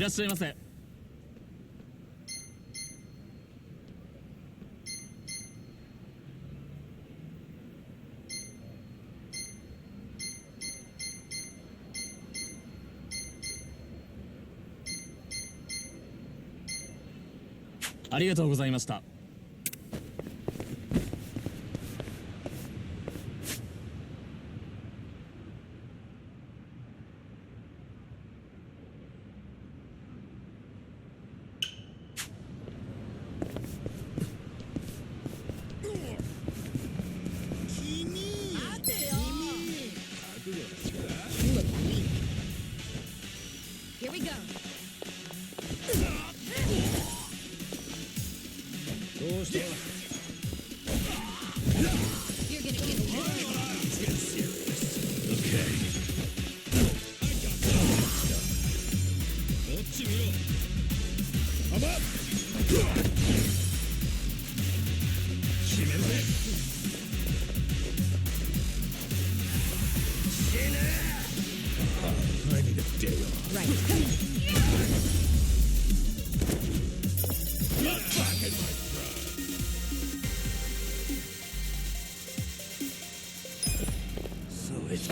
いらっしゃいませ。ありがとうございました。Here we go. どうした？ You're gonna get away. Okay. こっち見ろ。決めるぜ。死ね。I need a day off. Right. Not back in my prime. So it's.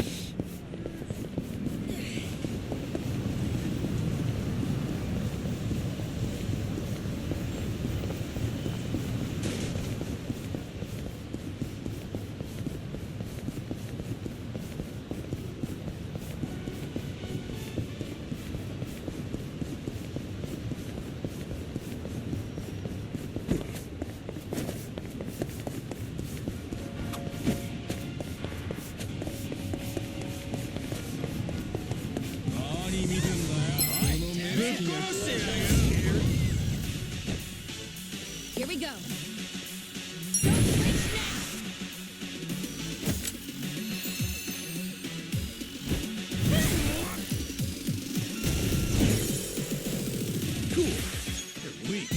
何見てんだよ。ぶっ殺してやるよ。Here we go. Cool. You're weak.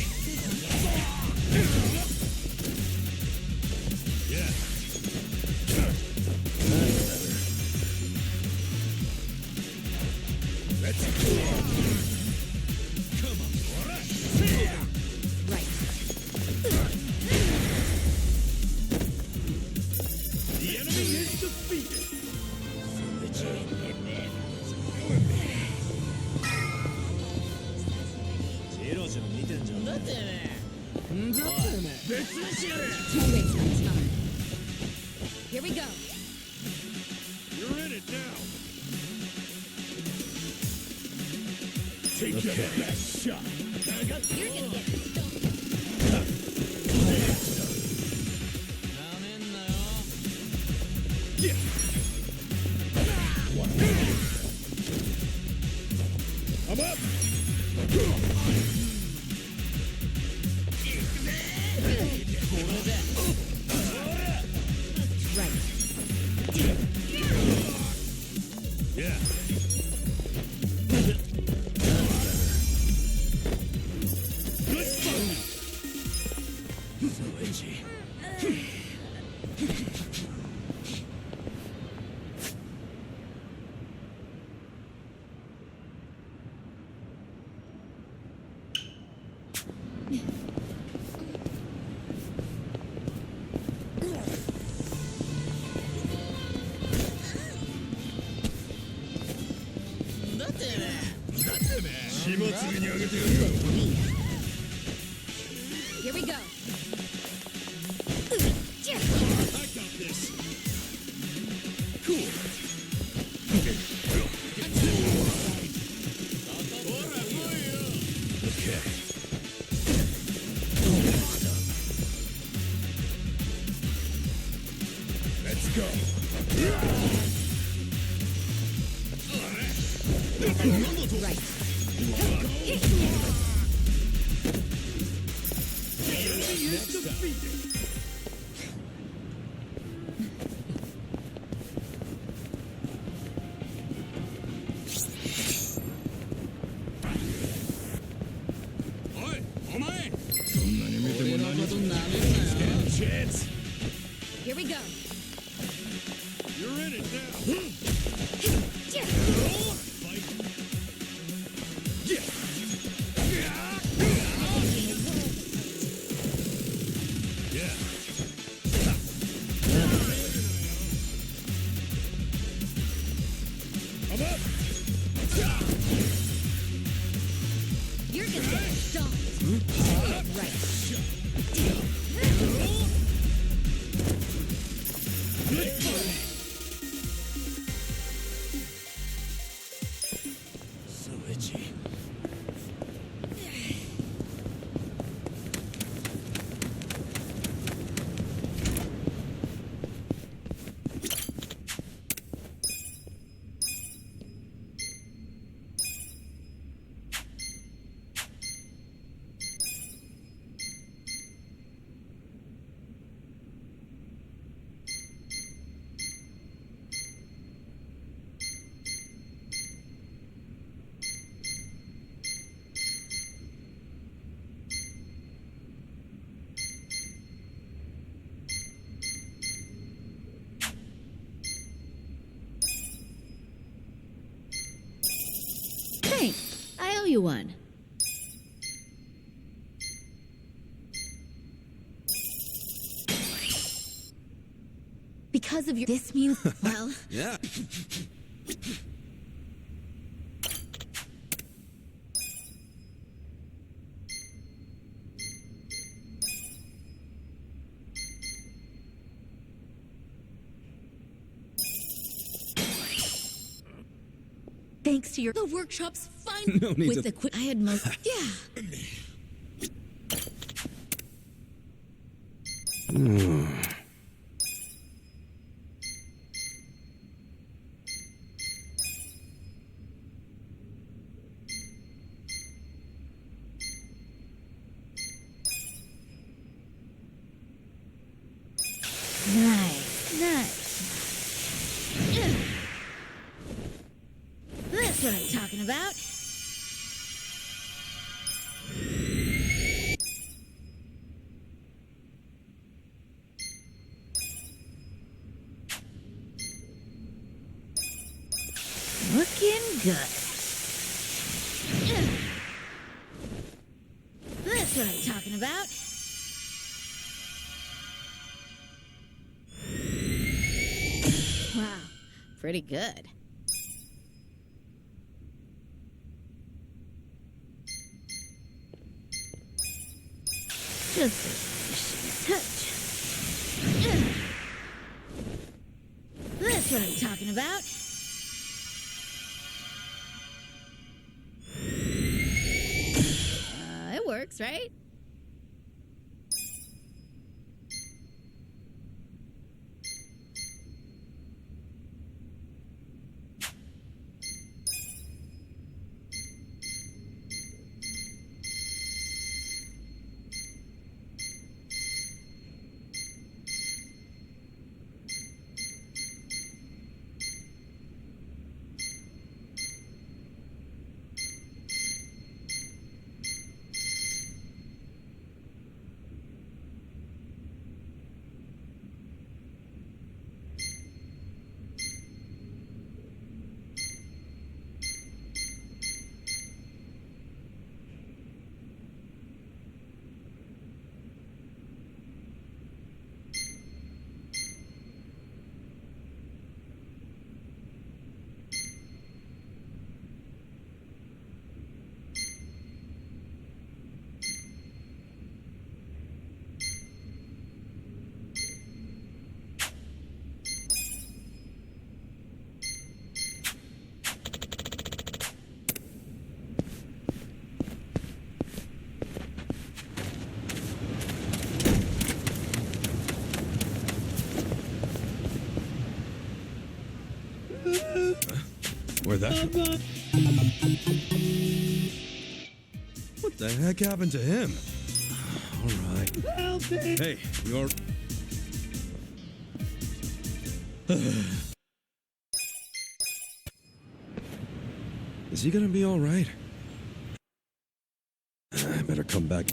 Yeah. Let's go. Come on, alright. Right. The enemy is defeated. ジロジロ見てんじゃん。だってね。だってね。別にしやれ。 Don't waste my time. Here we go. You're in it now. Take your best shot. You're gonna get stumped. なめんなよ。Yeah. I'm up. Right. Yeah. Good fight. So itchy. Here we go. I got this. Cool. Okay. Let's go. Right. Next defeated. Oi, お前。そんなに見ても何もなめんなよ。Chance. Here we go. You're in it now. Fight. Yeah. you one. Because of your... This means... Well... Yeah. Thanks to your... The workshop's fine. No need With to... the I had most... Yeah. Nice. Ugh. That's what I'm talking about. Looking good. Ugh. That's what I'm talking about. Wow, pretty good. Just a finishing touch. Ugh. That's what I'm talking about. It works, right? Where that? What the heck happened to him? All right. Hey, you're... Is he gonna be all right? I better come back.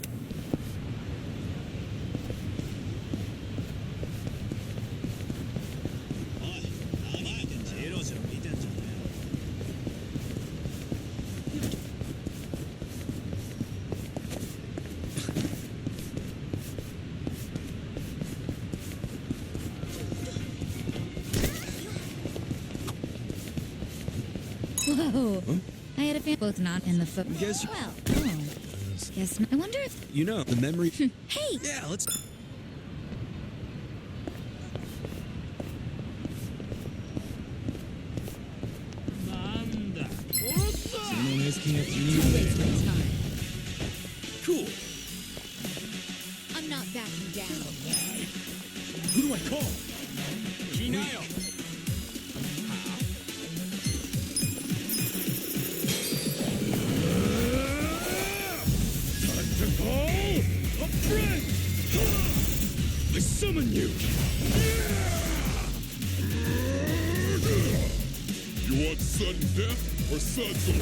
Whoa. Huh? I had a fan both not in the foot. Guess you... Well, oh. Yes, I wonder if... You know, the memory... Hey! Yeah, let's... Cool. I'm not backing down. Who do I call? Ginayo. Time to call a friend. I summon you. You want sudden death or suds of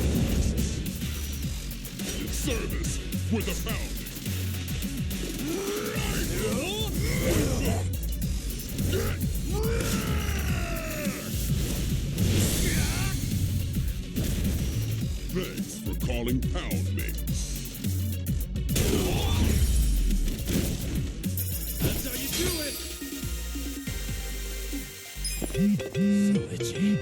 in service with a pound? Thanks for calling pound. So itchy.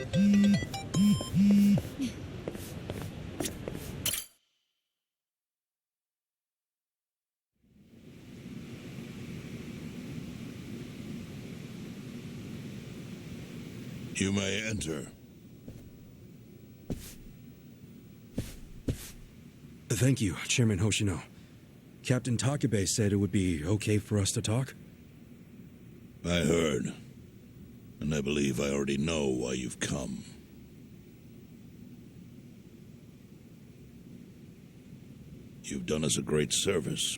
You may enter. Thank you, Chairman Hoshino. Captain Takabe said it would be okay for us to talk. I heard. And I believe I already know why you've come. You've done us a great service.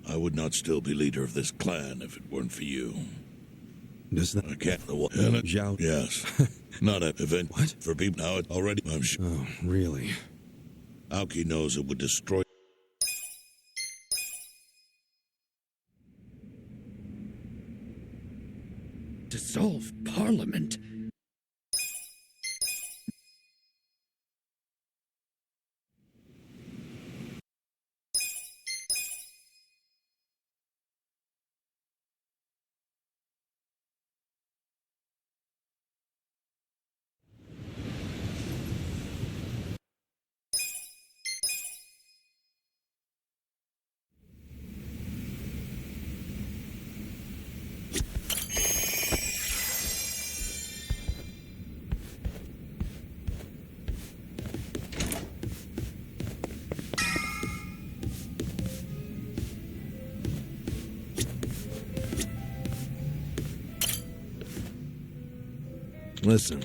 I would not still be leader of this clan if it weren't for you. Does that... I can't... Zhao... Yes. Not an event. What? For people now, it already... I'm sure. Oh, really? Aoki knows it would destroy... Dissolve Parliament? Listen.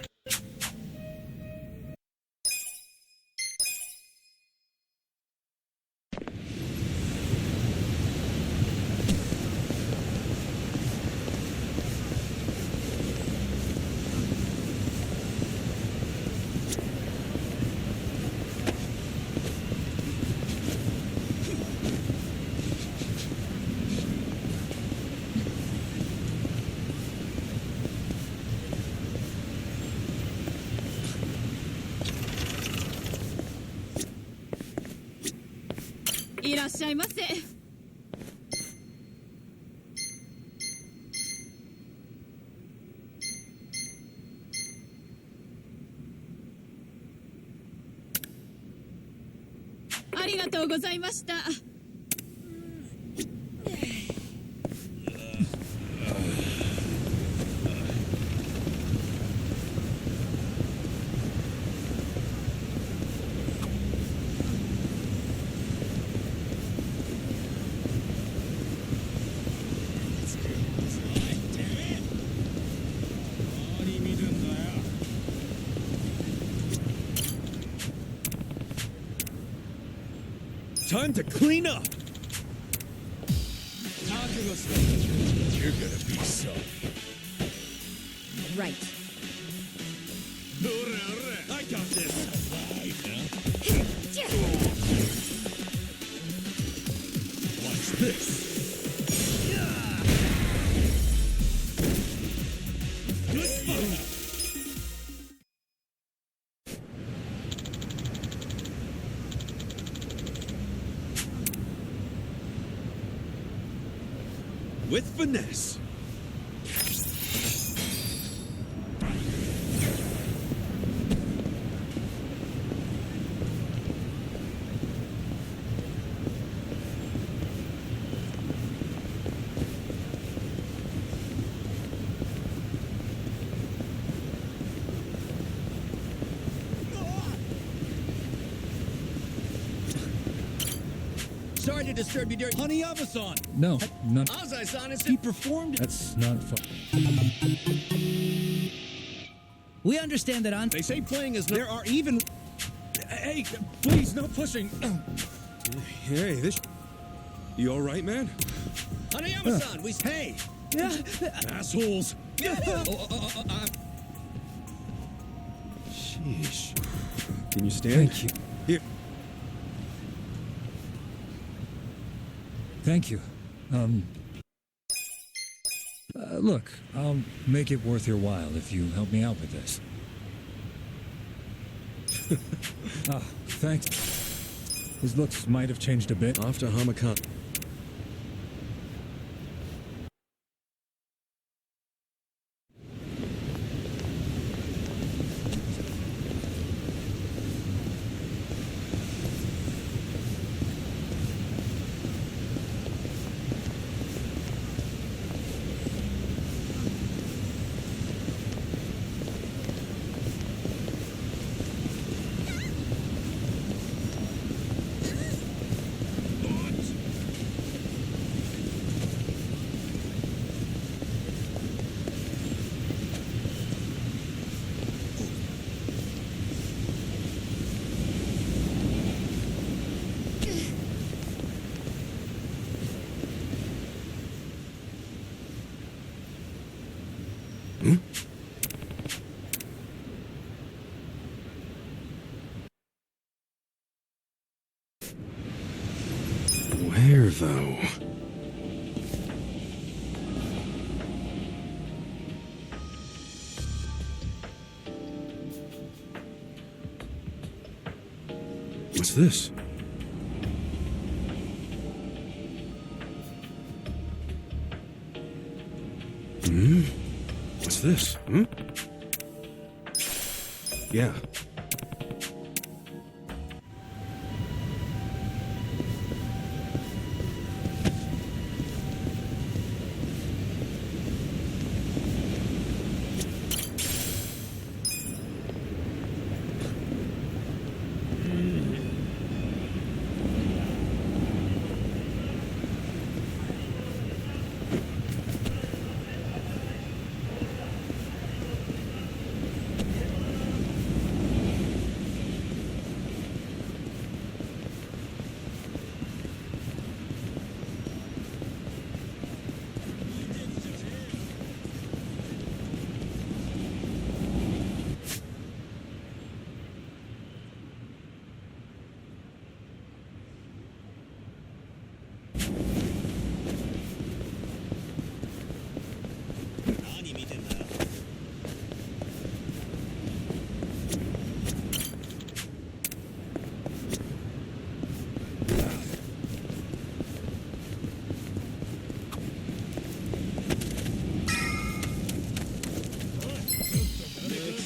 Time to clean up! You're gonna be so... Right. I got this! Watch this! Good fun! With finesse. Sorry to disturb you during... Honey Abasan! No, not... Azai-san is... He performed... That's not fun. We understand that on... They say playing is... There are even... Hey, please, no pushing. Hey, this... You alright, man? Honey Abasan, we... Hey! Assholes! Sheesh. Can you stand? Thank you. Here. Thank you. Look, I'll make it worth your while if you help me out with this. Thanks. His looks might have changed a bit. Off to Hamakan. Where, though? What's this? What's this? Yeah.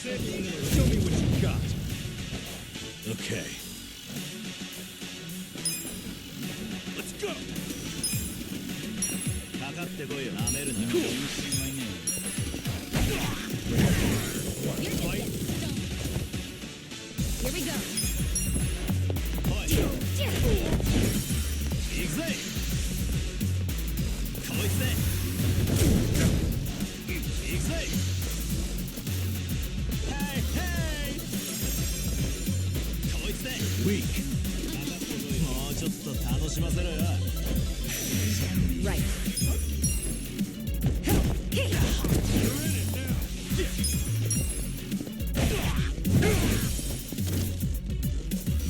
Show me what you got. Okay. Let's go. Here we go. Weak. Right.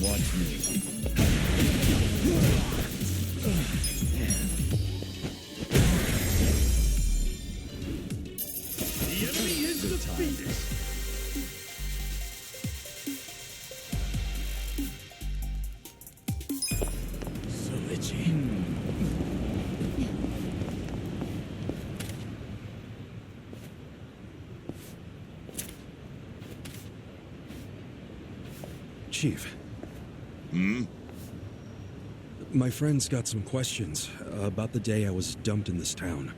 Watch me. The enemy is defeated. So itchy. Chief. My friend's got some questions about the day I was dumped in this town.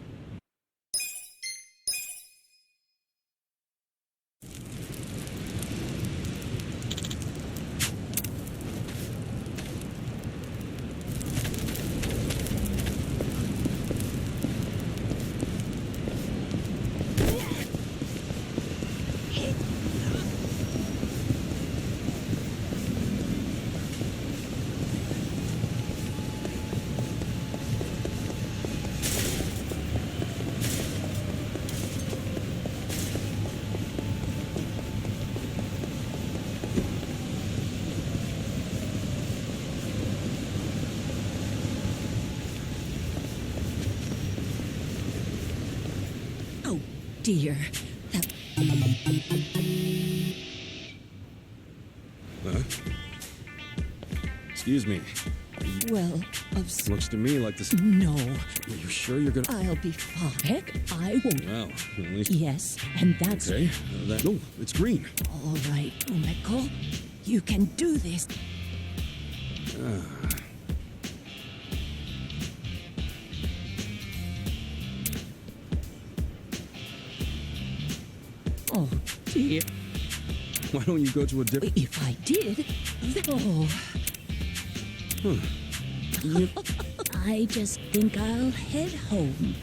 Oh, dear. That... Excuse me. Well, Looks to me like this... no. Are you sure you're gonna... I'll be fine. Heck, I won't. Well, at least... Yes, and that's... Okay. No, it's green. All right, Umeko. You can do this. Oh, dear. Why don't you go to a different... If I did... Oh, I just think I'll head home.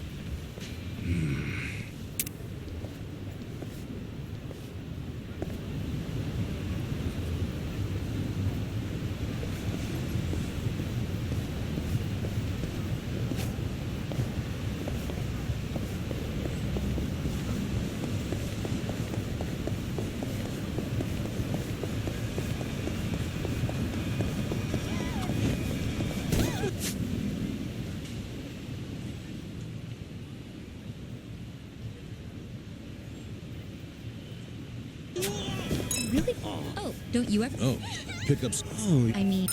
Really? Oh, don't you ever? Oh, pickups. Oh, I mean,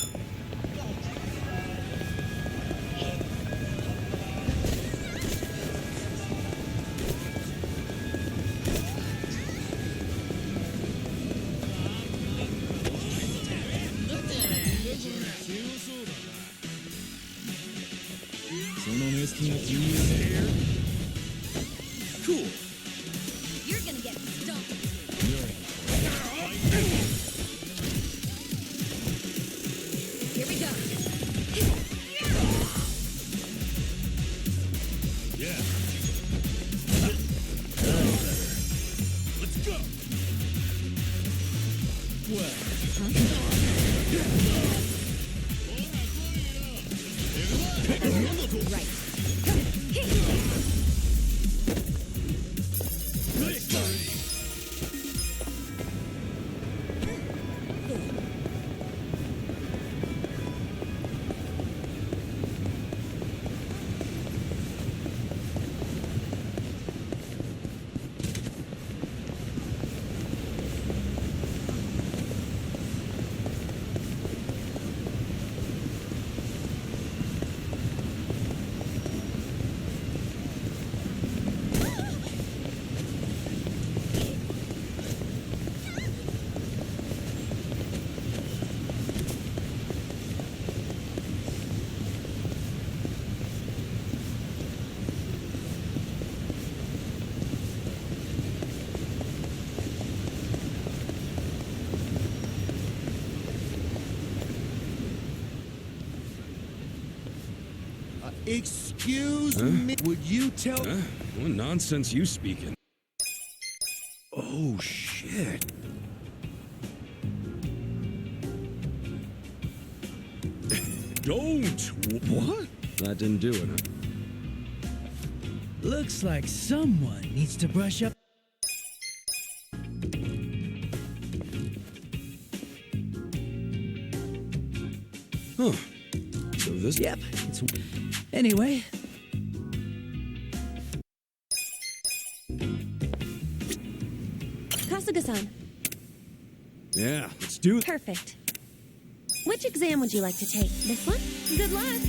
Cool. you're gonna get stumped. Here we go. Yeah. Let's go. Well. Right. Excuse me, would you tell... what nonsense you speaking? Oh, shit. Don't. What? That didn't do it. Looks like someone needs to brush up. Huh. So this... Yep. It's... Anyway. Kasuga-san, Yeah, let's do it. perfect. Which exam would you like to take? This one? Good luck.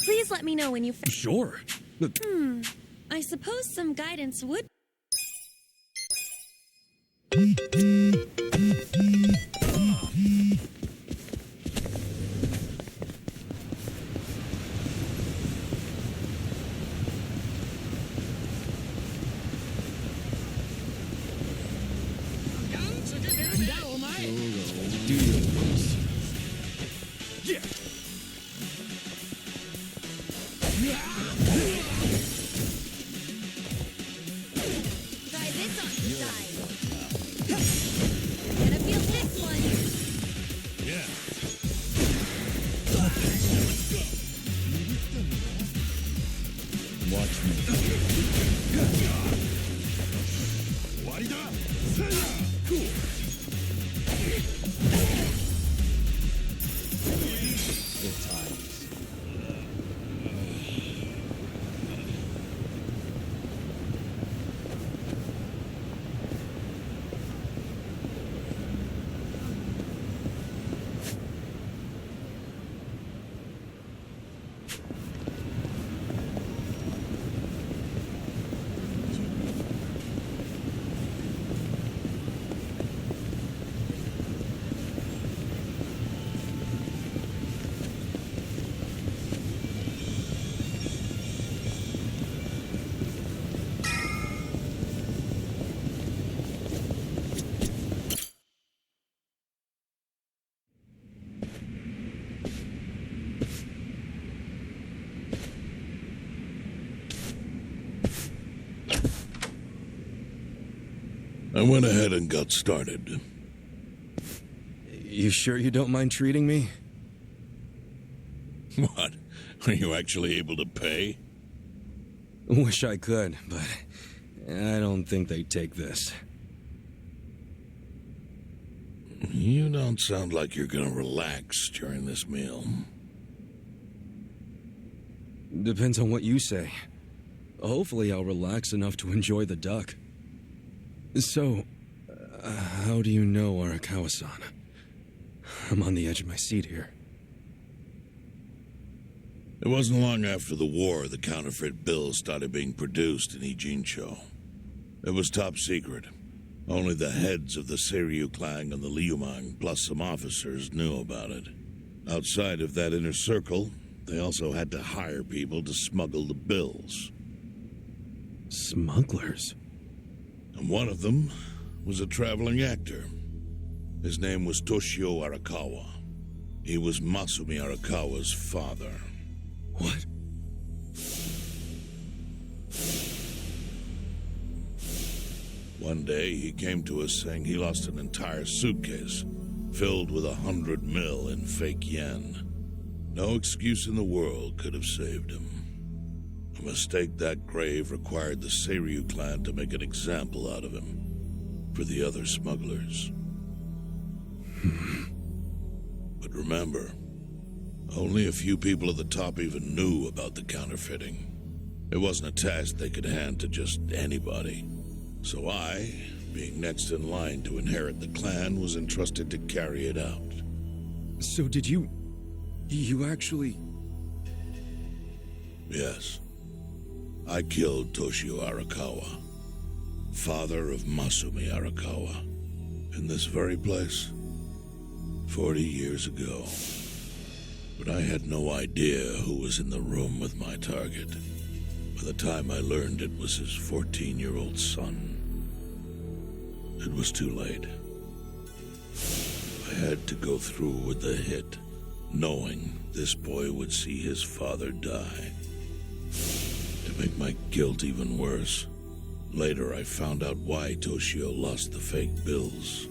Please let me know when you... Sure. I suppose some guidance would... Yeah. I went ahead and got started. You sure you don't mind treating me? What? Are you actually able to pay? Wish I could, but I don't think they'd take this. You don't sound like you're gonna relax during this meal. Depends on what you say. Hopefully I'll relax enough to enjoy the duck. So, how do you know Arakawa-san? I'm on the edge of my seat here. It wasn't long after the war the counterfeit bills started being produced in Ijincho. It was top secret. Only the heads of the Seiryu clan and the Liumang, plus some officers, knew about it. Outside of that inner circle, they also had to hire people to smuggle the bills. Smugglers? And one of them was a traveling actor. His name was Toshio Arakawa. He was Masumi Arakawa's father. What? One day, he came to us saying he lost an entire suitcase filled with 100 mil in fake yen. No excuse in the world could have saved him. A mistake that grave required the Seiryu clan to make an example out of him for the other smugglers. But remember, only a few people at the top even knew about the counterfeiting. It wasn't a task they could hand to just anybody. So I, being next in line to inherit the clan, was entrusted to carry it out. So did you actually... Yes. I killed Toshio Arakawa, father of Masumi Arakawa, in this very place, 40 years ago. But I had no idea who was in the room with my target. By the time I learned it was his 14-year-old son, it was too late. I had to go through with the hit, knowing this boy would see his father die. To make my guilt even worse, later I found out why Toshio lost the fake bills.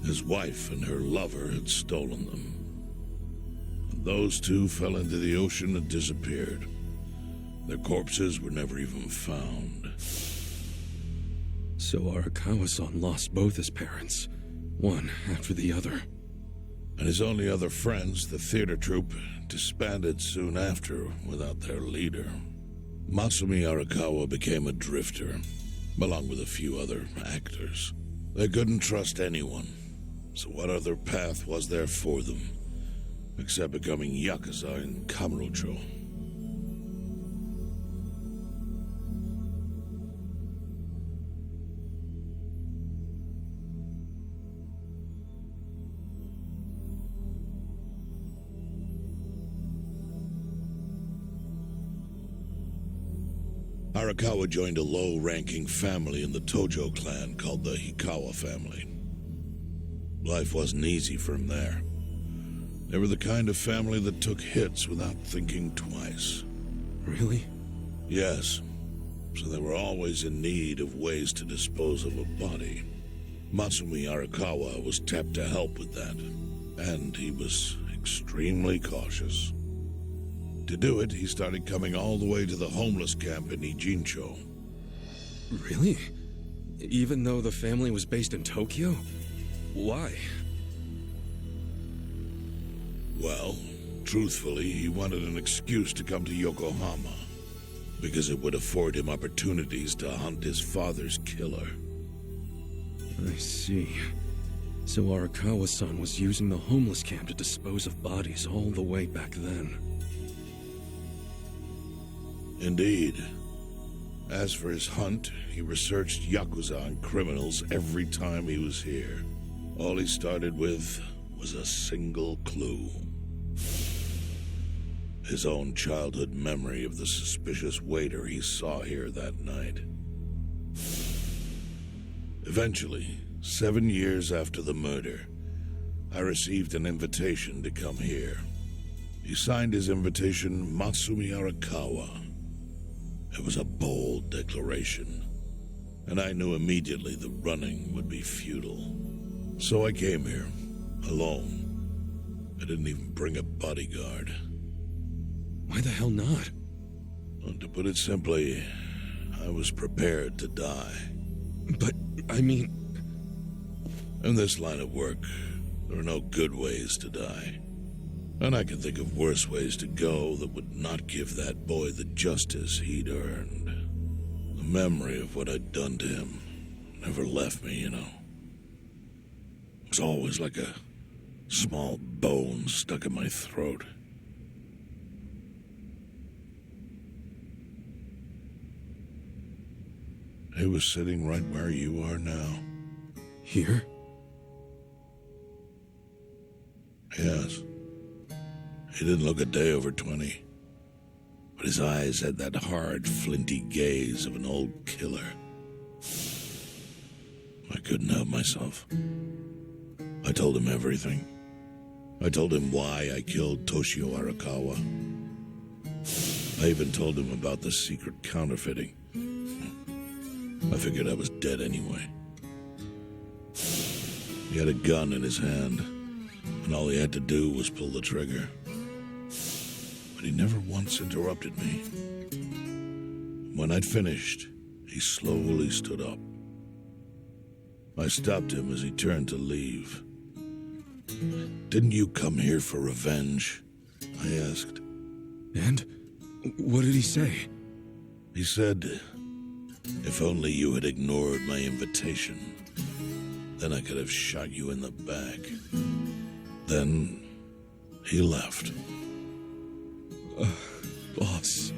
His wife and her lover had stolen them. Those two fell into the ocean and disappeared. Their corpses were never even found. So Arakawa-san lost both his parents, one after the other. And his only other friends, the theater troupe, disbanded soon after without their leader. Masumi Arakawa became a drifter, along with a few other actors. They couldn't trust anyone, so what other path was there for them, except becoming Yakuza in Kamurocho? Arakawa joined a low-ranking family in the Tojo clan called the Hikawa family. Life wasn't easy for him there. They were the kind of family that took hits without thinking twice. Really? Yes. So they were always in need of ways to dispose of a body. Masumi Arakawa was tapped to help with that, and he was extremely cautious. To do it, he started coming all the way to the homeless camp in Ijincho. Really? Even though the family was based in Tokyo? Why? Well, truthfully, he wanted an excuse to come to Yokohama, because it would afford him opportunities to hunt his father's killer. I see. So Arakawa-san was using the homeless camp to dispose of bodies all the way back then. Indeed. As for his hunt, he researched Yakuza and criminals every time he was here. All he started with was a single clue. His own childhood memory of the suspicious waiter he saw here that night. Eventually, 7 years after the murder, I received an invitation to come here. He signed his invitation Masumi Arakawa. It was a bold declaration. and I knew immediately the running would be futile. So I came here, alone. I didn't even bring a bodyguard. Why the hell not? Well, to put it simply, I was prepared to die. But, I mean... In this line of work, there are no good ways to die. And I can think of worse ways to go that would not give that boy the justice he'd earned. The memory of what I'd done to him never left me, you know. It was always like a small bone stuck in my throat. He was sitting right where you are now. Here? Yes. He didn't look a day over 20. But his eyes had that hard, flinty gaze of an old killer. I couldn't help myself. I told him everything. I told him why I killed Toshio Arakawa. I even told him about the secret counterfeiting. I figured I was dead anyway. He had a gun in his hand, and all he had to do was pull the trigger. But he never once interrupted me. When I'd finished, he slowly stood up. I stopped him as he turned to leave. "Didn't you come here for revenge?" I asked. And? What did he say? He said, "If only you had ignored my invitation, then I could have shot you in the back." Then he left. Boss.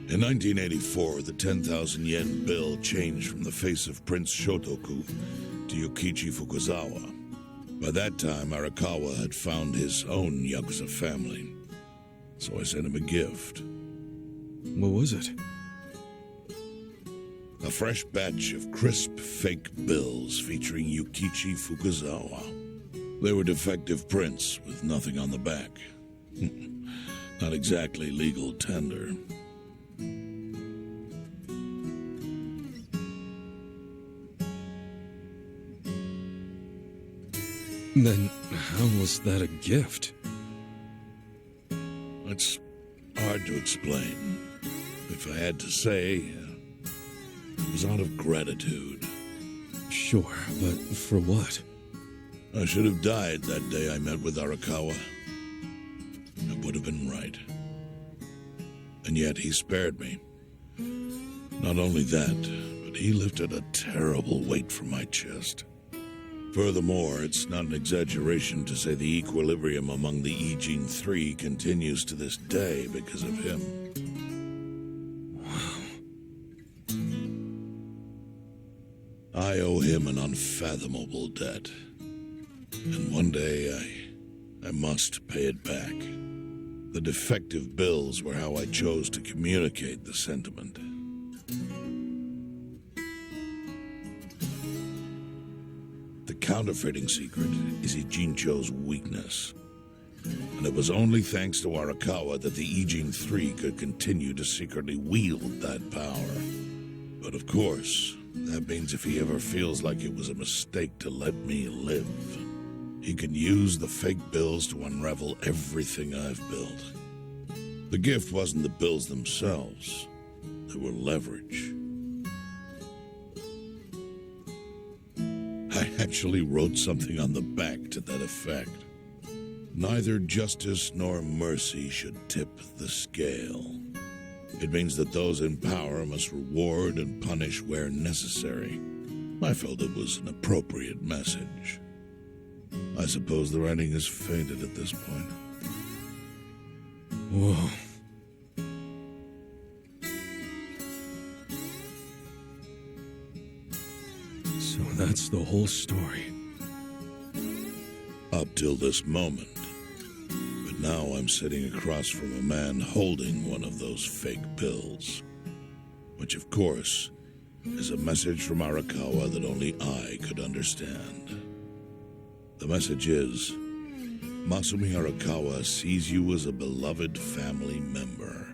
In 1984, the 10,000 yen bill changed from the face of Prince Shotoku to Yukichi Fukuzawa. By that time, Arakawa had found his own Yakuza family, so I sent him a gift. What was it? A fresh batch of crisp fake bills featuring Yukichi Fukuzawa. They were defective prints with nothing on the back. Not exactly legal tender. Then how was that a gift? It's hard to explain. If I had to say, it was out of gratitude. Sure, but for what? I should have died that day I met with Arakawa. It would have been right. And yet he spared me. Not only that, but he lifted a terrible weight from my chest. Furthermore, it's not an exaggeration to say the equilibrium among the Ijin Three continues to this day because of him. I owe him an unfathomable debt. And one day I must pay it back. The defective bills were how I chose to communicate the sentiment. The counterfeiting secret is Ijincho's weakness. And it was only thanks to Arakawa that the Ijin Three could continue to secretly wield that power. But of course, that means if he ever feels like it was a mistake to let me live, he can use the fake bills to unravel everything I've built. The gift wasn't the bills themselves. They were leverage. I actually wrote something on the back to that effect. Neither justice nor mercy should tip the scale. It means that those in power must reward and punish where necessary. I felt it was an appropriate message. I suppose the writing has faded at this point. Whoa. So that's the whole story. Up till this moment. But now I'm sitting across from a man holding one of those fake bills. Which, of course, is a message from Arakawa that only I could understand. The message is, Masumi Arakawa sees you as a beloved family member.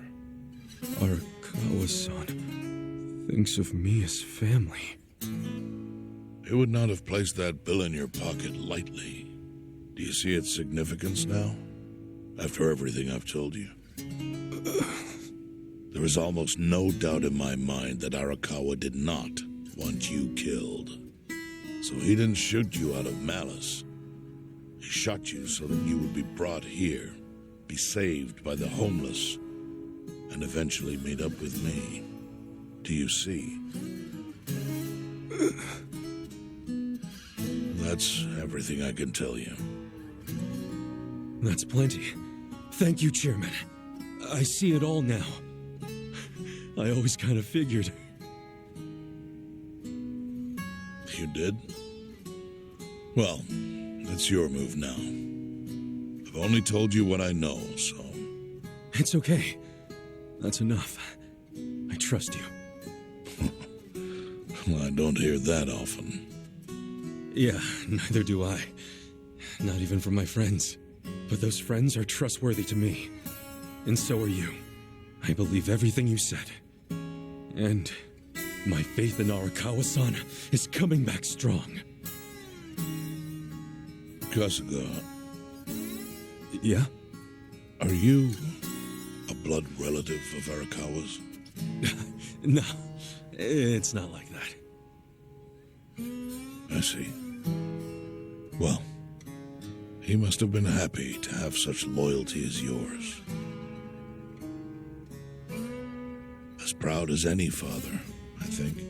Arakawa? Arakawa-san thinks of me as family. He would not have placed that bill in your pocket lightly. Do you see its significance now? After everything I've told you? There is almost no doubt in my mind that Arakawa did not want you killed. So he didn't shoot you out of malice. He shot you so that you would be brought here, be saved by the homeless, and eventually meet up with me. Do you see? That's everything I can tell you. That's plenty. Thank you, Chairman. I see it all now. I always kind of figured. You did? Well, it's your move now. I've only told you what I know, so... It's okay. That's enough. I trust you. Well, I don't hear that often. Yeah, neither do I. Not even from my friends. But those friends are trustworthy to me. And so are you. I believe everything you said. And my faith in Arakawa-san is coming back strong. Kasuga, Yeah? are you a blood relative of Arakawa's? No, it's not like that. I see. Well, he must have been happy to have such loyalty as yours. As proud as any father, I think.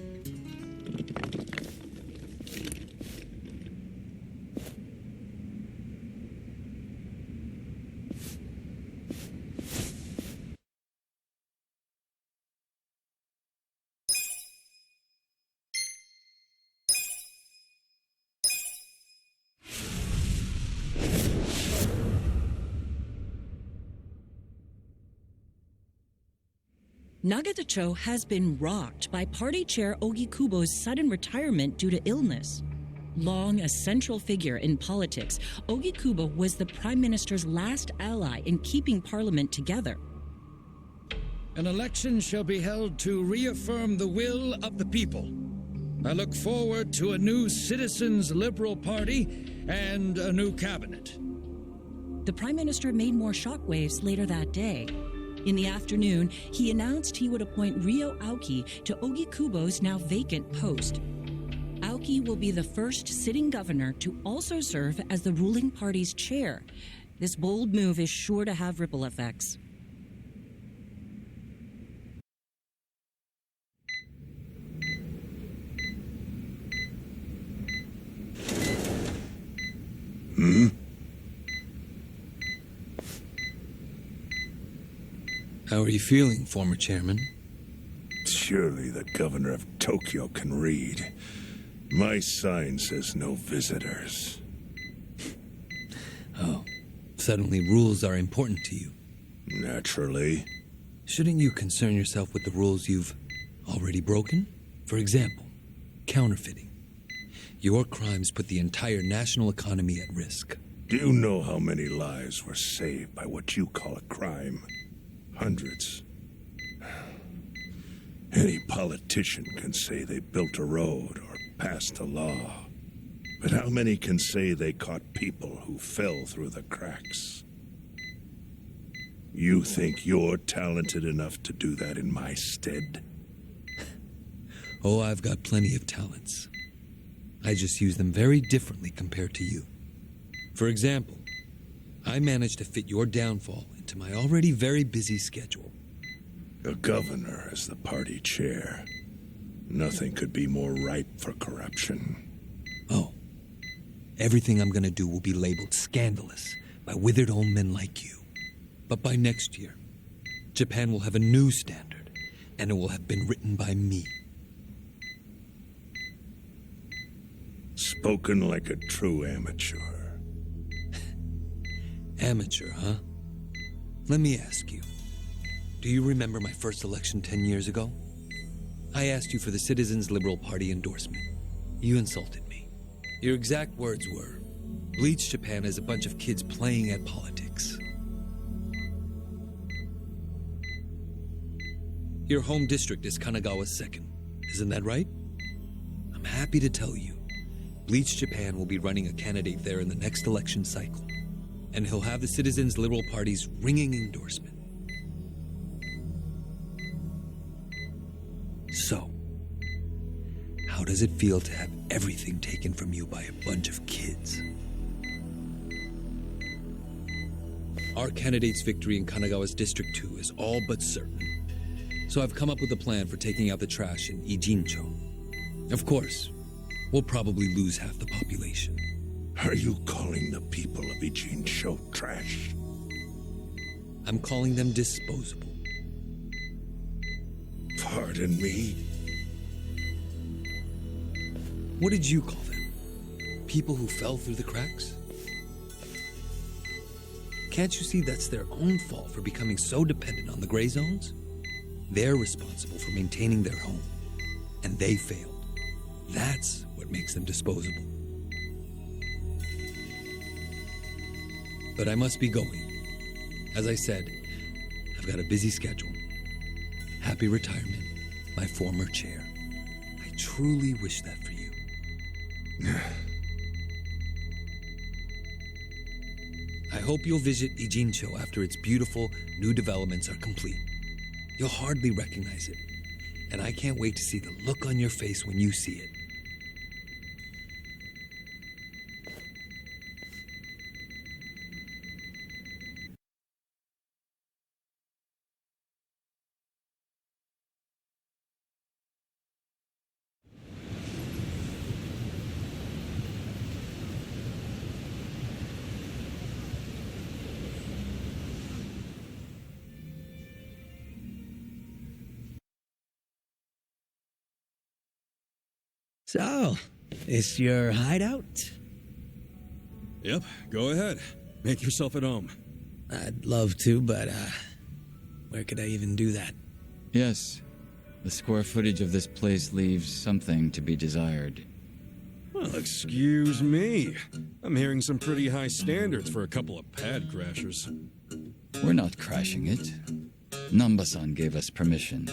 Nagatacho has been rocked by Party Chair Ogikubo's sudden retirement due to illness. Long a central figure in politics, Ogikubo was the Prime Minister's last ally in keeping Parliament together. An election shall be held to reaffirm the will of the people. I look forward to a new Citizens' Liberal Party and a new cabinet. The Prime Minister made more shockwaves later that day. In the afternoon, he announced he would appoint Ryo Aoki to Ogikubo's now vacant post. Aoki will be the first sitting governor to also serve as the ruling party's chair. This bold move is sure to have ripple effects. How are you feeling, former chairman? Surely the governor of Tokyo can read. My sign says no visitors. Oh, suddenly rules are important to you. Naturally. Shouldn't you concern yourself with the rules you've already broken? For example, counterfeiting. Your crimes put the entire national economy at risk. Do you know how many lives were saved by what you call a crime? Hundreds. Any politician can say they built a road or passed a law. But how many can say they caught people who fell through the cracks? You think you're talented enough to do that in my stead? Oh, I've got plenty of talents. I just use them very differently compared to you. For example, I managed to fit your downfall into my already very busy schedule. A governor as the party chair. Nothing could be more ripe for corruption. Oh, everything I'm gonna do will be labeled scandalous by withered old men like you. But by next year, Japan will have a new standard, and it will have been written by me. Spoken like a true amateur. Amateur, huh? Let me ask you. Do you remember my first election 10 years ago? I asked you for the Citizens' Liberal Party endorsement. You insulted me. Your exact words were, "Bleach Japan as a bunch of kids playing at politics." Your home district is Kanagawa's second. Isn't that right? I'm happy to tell you, Bleach Japan will be running a candidate there in the next election cycle. And he'll have the Citizens Liberal Party's ringing endorsement. So, how does it feel to have everything taken from you by a bunch of kids? Our candidate's victory in Kanagawa's District 2 is all but certain. So I've come up with a plan for taking out the trash in Ijincho. Of course, we'll probably lose half the population. Are you calling the people of Ijincho trash? I'm calling them disposable. Pardon me? What did you call them? People who fell through the cracks? Can't you see that's their own fault for becoming so dependent on the gray zones? They're responsible for maintaining their home, and they failed. That's what makes them disposable. But I must be going. As I said, I've got a busy schedule. Happy retirement, my former chair. I truly wish that for you. I hope you'll visit Ijincho after its beautiful new developments are complete. You'll hardly recognize it, and I can't wait to see the look on your face when you see it. So, is your hideout? Yep, go ahead. Make yourself at home. I'd love to, but, where could I even do that? Yes. The square footage of this place leaves something to be desired. Well, excuse me. I'm hearing some pretty high standards for a couple of pad crashers. We're not crashing it. Namba-san gave us permission.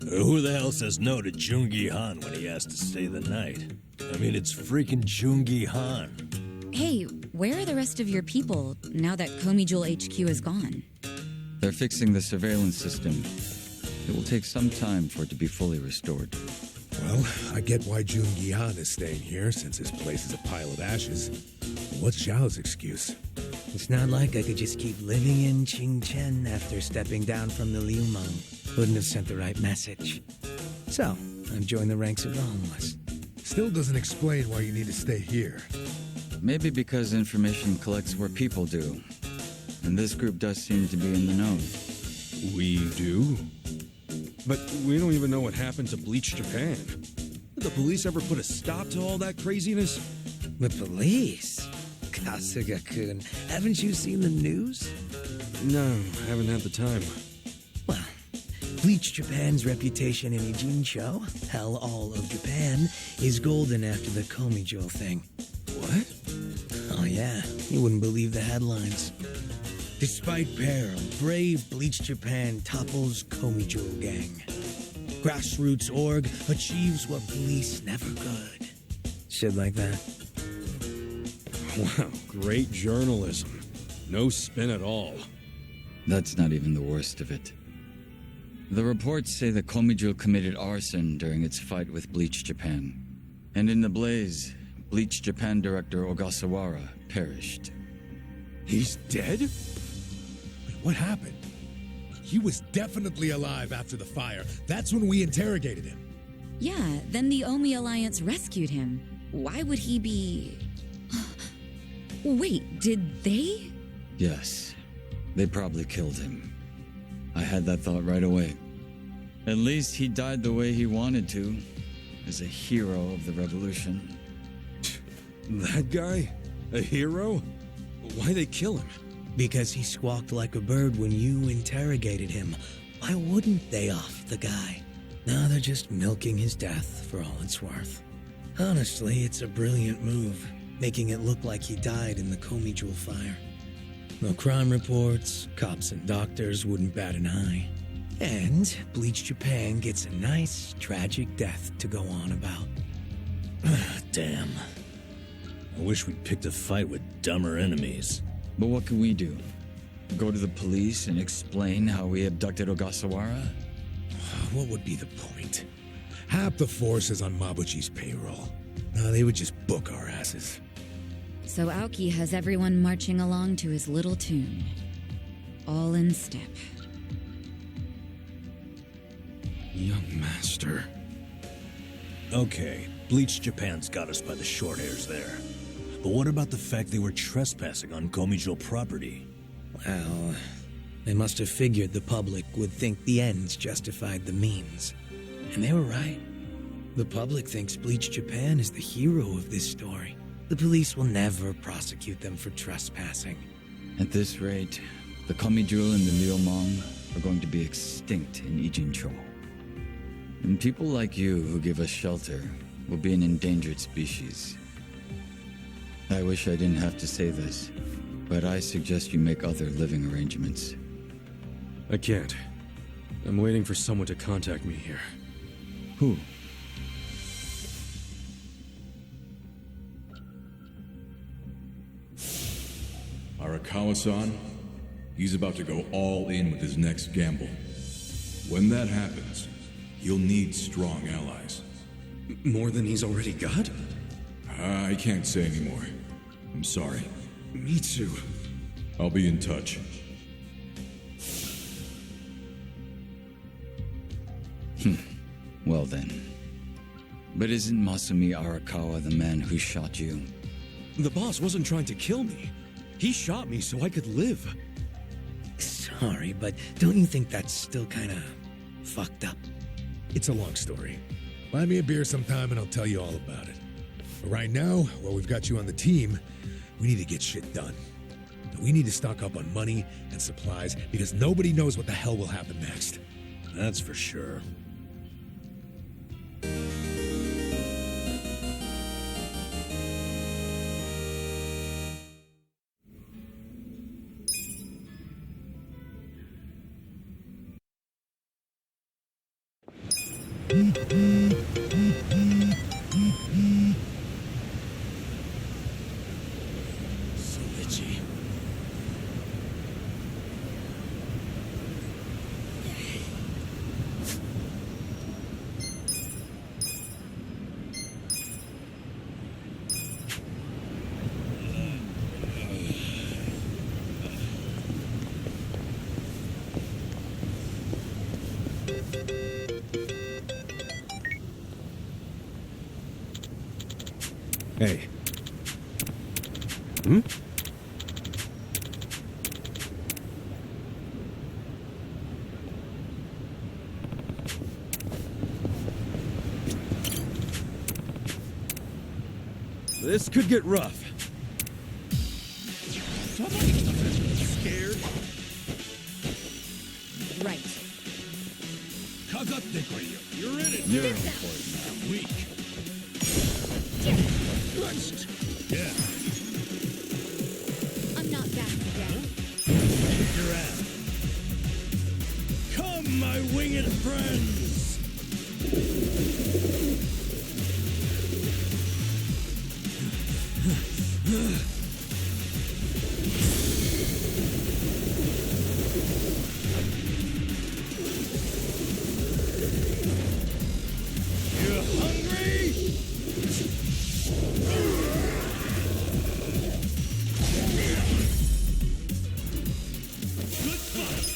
Who the hell says no to Jungi Han when he has to stay the night? I mean, it's freaking Jungi Han. Hey, where are the rest of your people now that Komijul HQ is gone? They're fixing the surveillance system. It will take some time for it to be fully restored. Well, I get why Jungi Han is staying here, since his place is a pile of ashes. What's Zhao's excuse? It's not like I could just keep living in Qingchen after stepping down from the Liumang. Wouldn't have sent the right message. So, I've joined the ranks of the homeless. Still doesn't explain why you need to stay here. Maybe because information collects where people do. And this group does seem to be in the know. We do? But we don't even know what happened to Bleach Japan. Did the police ever put a stop to all that craziness? The police? Kasuga-kun, haven't you seen the news? No, haven't had the time. Well, Bleach Japan's reputation in Ijincho, hell, all of Japan, is golden after the Komijul thing. What? Oh yeah, you wouldn't believe the headlines. Despite peril, brave Bleach Japan topples Komijul gang. Grassroots org achieves what police never could. Shit like that. Wow, great journalism. No spin at all. That's not even the worst of it. The reports say that Komijul committed arson during its fight with Bleach Japan. And in the blaze, Bleach Japan director Ogasawara perished. He's dead? Wait, what happened? He was definitely alive after the fire. That's when we interrogated him. Yeah, then the Omi Alliance rescued him. Why would he be... Wait, did they? Yes, they probably killed him. I had that thought right away. At least he died the way he wanted to, as a hero of the revolution. That guy? A hero? Why'd they kill him? Because he squawked like a bird when you interrogated him. Why wouldn't they off the guy? Now they're just milking his death for all it's worth. Honestly, it's a brilliant move, making it look like he died in the Komijul fire. No crime reports, cops and doctors wouldn't bat an eye. And Bleach Japan gets a nice, tragic death to go on about. Damn. I wish we'd picked a fight with dumber enemies. But what can we do? Go to the police and explain how we abducted Ogasawara? What would be the point? Half the force is on Mabuchi's payroll. No, they would just book our asses. So Aoki has everyone marching along to his little tune. All in step. Young master. Okay, Bleach Japan's got us by the short hairs there. But what about the fact they were trespassing on Komijo property? Well, they must have figured the public would think the ends justified the means. And they were right. The public thinks Bleach Japan is the hero of this story. The police will never prosecute them for trespassing. At this rate, the Komijul and the Liumang are going to be extinct in Ijincho. And people like you who give us shelter will be an endangered species. I wish I didn't have to say this, but I suggest you make other living arrangements. I can't. I'm waiting for someone to contact me here. Who? Arakawa-san, he's about to go all in with his next gamble. When that happens, you'll need strong allies. More than he's already got? I can't say anymore. I'm sorry. Me too. I'll be in touch. Well then. But isn't Masumi Arakawa the man who shot you? The boss wasn't trying to kill me. He shot me so I could live. Sorry, but don't you think that's still kinda fucked up? It's a long story. Buy me a beer sometime and I'll tell you all about it. But right now, while we've got you on the team, we need to get shit done. We need to stock up on money and supplies because nobody knows what the hell will happen next. That's for sure. So itchy. Hey. Hmm? This could get rough. Scared? Right. You're in it. You're important now. Weak. Punched. Yeah. I'm not backing down. Kick your ass. Come, my winged friends. You hungry? Good fight.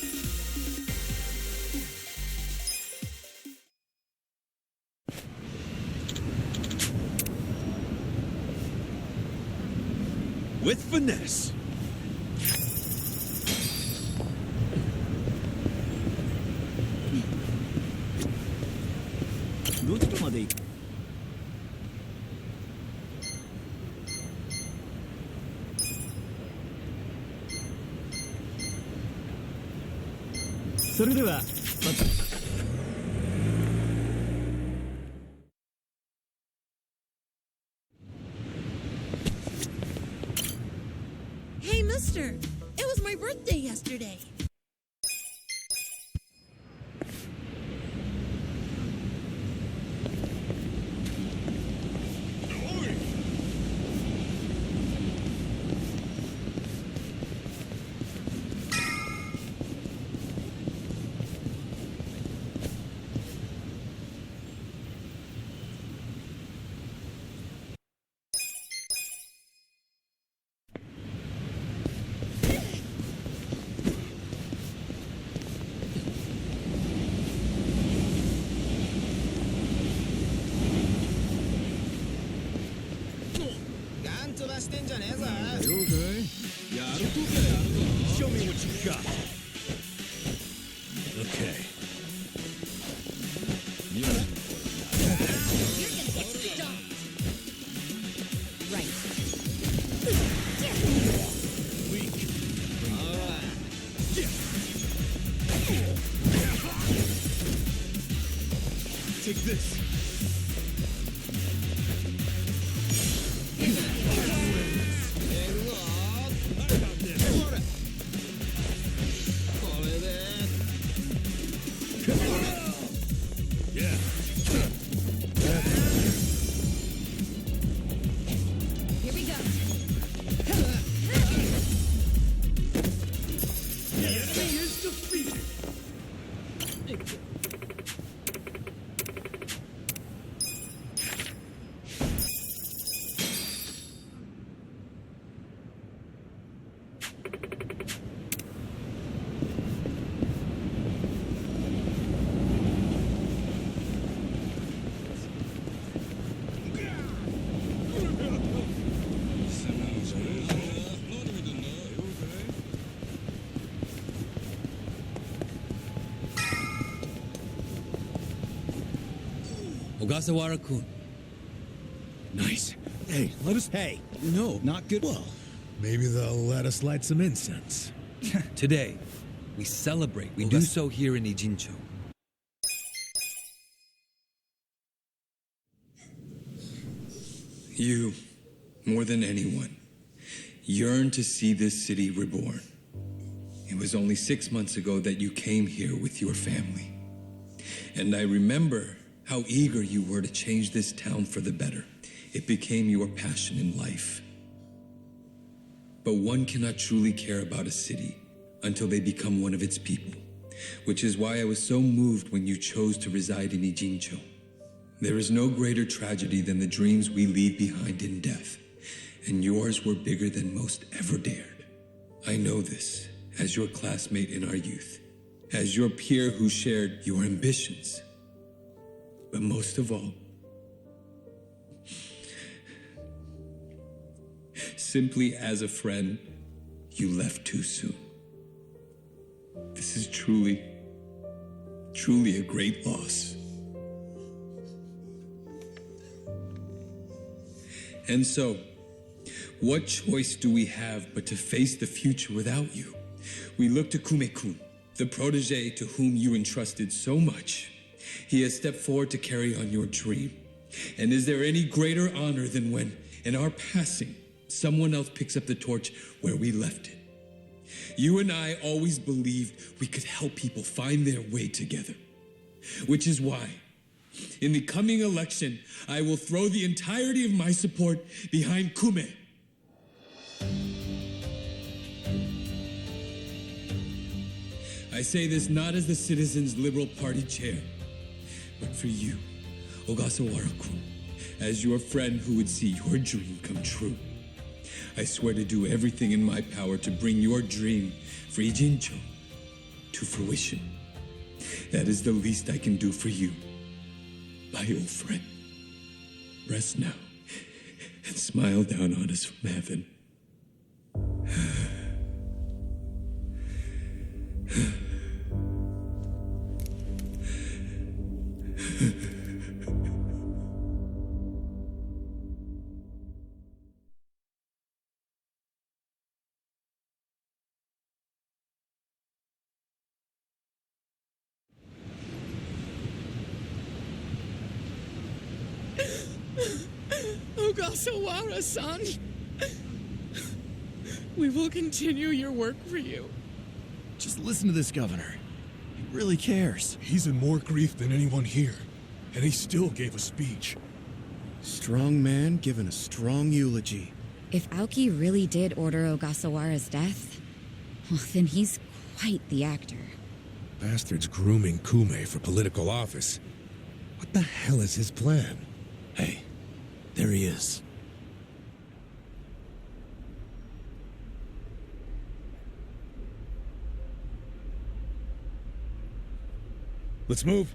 With finesse. Hey, mister! It was my birthday yesterday. Okay. Show me what you got. Okay. You're gonna get stopped. Right. Weak. Alright. Take this. Here we go. Enemy is defeated. Ogasawara-kun. Nice. Hey, let us. Hey, no, not good. Well, maybe they'll let us light some incense. Today, we celebrate. We do so here in Ijincho. You, more than anyone, yearn to see this city reborn. It was only 6 months ago that you came here with your family. And I remember how eager you were to change this town for the better. It became your passion in life. But one cannot truly care about a city until they become one of its people, which is why I was so moved when you chose to reside in Ijincho. There is no greater tragedy than the dreams we leave behind in death, and yours were bigger than most ever dared. I know this as your classmate in our youth, as your peer who shared your ambitions. But most of all, simply as a friend, you left too soon. This is truly a great loss. And so, what choice do we have but to face the future without you? We look to Kume-kun, the protege to whom you entrusted so much. He has stepped forward to carry on your dream. And is there any greater honor than when, in our passing, someone else picks up the torch where we left it? You and I always believed we could help people find their way together. Which is why, in the coming election, I will throw the entirety of my support behind Kume. I say this not as the Citizens Liberal Party chair, but for you, Ogasawara-kun, as your friend who would see your dream come true. I swear to do everything in my power to bring your dream for Ijincho to fruition. That is the least I can do for you, my old friend. Rest now and smile down on us from heaven. Ogasawara-san, We will continue your work for you. Just listen to this governor. He really cares. He's in more grief than anyone here, and he still gave a speech. Strong man giving a strong eulogy. If Aoki really did order Ogasawara's death, well, then he's quite the actor. Bastard's grooming Kume for political office. What the hell is his plan? Hey, there he is. Let's move.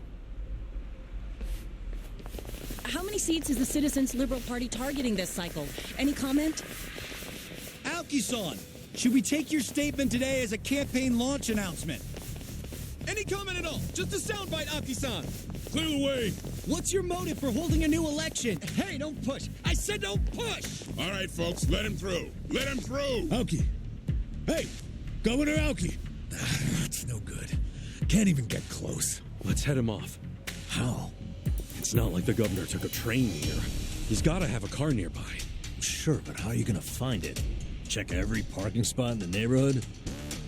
How many seats is the Citizens Liberal Party targeting this cycle? Any comment? Aoki-san, should we take your statement today as a campaign launch announcement? Any comment at all? Just a soundbite, Aoki-san. Clear the way. What's your motive for holding a new election? Hey, don't push. I said don't push. All right, folks, let him through. Let him through. Aoki. Hey, Governor Aoki. That's no good. Can't even get close. Let's head him off. How? It's not like the governor took a train here. He's got to have a car nearby. Sure, but how are you gonna find it? Check every parking spot in the neighborhood?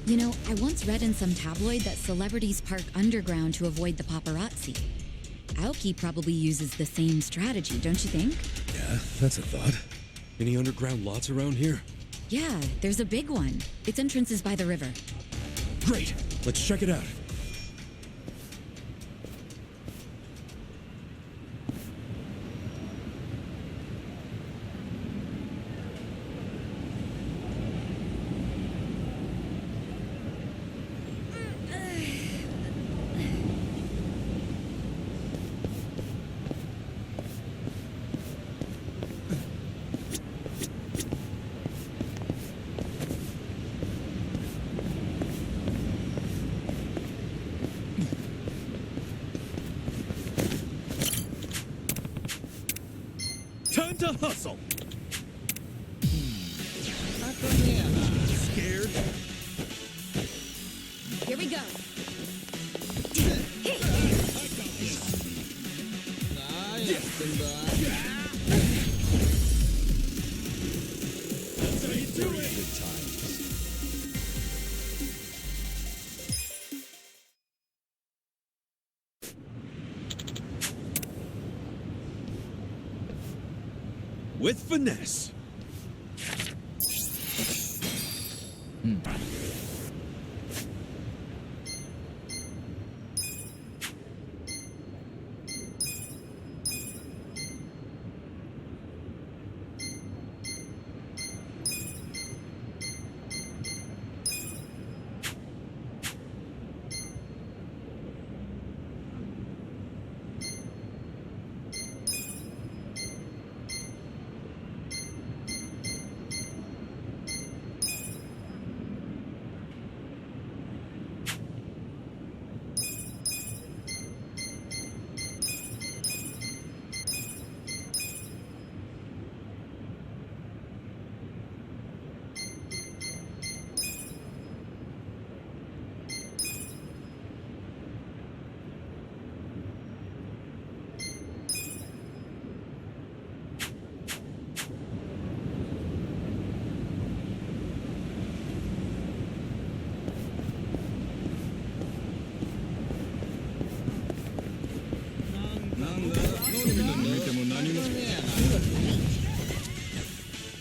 You know, I once read in some tabloid that celebrities park underground to avoid the paparazzi. Aoki probably uses the same strategy, don't you think? Yeah, that's a thought. Any underground lots around here? Yeah, there's a big one. Its entrance is by the river. Great. Let's check it out. Time to hustle. Scared? Here we go. That's how you do it. Good times. With finesse.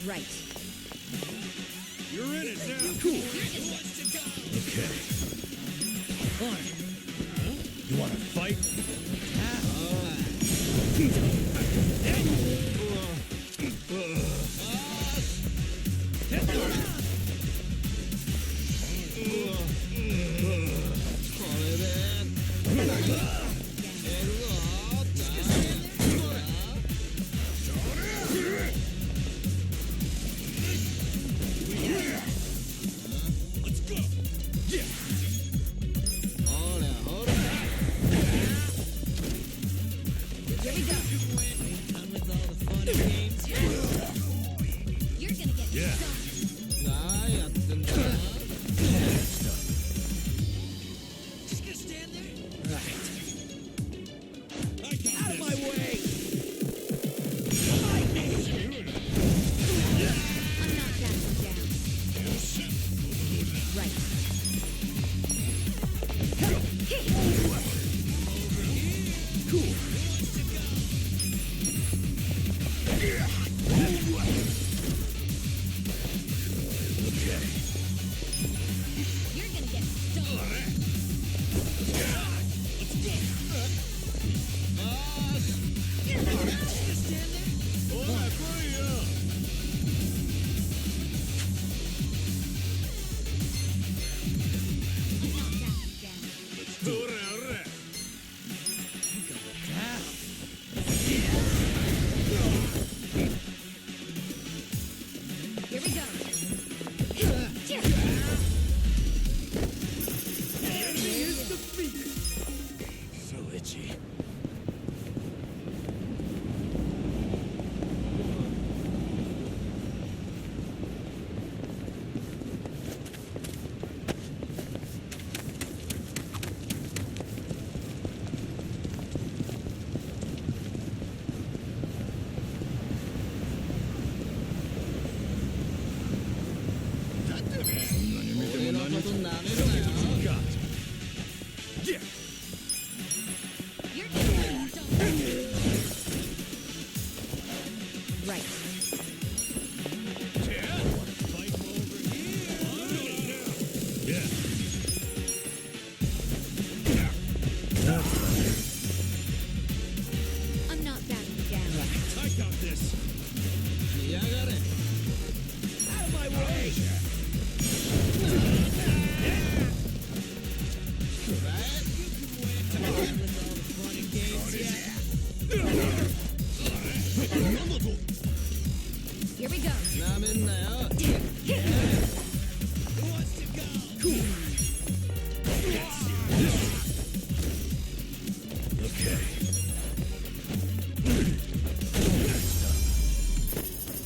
Right. You're in it now. Cool. Okay. Fine. You want to fight? You're gonna get stolen. Here we go. Enemy is defeated. So itchy. You're getting stolen. Right. I'm not backing down. I got this. Yeah, I got it. Out of my way. Here we go. I'm in there. Who wants to go? Cool. Okay.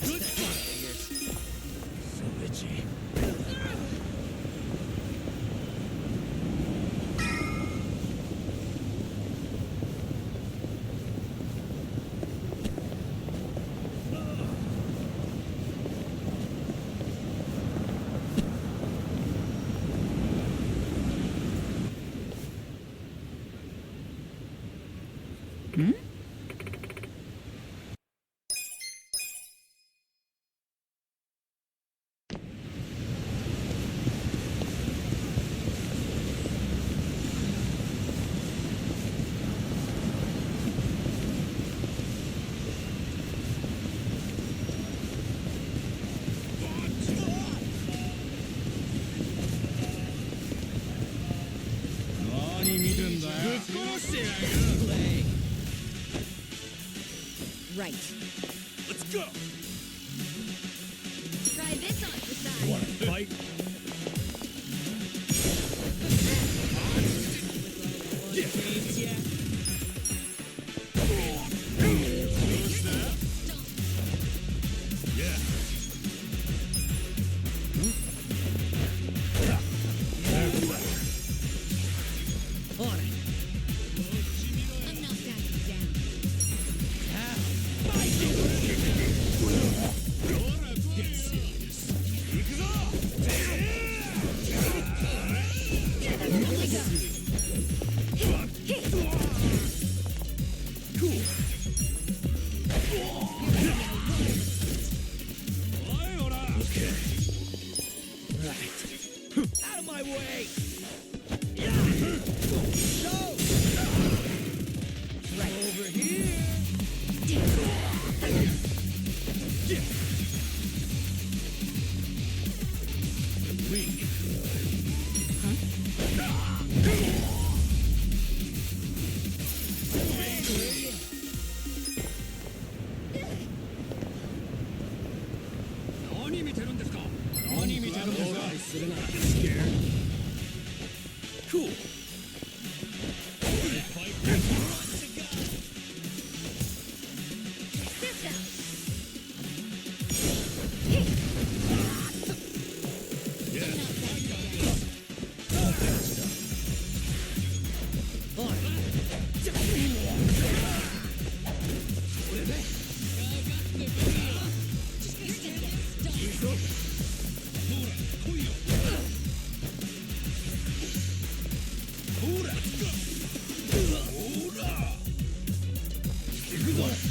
Good fight. So itchy. Hmm? Right. Let's go. Try this on for size. Want to fight? I'm not backing down. Get serious. Cool. Okay. Right. Out of my way. Go. Right over here. Weak. Scared. Cool.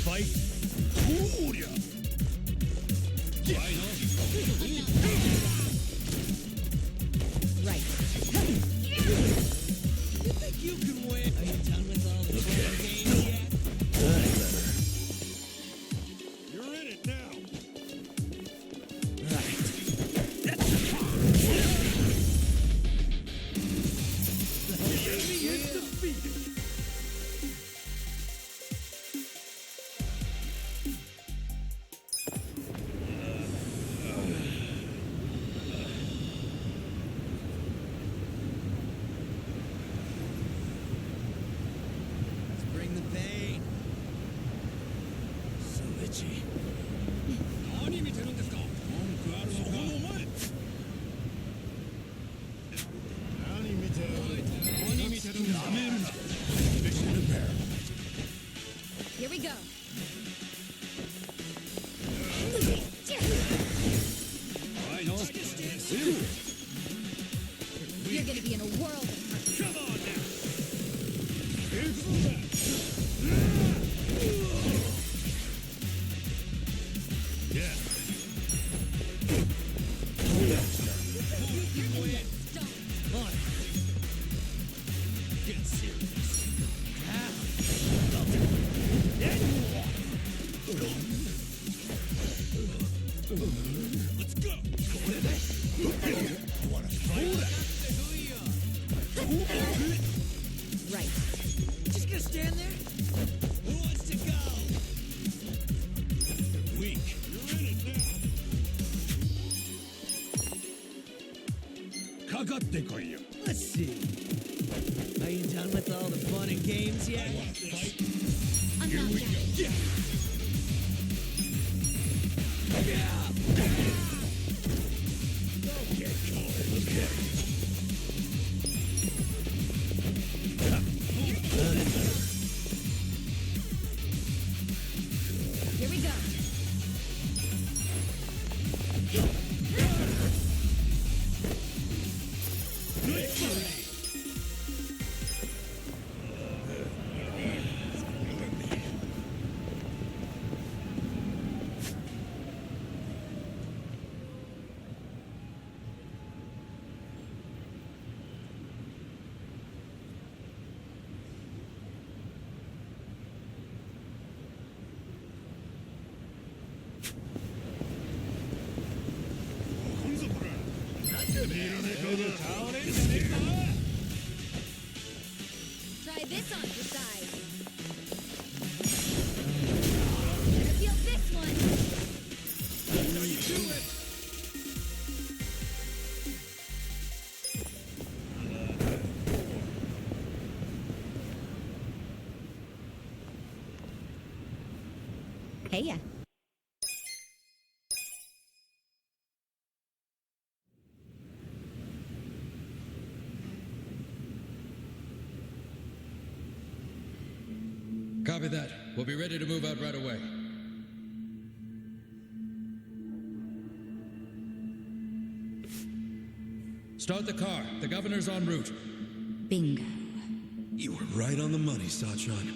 Fight. Yeah. Come on. Get serious. Let's go. Want to fight? Right. Just gonna stand there? Who wants to go? Weak. You're in it now. Kagatte koiyo. Let's see. Are you done with all the fun and games yet? I'm Here not we done. go. Yeah. Okay. Here we go. Try this on for size. Gonna feel this one. That's how you do it. Hey ya. Copy that. We'll be ready to move out right away. Start the car. The governor's en route. Bingo. You were right on the money, Sachan.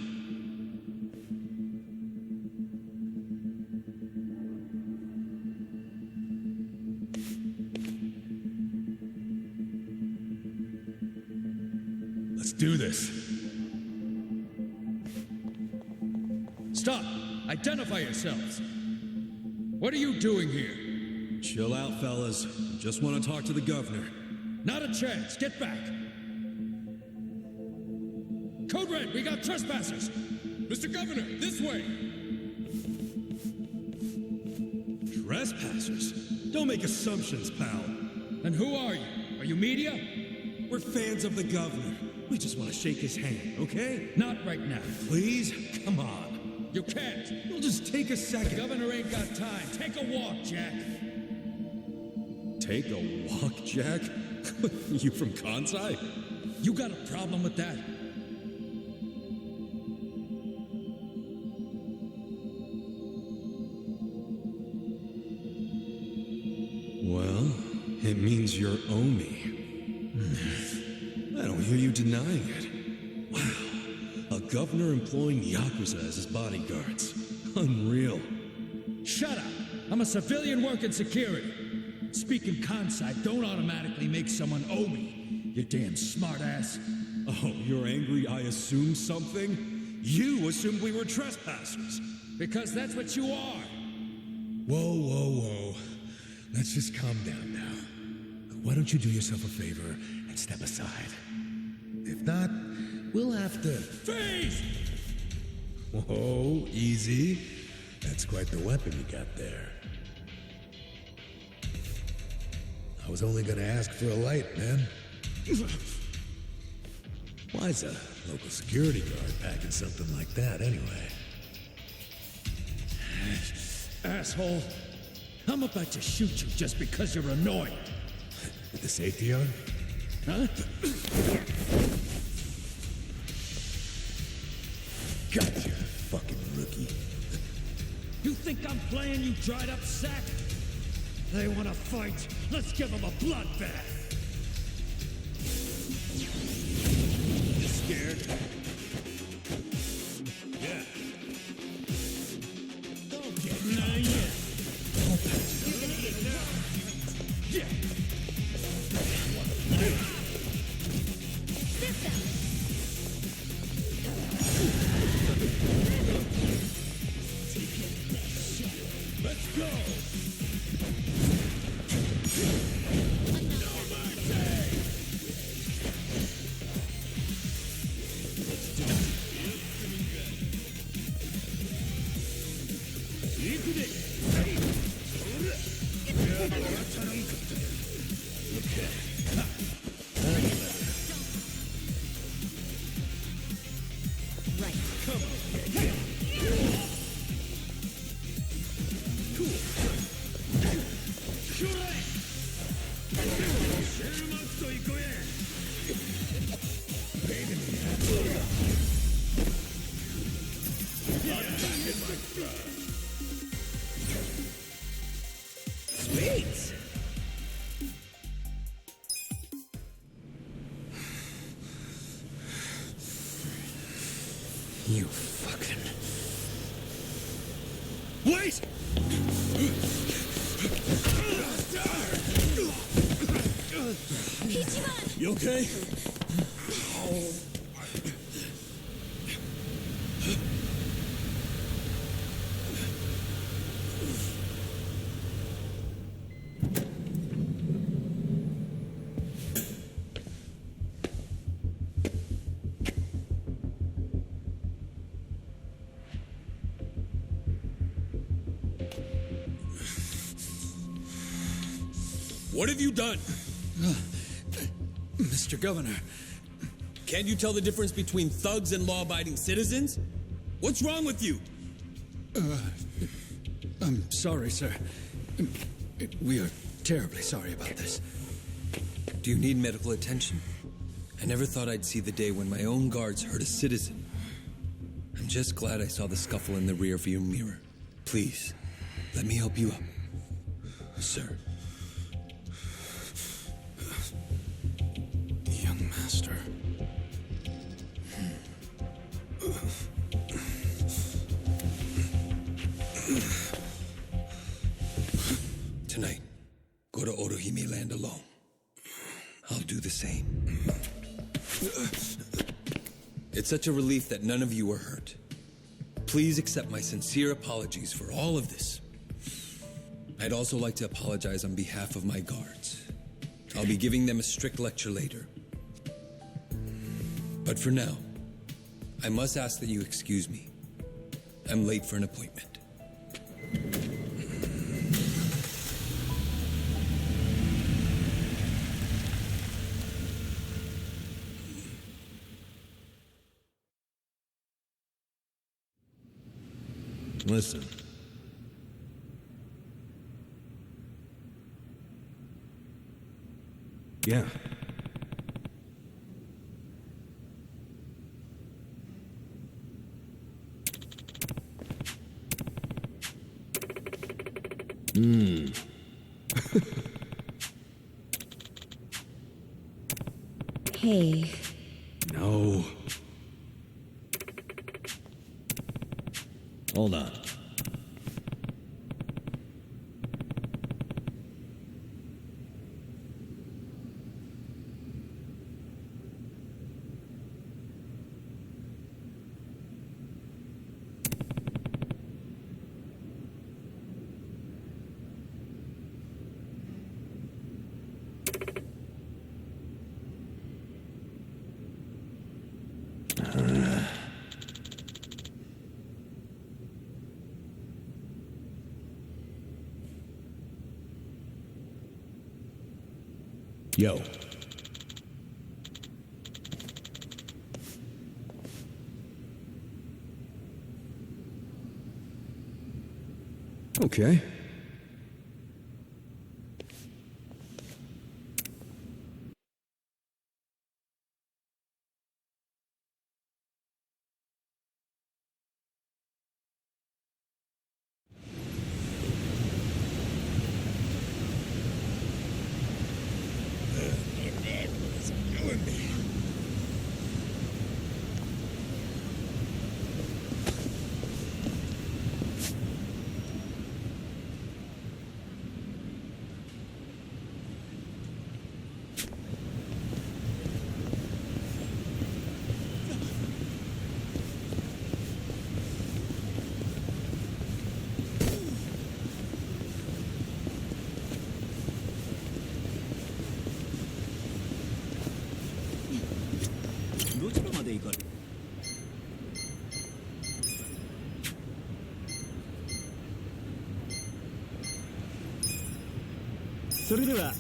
Let's do this. Stop! Identify yourselves! What are you doing here? Chill out, fellas. Just want to talk to the governor. Not a chance. Get back. Code Red, we got trespassers. Mr. Governor, this way. Trespassers? Don't make assumptions, pal. And who are you? Are you media? We're fans of the governor. We just want to shake his hand, okay? Not right now. Please? Come on. You can't. It'll just take a The second. governor ain't got time. Take a walk, Jack. Take a walk, Jack? You from Kansai? You got a problem with that? Well, it means you're Omi. I don't hear you denying it. Wow, a governor employing Yakuza as his bodyguards. Unreal. Shut up. I'm a civilian working security. Speaking Kansai don't automatically make someone owe me. You damn smartass. Oh, you're angry I assumed something? You assumed we were trespassers. Because that's what you are. Whoa, whoa, whoa. Let's just calm down now. Why don't you do yourself a favor and step aside? If not, we'll have to... Freeze! Whoa, easy. That's quite the weapon you got there. I was only gonna ask for a light, man. Why's a local security guard packing something like that, anyway? Asshole. I'm about to shoot you just because you're annoying. With the safety on? Huh? Gotcha, fucking rookie. You think I'm playing, you dried up sack? They want to fight. Let's give them a bloodbath. You scared? Yeah. Don't get not yet. Sweet! You fucking... Wait! You okay? What have you done? Mr. Governor. Can't you tell the difference between thugs and law-abiding citizens? What's wrong with you? I'm sorry, sir. We are terribly sorry about this. Do you need medical attention? I never thought I'd see the day when my own guards hurt a citizen. I'm just glad I saw the scuffle in the rearview mirror. Please, let me help you up. Sir. Young master. Tonight, go to Otohime Land alone. I'll do the same. It's such a relief that none of you were hurt. Please accept my sincere apologies for all of this. I'd also like to apologize on behalf of my guards. I'll be giving them a strict lecture later. But for now, I must ask that you excuse me. I'm late for an appointment. Listen. Yeah. Hey. No. Hold on. Yo. Okay. それでは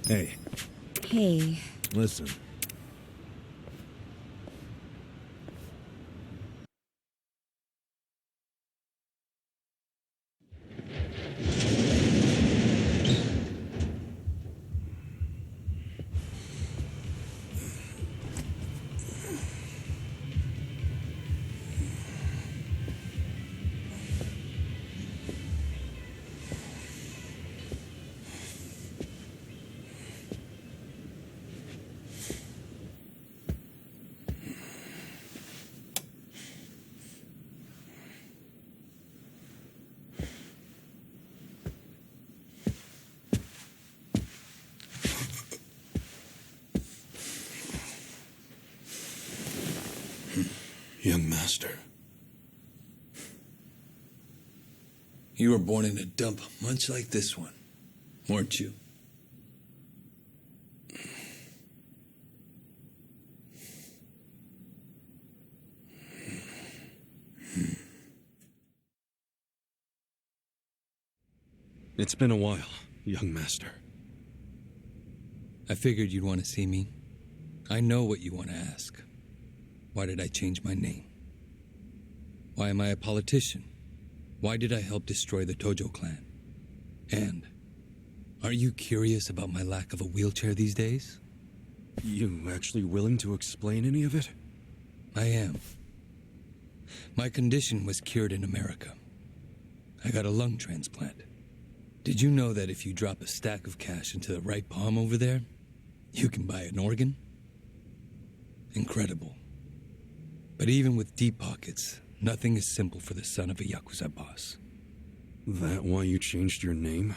Hey, Hey. listen. Young master. You were born in a dump much like this one, weren't you? It's been a while, young master. I figured you'd want to see me. I know what you want to ask. Why did I change my name? Why am I a politician? Why did I help destroy the Tojo clan? And are you curious about my lack of a wheelchair these days? You actually willing to explain any of it? I am. My condition was cured in America. I got a lung transplant. Did you know that if you drop a stack of cash into the right palm over there, you can buy an organ? Incredible. But even with deep pockets, nothing is simple for the son of a Yakuza boss. That why you changed your name?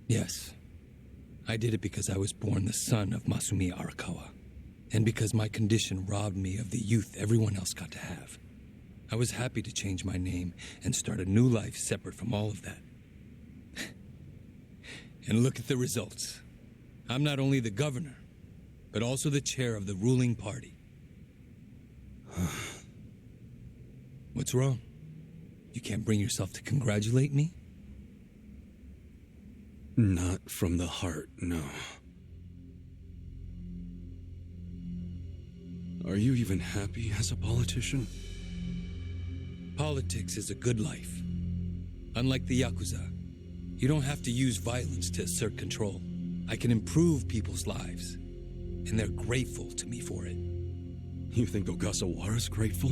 Yes. I did it because I was born the son of Masumi Arakawa, and because my condition robbed me of the youth everyone else got to have. I was happy to change my name and start a new life separate from all of that. And look at the results. I'm not only the governor, but also the chair of the ruling party. What's wrong? You can't bring yourself to congratulate me? Not from the heart, no. Are you even happy as a politician? Politics is a good life. Unlike the Yakuza, you don't have to use violence to assert control. I can improve people's lives, and they're grateful to me for it. You think Ogasawara's grateful?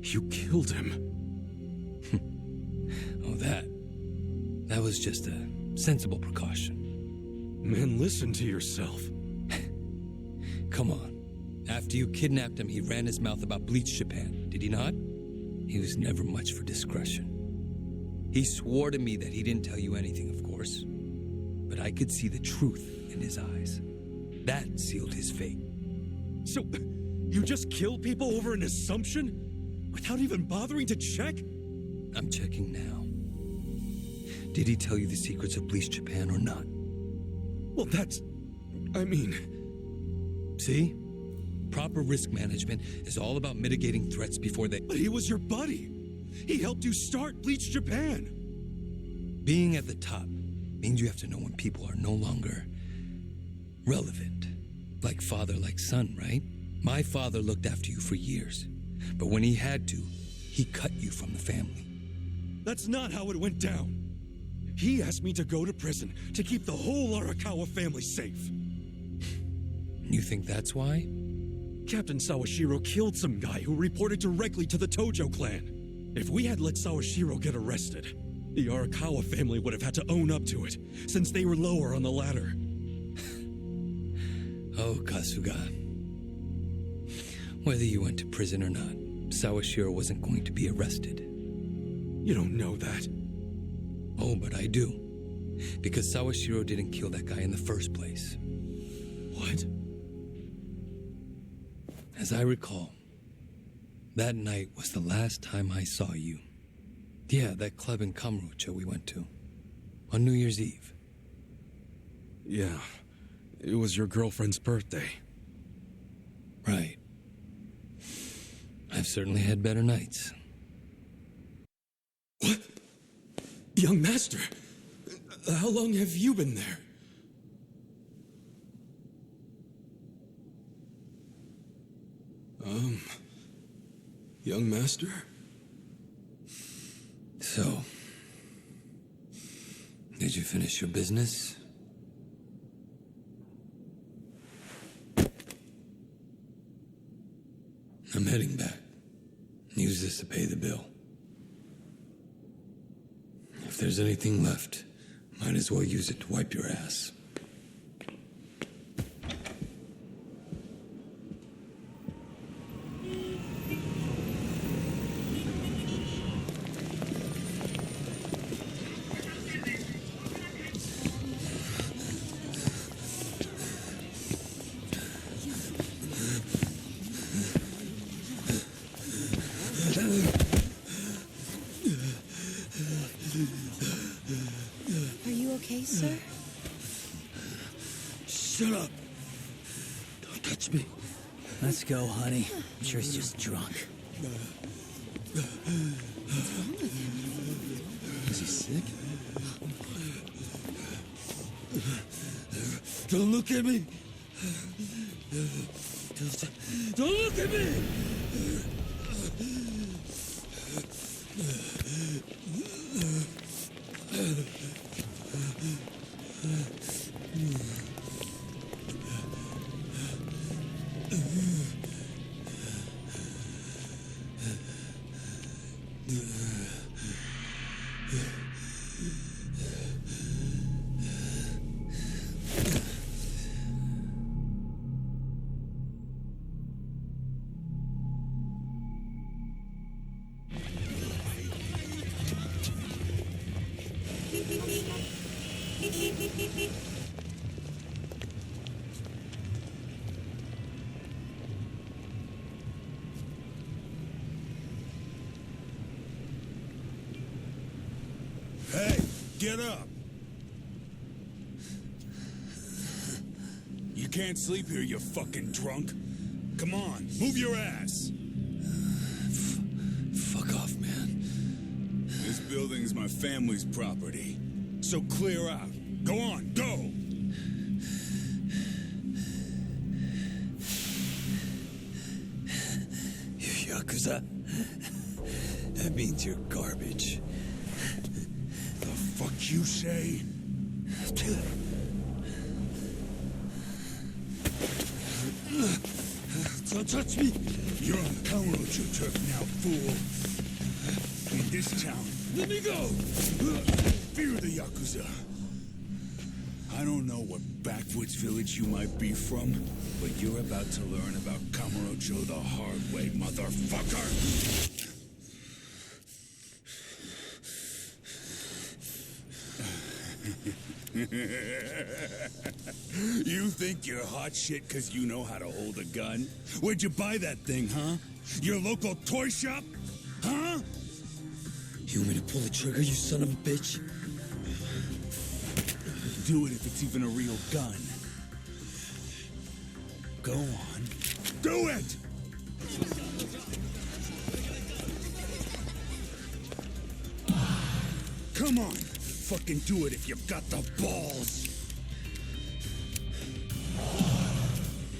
You killed him. Oh, that was just a sensible precaution. Man, listen to yourself. Come on. After you kidnapped him, he ran his mouth about Bleach Japan, did he not? He was never much for discretion. He swore to me that he didn't tell you anything, of course. But I could see the truth in his eyes. That sealed his fate. So, you just kill people over an assumption? Without even bothering to check? I'm checking now. Did he tell you the secrets of Bleach Japan or not? Well, I mean... See? Proper risk management is all about mitigating threats before they... But he was your buddy. He helped you start Bleach Japan. Being at the top means you have to know when people are no longer relevant. Like father, like son, right? My father looked after you for years. But when he had to, he cut you from the family. That's not how it went down. He asked me to go to prison to keep the whole Arakawa family safe. You think that's why? Captain Sawashiro killed some guy who reported directly to the Tojo clan. If we had let Sawashiro get arrested, the Arakawa family would have had to own up to it, since they were lower on the ladder. Oh, Kasuga. Whether you went to prison or not, Sawashiro wasn't going to be arrested. You don't know that. Oh, but I do. because Sawashiro didn't kill that guy in the first place. What? As I recall, that night was the last time I saw you. Yeah, that club in Kamurocho we went to. On New Year's Eve. Yeah, it was your girlfriend's birthday. Right. I've certainly had better nights. What? Young master, how long have you been there? Young master? So, did you finish your business? I'm heading back. Use this to pay the bill. If there's anything left, might as well use it to wipe your ass. Are you okay, sir? Shut up. Don't touch me. Let's go, honey. I'm sure he's just drunk. What's wrong with him? Is he sick? Don't look at me. Don't look at me. Hey, get up! You can't sleep here, you fucking drunk. Come on, move your ass! Fuck off, man. This building's my family's property. So clear out. Go on, go! You Yakuza? That means you're garbage. The fuck you say? Don't touch me. You're on Kamurocho turf now, fool. In this town, Let me go. fear the Yakuza. I don't know what backwoods village you might be from, but you're about to learn about Kamurocho the hard way, motherfucker. You think you're hot shit because you know how to hold a gun? Where'd you buy that thing, huh? Your local toy shop? Huh? You want me to pull the trigger, you son of a bitch? Do it if it's even a real gun. Go on. Do it! Come on. Fucking do it if you've got the balls.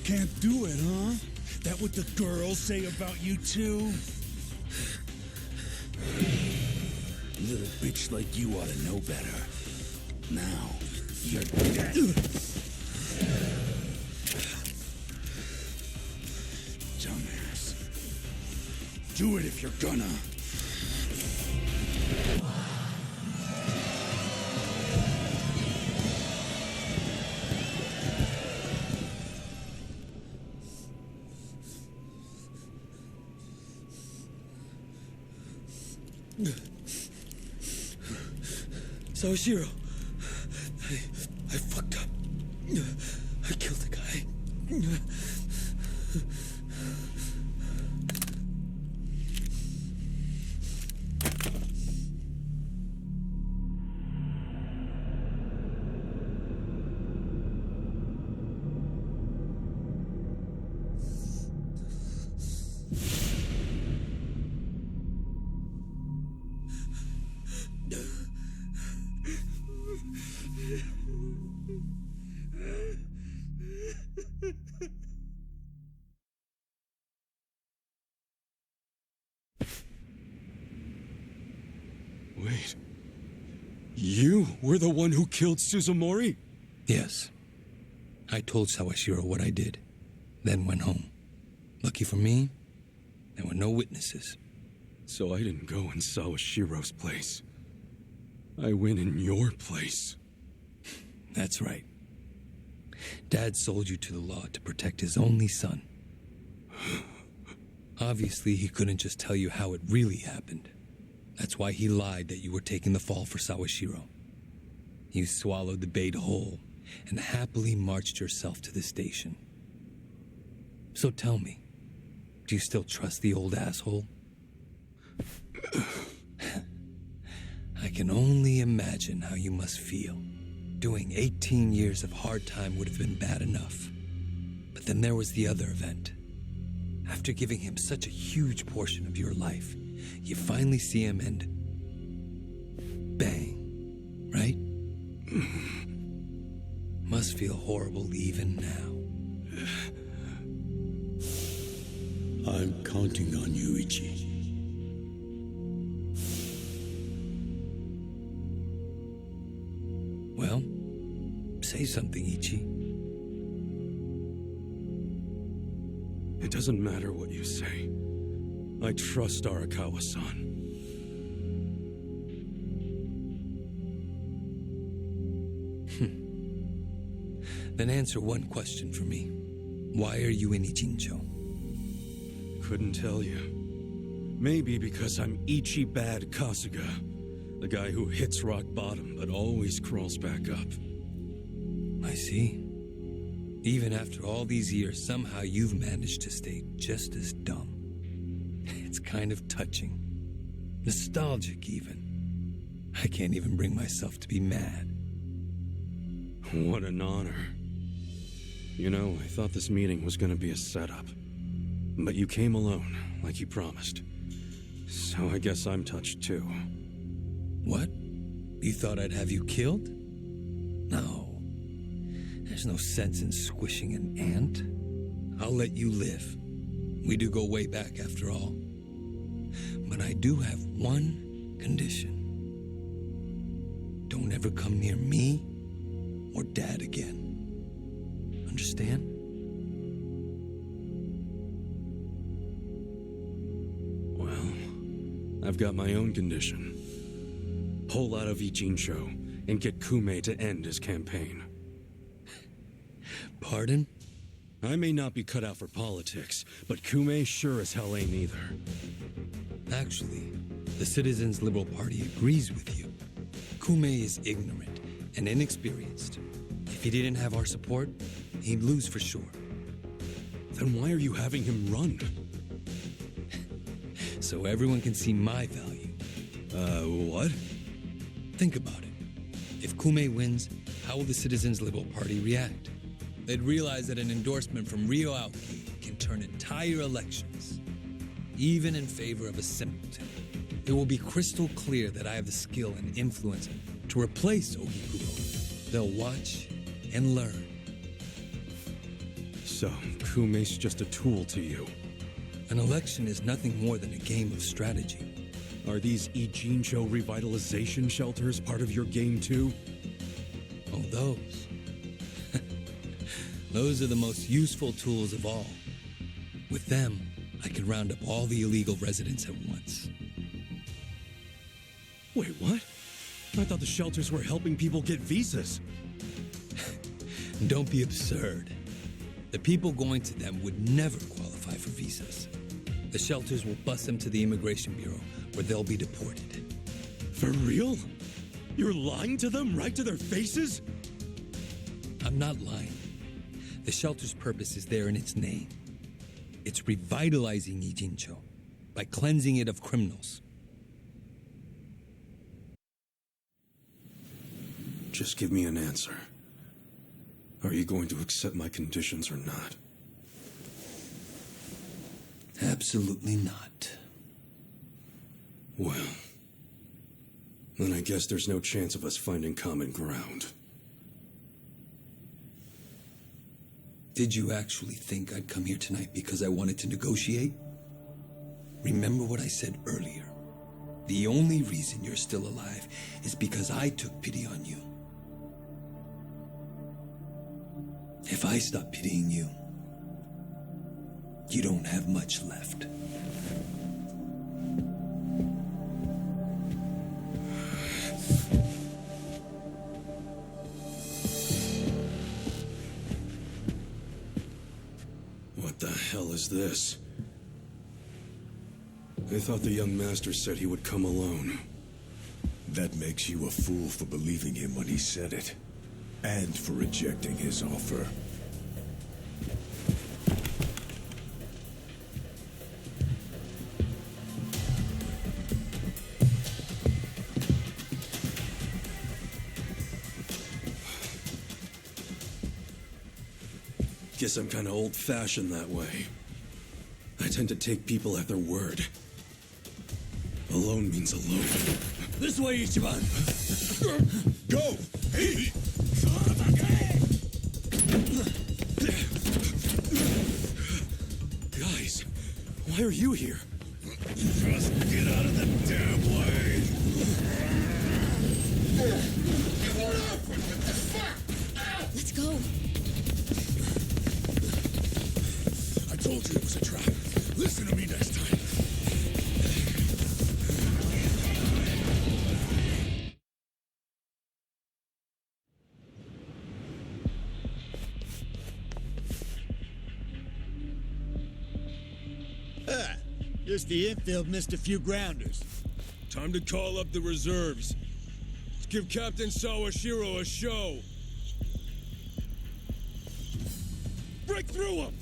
Can't do it, huh? That what the girls say about you too? Little bitch like you ought to know better. Now, you're dead. Dumbass. Do it if you're gonna. Sawashiro, I fucked up. I killed the guy. Wait. You were the one who killed Suzumori? Yes. I told Sawashiro what I did, then went home. Lucky for me, there were no witnesses. So I didn't go in Sawashiro's place. I went in your place. That's right. Dad sold you to the law to protect his only son. Obviously, he couldn't just tell you how it really happened. That's why he lied that you were taking the fall for Sawashiro. You swallowed the bait whole and happily marched yourself to the station. So tell me, do you still trust the old asshole? I can only imagine how you must feel. Doing 18 years of hard time would have been bad enough. But then there was the other event. After giving him such a huge portion of your life, you finally see him and bang, right? Must feel horrible even now. I'm counting on you, Ichi. Well, say something, Ichi. It doesn't matter what you say. I trust Arakawa-san. Then answer one question for me. Why are you in Ichincho? Couldn't tell you. Maybe because I'm Ichi Bad Kasuga, the guy who hits rock bottom but always crawls back up. I see. Even after all these years, somehow you've managed to stay just as dumb. It's kind of touching. Nostalgic, even. I can't even bring myself to be mad. What an honor. You know, I thought this meeting was gonna be a setup. But you came alone, like you promised. So I guess I'm touched too. What? You thought I'd have you killed? No. There's no sense in squishing an ant. I'll let you live. We do go way back after all. But I do have one condition. Don't ever come near me or Dad again. Understand? Well, I've got my own condition. Pull out of Ichincho and get Kume to end his campaign. Pardon? I may not be cut out for politics, but Kume sure as hell ain't either. Actually, the Citizens Liberal Party agrees with you. Kume is ignorant and inexperienced. If he didn't have our support, he'd lose for sure. Then why are you having him run? So everyone can see my value. What? Think about it. If Kume wins, how will the Citizens Liberal Party react? They'd realize that an endorsement from Ryo Aoki can turn entire elections, even in favor of a simpleton. It will be crystal clear that I have the skill and influence to replace Ogikubo. They'll watch and learn. So, Kume's just a tool to you. An election is nothing more than a game of strategy. Are these Ichincho revitalization shelters part of your game too? Oh, those. Those are the most useful tools of all. With them, I could round up all the illegal residents at once. Wait, what? I thought the shelters were helping people get visas. Don't be absurd. The people going to them would never qualify for visas. The shelters will bus them to the Immigration Bureau, where they'll be deported. For real? You're lying to them right to their faces? I'm not lying. The shelter's purpose is there in its name. It's revitalizing Ijincho by cleansing it of criminals. Just give me an answer. Are you going to accept my conditions or not? Absolutely not. Well, then I guess there's no chance of us finding common ground. Did you actually think I'd come here tonight because I wanted to negotiate? Remember what I said earlier. The only reason you're still alive is because I took pity on you. If I stop pitying you, you don't have much left. What the hell is this? I thought the young master said he would come alone. That makes you a fool for believing him when he said it. And for rejecting his offer. Guess I'm kind of old-fashioned that way. I tend to take people at their word. Alone means alone. This way, Ichiban! Go! Hey! Guys, why are you here? Just get out of the damn way! Let's go. I told you it was a trap. Listen to me next time. Just the infield missed a few grounders. Time to call up the reserves. Let's give Captain Sawashiro a show. Break through him!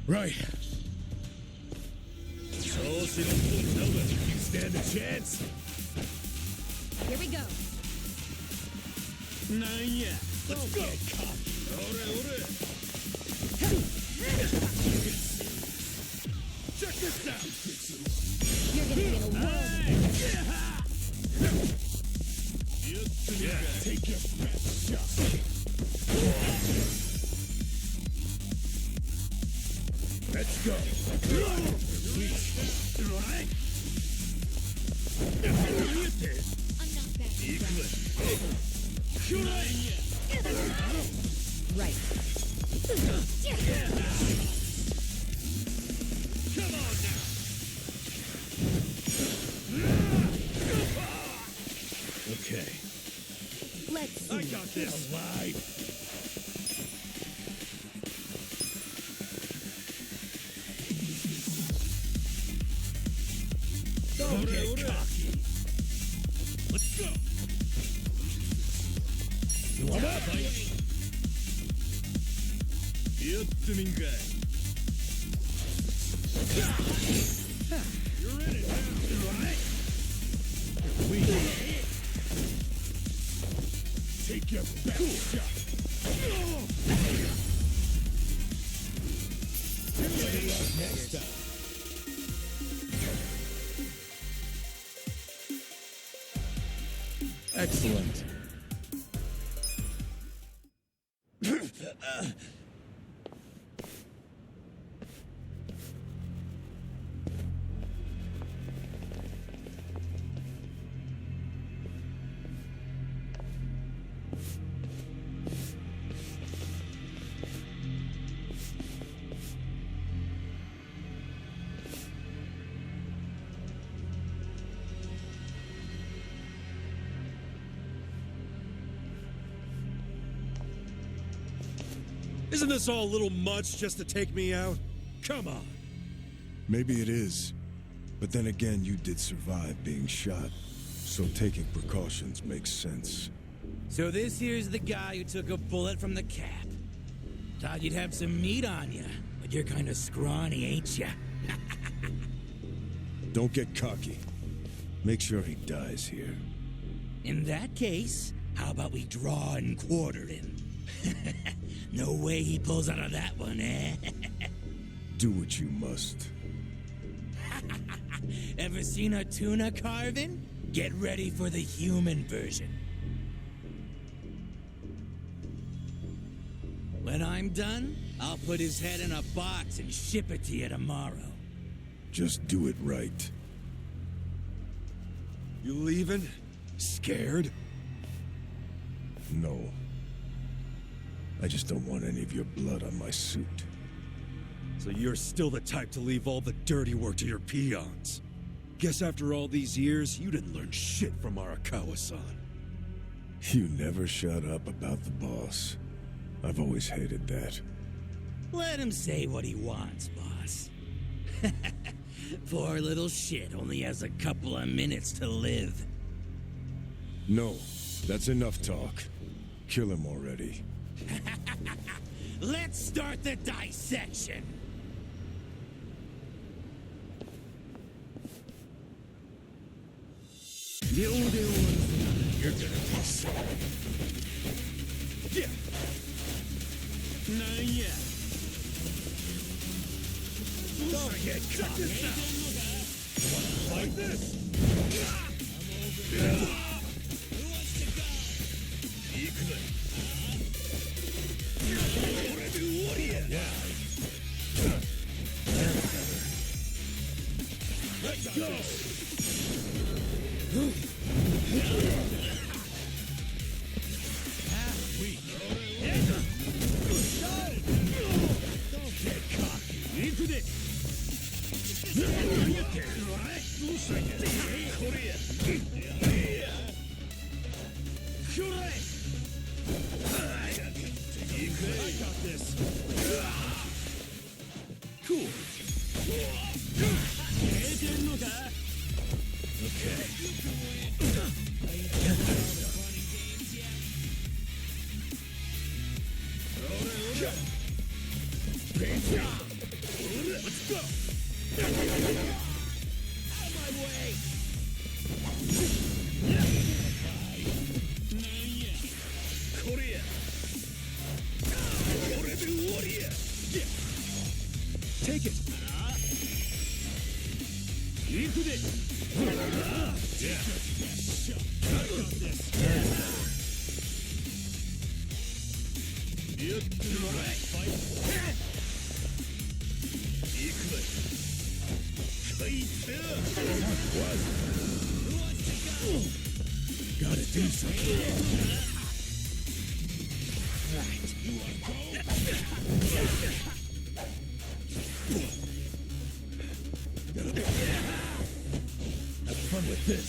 Right. So, you stand a chance? Here we go. Nah, yeah. Let's go! Check this out! You're gonna be in a world. Yeah, take your best shot. Let's go. I'm not bad. Right. Come on now! Okay. Let's see. I got this! Alive. Don't get cocky! Let's go! You want that? You're in it now, right? Take your best shot. Next time. Excellent. Isn't this all a little much just to take me out? Come on. Maybe it is. But then again, you did survive being shot. So taking precautions makes sense. So this here's the guy who took a bullet from the cap. Thought you'd have some meat on you, but you're kind of scrawny, ain't ya? Don't get cocky. Make sure he dies here. In that case, how about we draw and quarter him? No way he pulls out of that one, eh? Do what you must. Ever seen a tuna carving? Get ready for the human version. When I'm done, I'll put his head in a box and ship it to you tomorrow. Just do it right. You leaving? Scared? No. I just don't want any of your blood on my suit. So you're still the type to leave all the dirty work to your peons. Guess after all these years, you didn't learn shit from Arakawa-san. You never shut up about the boss. I've always hated that. Let him say what he wants, boss. Poor little shit only has a couple of minutes to live. No, that's enough talk. Kill him already. Let's start the dissection. You're gonna be sorry. Yeah. Not yet. Don't get cocky. Like this. Let's go. Cool. Let's go. Out of my way. Korea. Take it. Into it. Yeah. I got this. Gotta do something. Right. You wanna go? Have fun with this.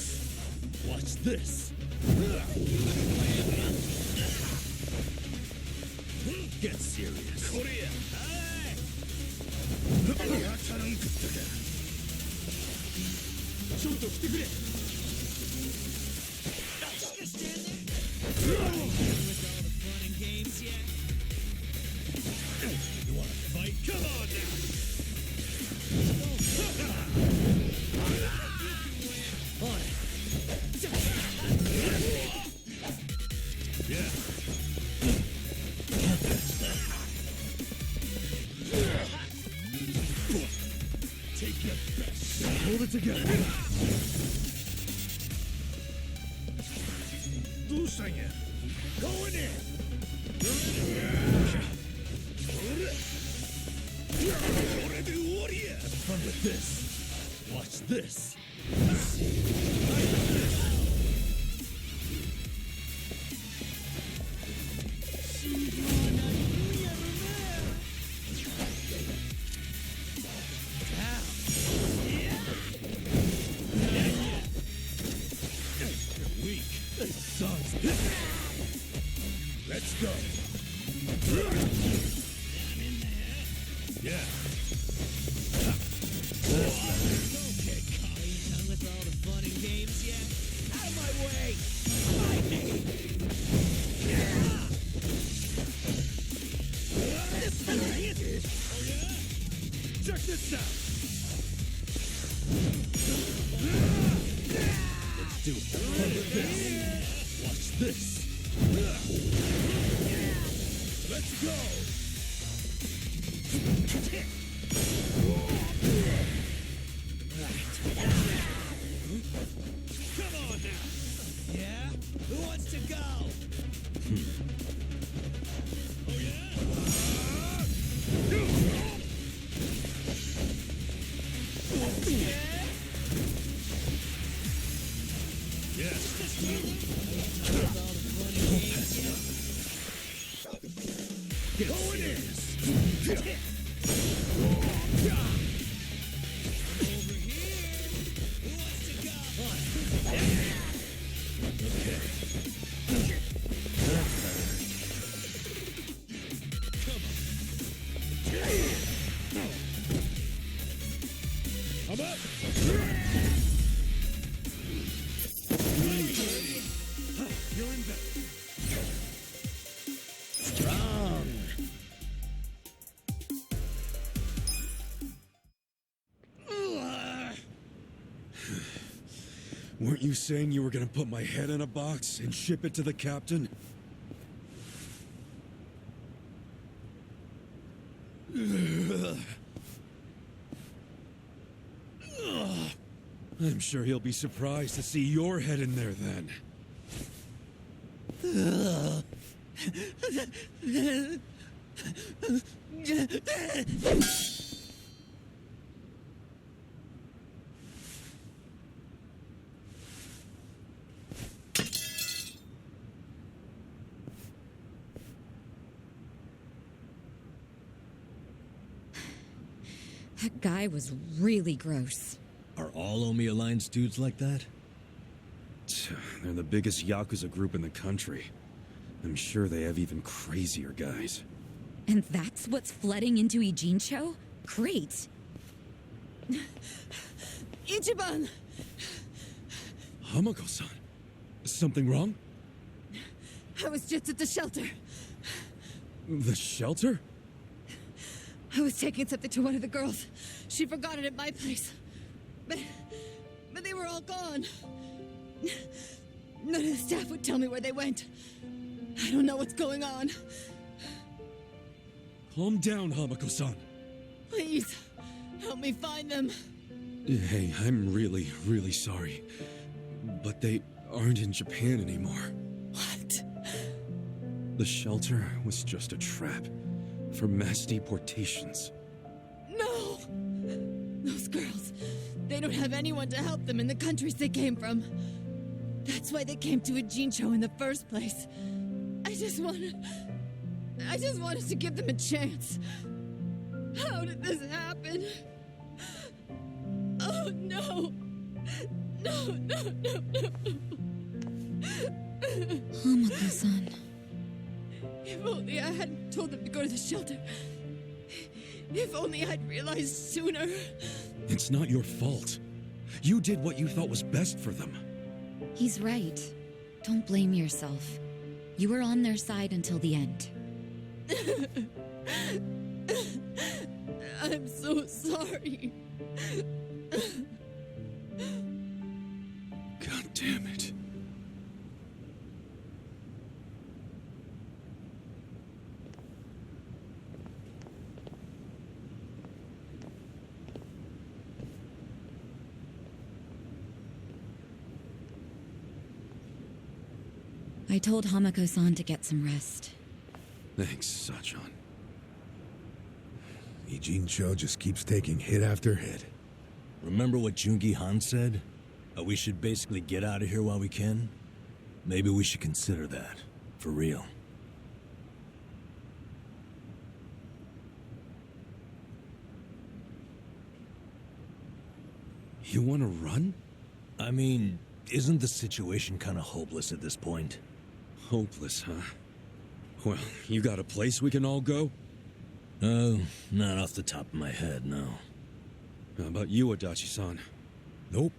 Watch this. Get serious. Korea. You wanna fight? Come on now. Yeah. Take your best. Hold it together. Lusanya. Going in. Have fun with this. Watch this. Weak. This sucks. Let's go. Yeah. Okay, Collie, done with all the fun and games yet? Out of my way! My name! this. Let's go. Come on now. Yeah? Who wants to go? Oh yeah? Yes. Go it is. Over here. Who wants to go? Okay. Come on. How about? You're in bed. Strong. Weren't you saying you were gonna put my head in a box and ship it to the captain? I'm sure he'll be surprised to see your head in there then. That guy was really gross. Are all Omi Alliance dudes like that? They're the biggest Yakuza group in the country. I'm sure they have even crazier guys. And that's what's flooding into Ijincho? Great. Ichiban! Hamako-san, something wrong? I was just at the shelter. The shelter? I was taking something to one of the girls. She forgot it at my place. But they were all gone. None of the staff would tell me where they went. I don't know what's going on. Calm down, Hamako-san. Please, help me find them. Hey, I'm really, really sorry. But they aren't in Japan anymore. What? The shelter was just a trap for mass deportations. No! Those girls, they don't have anyone to help them in the countries they came from. That's why they came to Ijincho in the first place. I just wanted to give them a chance. How did this happen? Oh no! No, no, no, no! Hamako-san. If only I hadn't told them to go to the shelter. If only I'd realized sooner. It's not your fault. You did what you thought was best for them. He's right. Don't blame yourself. You were on their side until the end. I'm so sorry. God damn it. I told Hamako-san to get some rest. Thanks, Sachan. Ijincho just keeps taking hit after hit. Remember what Jungi Han said? We should basically get out of here while we can? Maybe we should consider that. For real. You want to run? I mean, isn't the situation kind of hopeless at this point? Hopeless, huh? Well, you got a place we can all go? Oh, not off the top of my head, no. How about you, Adachi-san? Nope.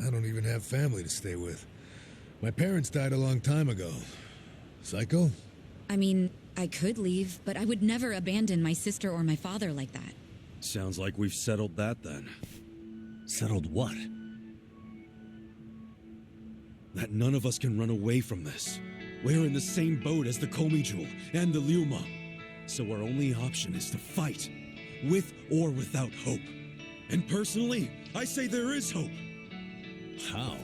I don't even have family to stay with. My parents died a long time ago. Psycho? I mean, I could leave, but I would never abandon my sister or my father like that. Sounds like we've settled that then. Settled what? that none of us can run away from this. We're in the same boat as the Komijul and the Lyuma. So our only option is to fight, with or without hope. And personally, I say there is hope. How?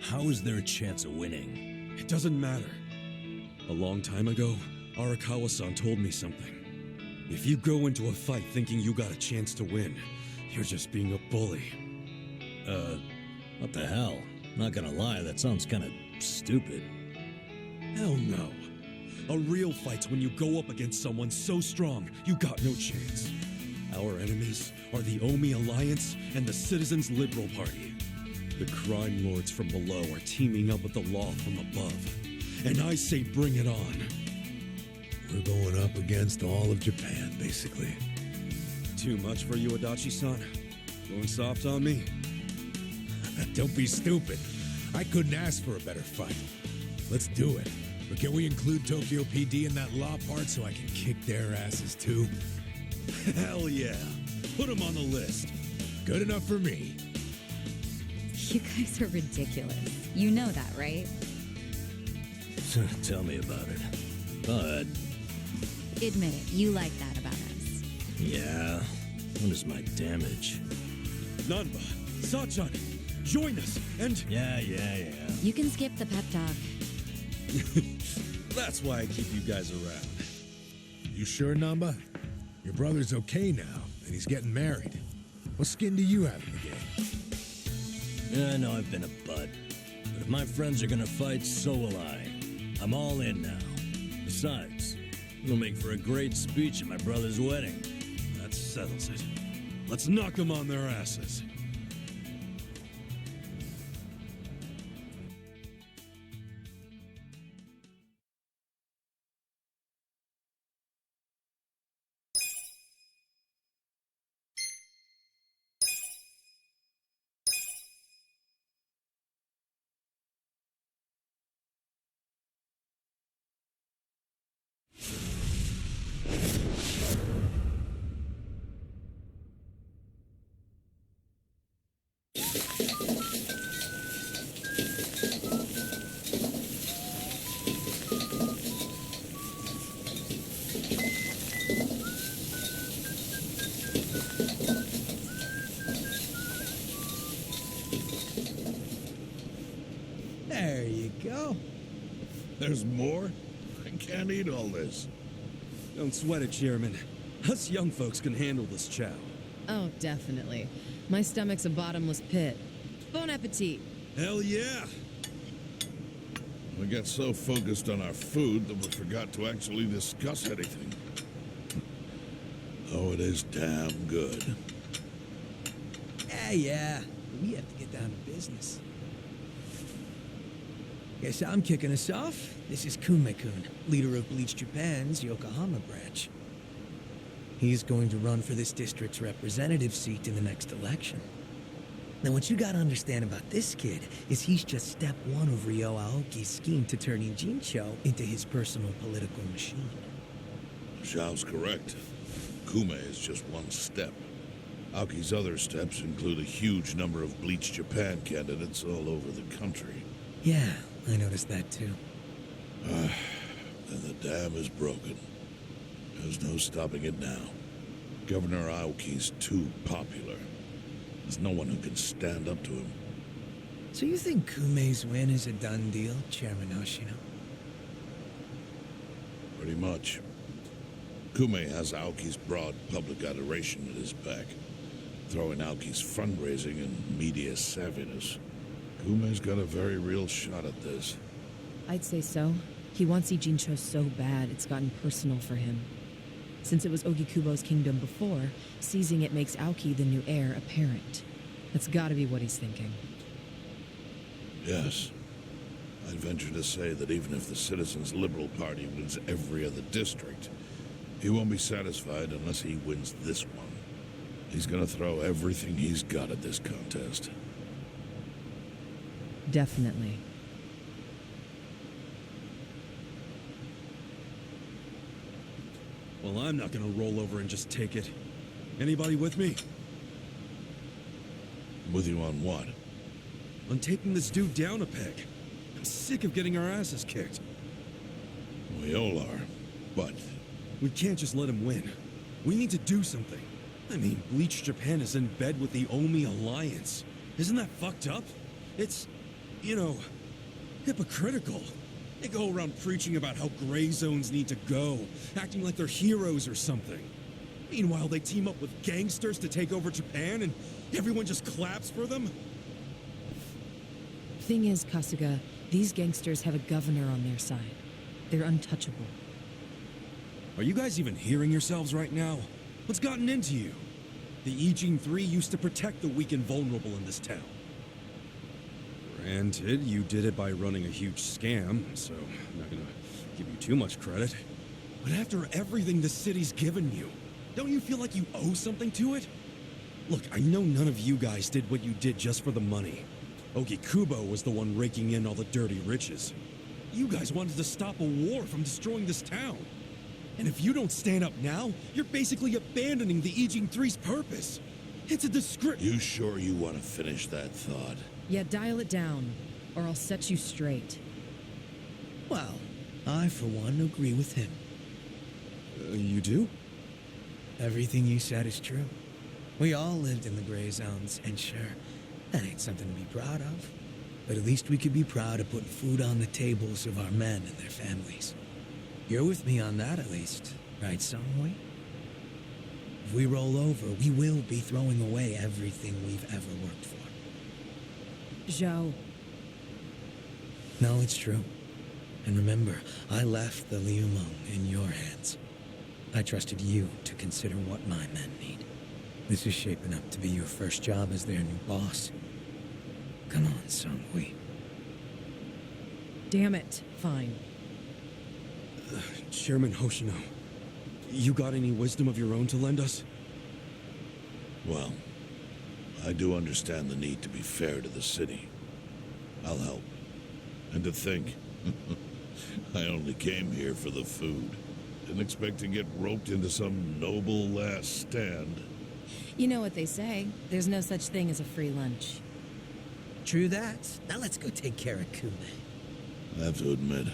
How is there a chance of winning? It doesn't matter. A long time ago, Arakawa-san told me something. If you go into a fight thinking you got a chance to win, you're just being a bully. What the hell? Not gonna lie, that sounds kinda stupid. Hell no. A real fight's when you go up against someone so strong, you got no chance. Our enemies are the Omi Alliance and the Citizens Liberal Party. The crime lords from below are teaming up with the law from above. And I say bring it on. We're going up against all of Japan, basically. Too much for you, Adachi-san? Going soft on me? Don't be stupid. I couldn't ask for a better fight. Let's do it. But can we include Tokyo PD in that law part so I can kick their asses too? Hell yeah. Put them on the list. Good enough for me. You guys are ridiculous. You know that, right? Tell me about it. But... Admit it, you like that about us. yeah, what is my damage? Nanba, Sachan, join us, and... Yeah. You can skip the pep talk. That's why I keep you guys around. You sure, Namba? Your brother's okay now, and he's getting married. What skin do you have in the game? Yeah, I know I've been a butt. But if my friends are gonna fight, so will I. I'm all in now. Besides, it'll make for a great speech at my brother's wedding. That settles it. Let's knock them on their asses. There you go. There's more? I can't eat all this. Don't sweat it, Chairman. Us young folks can handle this chow. Oh, definitely. My stomach's a bottomless pit. Bon appetit. Hell yeah! We got so focused on our food that we forgot to actually discuss anything. Oh, it is damn good. Yeah. We have to get down to business. Guess I'm kicking us off. This is Kume-kun, leader of Bleach Japan's Yokohama branch. He's going to run for this district's representative seat in the next election. Now, what you gotta understand about this kid is he's just step one of Ryo Aoki's scheme to turning Jincho into his personal political machine. Xiao's correct. Kume is just one step. Aoki's other steps include a huge number of Bleach Japan candidates all over the country. Yeah, I noticed that too. And the dam is broken. There's no stopping it now. Governor Aoki's too popular. There's no one who can stand up to him. So you think Kume's win is a done deal, Chairman Hoshino? Pretty much. Kume has Aoki's broad public adoration at his back. Throwing Aoki's fundraising and media savviness. Kume's got a very real shot at this. I'd say so. He wants Ijincho so bad, it's gotten personal for him. Since it was Ogikubo's kingdom before, seizing it makes Aoki the new heir apparent. That's gotta be what he's thinking. Yes. I'd venture to say that even if the Citizens' Liberal Party wins every other district, he won't be satisfied unless he wins this one. He's gonna throw everything he's got at this contest. Definitely. Well, I'm not gonna roll over and just take it. Anybody with me? With you on what? On taking this dude down a peg. I'm sick of getting our asses kicked. We all are, but... We can't just let him win. We need to do something. I mean, Bleach Japan is in bed with the Omi Alliance. Isn't that fucked up? It's, you know, hypocritical. They go around preaching about how gray zones need to go, acting like they're heroes or something. Meanwhile, they team up with gangsters to take over Japan, and everyone just claps for them? Thing is, Kasuga, these gangsters have a governor on their side. They're untouchable. Are you guys even hearing yourselves right now? What's gotten into you? The Ijin 3 used to protect the weak and vulnerable in this town. Granted, you did it by running a huge scam, so I'm not gonna give you too much credit. But after everything the city's given you, don't you feel like you owe something to it? Look, I know none of you guys did what you did just for the money. Ogikubo was the one raking in all the dirty riches. You guys wanted to stop a war from destroying this town. And if you don't stand up now, you're basically abandoning the Ijin 3's purpose. It's a disgrace. You sure you want to finish that thought? Yeah, dial it down, or I'll set you straight. Well, I, for one, agree with him. You do? Everything you said is true. We all lived in the gray zones, and sure, that ain't something to be proud of. But at least we could be proud of putting food on the tables of our men and their families. You're with me on that, at least, right, Songhui? If we roll over, we will be throwing away everything we've ever worked for. Zhao. No, it's true. And remember, I left the Liumeng in your hands. I trusted you to consider what my men need. This is shaping up to be your first job as their new boss. Come on, Songhui. Damn it. Fine. Chairman Hoshino, you got any wisdom of your own to lend us? Well, I do understand the need to be fair to the city. I'll help. And to think, I only came here for the food. Didn't expect to get roped into some noble last stand. You know what they say. There's no such thing as a free lunch. True that. Now let's go take care of Kume. I have to admit,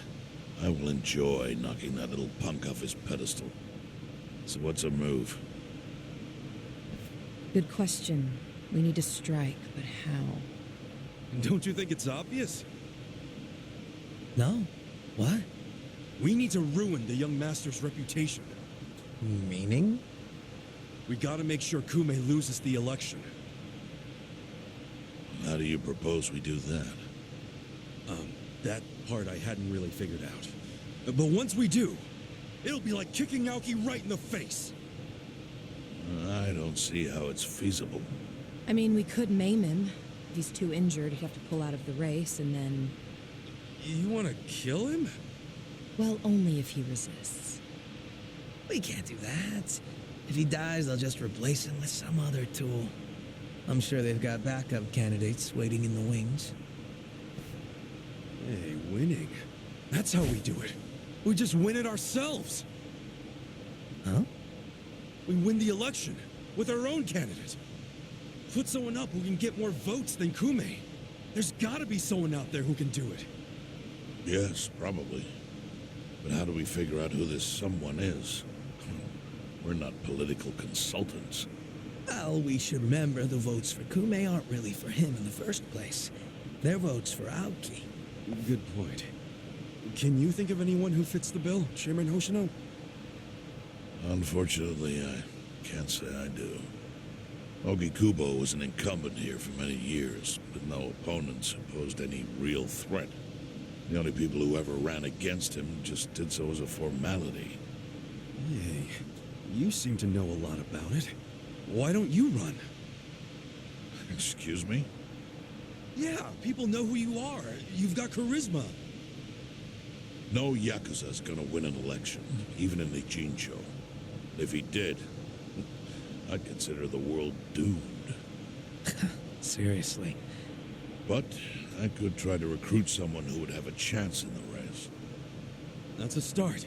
I will enjoy knocking that little punk off his pedestal. So what's a move? Good question. We need to strike, but how? Don't you think it's obvious? No. What? We need to ruin the young master's reputation. Meaning? We gotta make sure Kume loses the election. How do you propose we do that? That part I hadn't really figured out. But once we do, it'll be like kicking Aoki right in the face. I don't see how it's feasible. I mean, we could maim him. If he's too injured, he'd have to pull out of the race, and then... You want to kill him? Well, only if he resists. We can't do that. If he dies, they'll just replace him with some other tool. I'm sure they've got backup candidates waiting in the wings. Hey, winning. That's how we do it. We just win it ourselves. Huh? We win the election with our own candidate. Put someone up who can get more votes than Kume. There's gotta be someone out there who can do it. Yes, probably. But how do we figure out who this someone is? We're not political consultants. Well, we should remember the votes for Kume aren't really for him in the first place. They're votes for Aoki. Good point. Can you think of anyone who fits the bill, Chairman Hoshino? Unfortunately, I can't say I do. Ogikubo was an incumbent here for many years, with no opponents who posed any real threat. The only people who ever ran against him just did so as a formality. Hey, you seem to know a lot about it. Why don't you run? Excuse me? Yeah, people know who you are. You've got charisma. No Yakuza's gonna win an election, even in the Jincho. If he did, I'd consider the world doomed. Seriously. But I could try to recruit someone who would have a chance in the race. That's a start.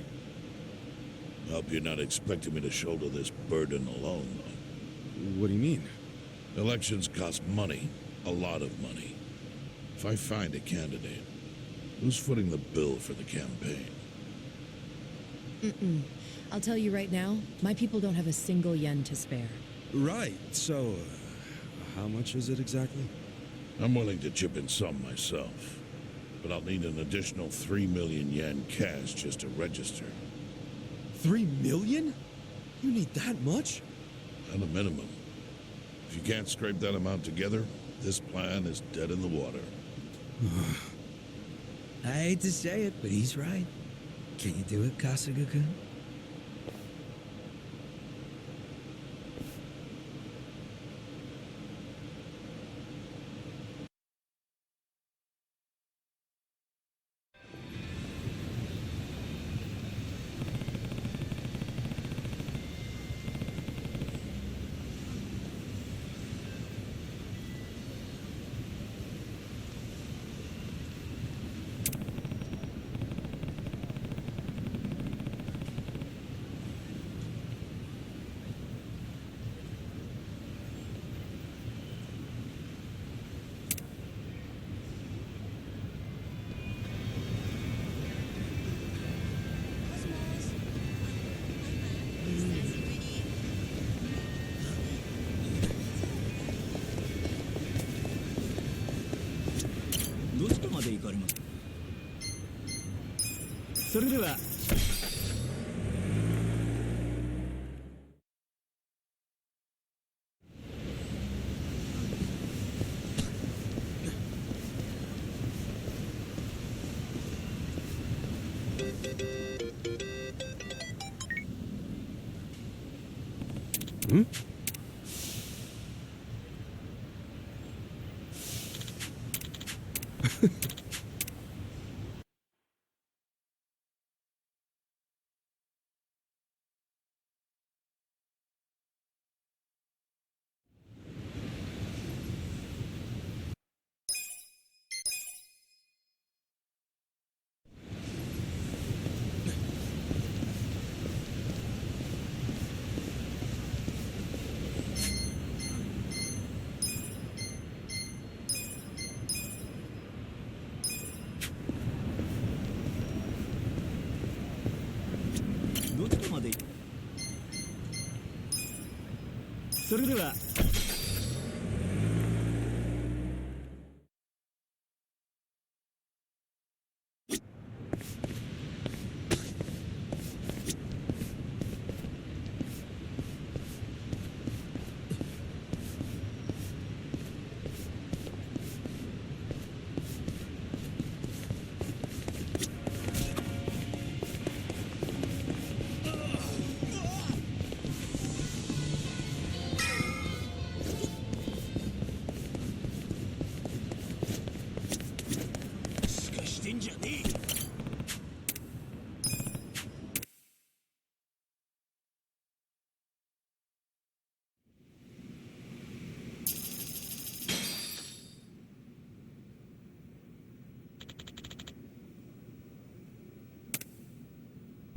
Hope you're not expecting me to shoulder this burden alone, though. What do you mean? Elections cost money. A lot of money. If I find a candidate, Who's footing the bill for the campaign? I'll tell you right now, my people don't have a single yen to spare. Right, so how much is it exactly? I'm willing to chip in some myself, but I'll need an additional 3 million yen cash just to register. 3 million? You need that much? At a minimum. If you can't scrape that amount together, this plan is dead in the water. I hate to say it, but he's right. Can you do it, Kasuga-kun?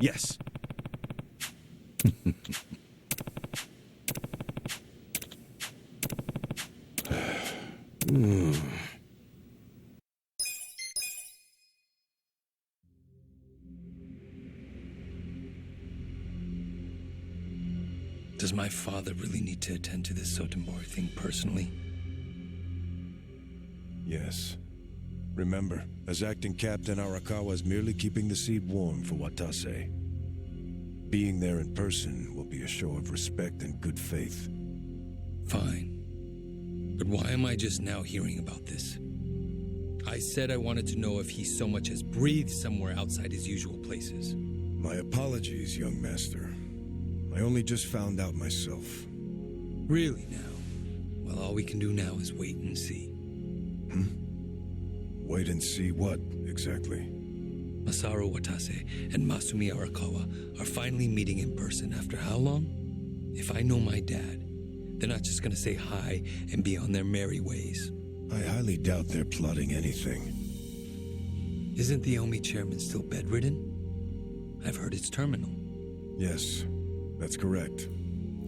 Yes. Does my father really need to attend to this Sotenbori thing personally? Yes. Remember, as acting captain, Arakawa is merely keeping the seat warm for Watase. Being there in person will be a show of respect and good faith. Fine. But why am I just now hearing about this? I said I wanted to know if he so much as breathed somewhere outside his usual places. My apologies, young master. I only just found out myself. Really now? Well, all we can do now is wait and see. Wait and see what, exactly? Masaru Watase and Masumi Arakawa are finally meeting in person after how long? If I know my dad, they're not just gonna say hi and be on their merry ways. I highly doubt they're plotting anything. Isn't the Omi chairman still bedridden? I've heard it's terminal. Yes, that's correct.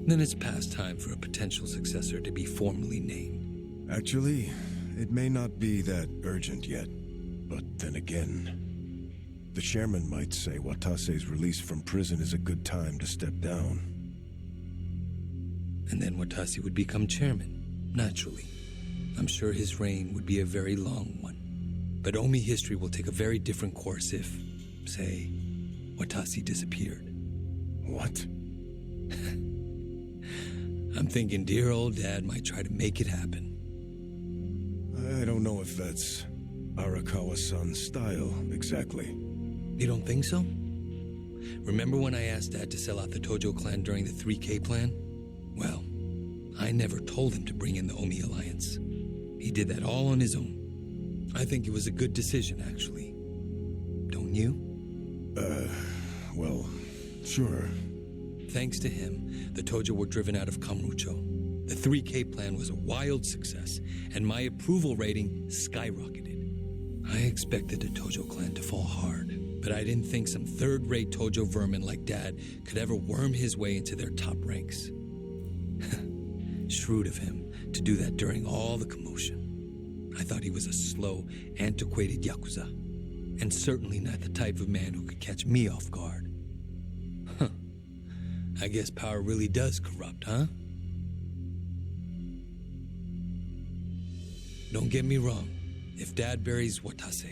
Then it's past time for a potential successor to be formally named. Actually, it may not be that urgent yet. but then again, the chairman might say Watase's release from prison is a good time to step down. And then Watase would become chairman, naturally. I'm sure his reign would be a very long one. But Omi history will take a very different course if, say, Watase disappeared. What? I'm thinking dear old Dad might try to make it happen. I don't know if that's Arakawa-san's style, exactly. You don't think so? Remember when I asked Dad to sell out the Tojo clan during the 3K plan? Well, I never told him to bring in the Omi Alliance. He did that all on his own. I think it was a good decision, actually. Don't you? Well, sure. Thanks to him, the Tojo were driven out of Kamurocho. The 3K plan was a wild success, and my approval rating skyrocketed. I expected the Tojo clan to fall hard, but I didn't think some third-rate Tojo vermin like Dad could ever worm his way into their top ranks. Shrewd of him to do that during all the commotion. I thought he was a slow, antiquated Yakuza, and certainly not the type of man who could catch me off guard. Huh. I guess power really does corrupt, huh? Don't get me wrong. If Dad buries Watase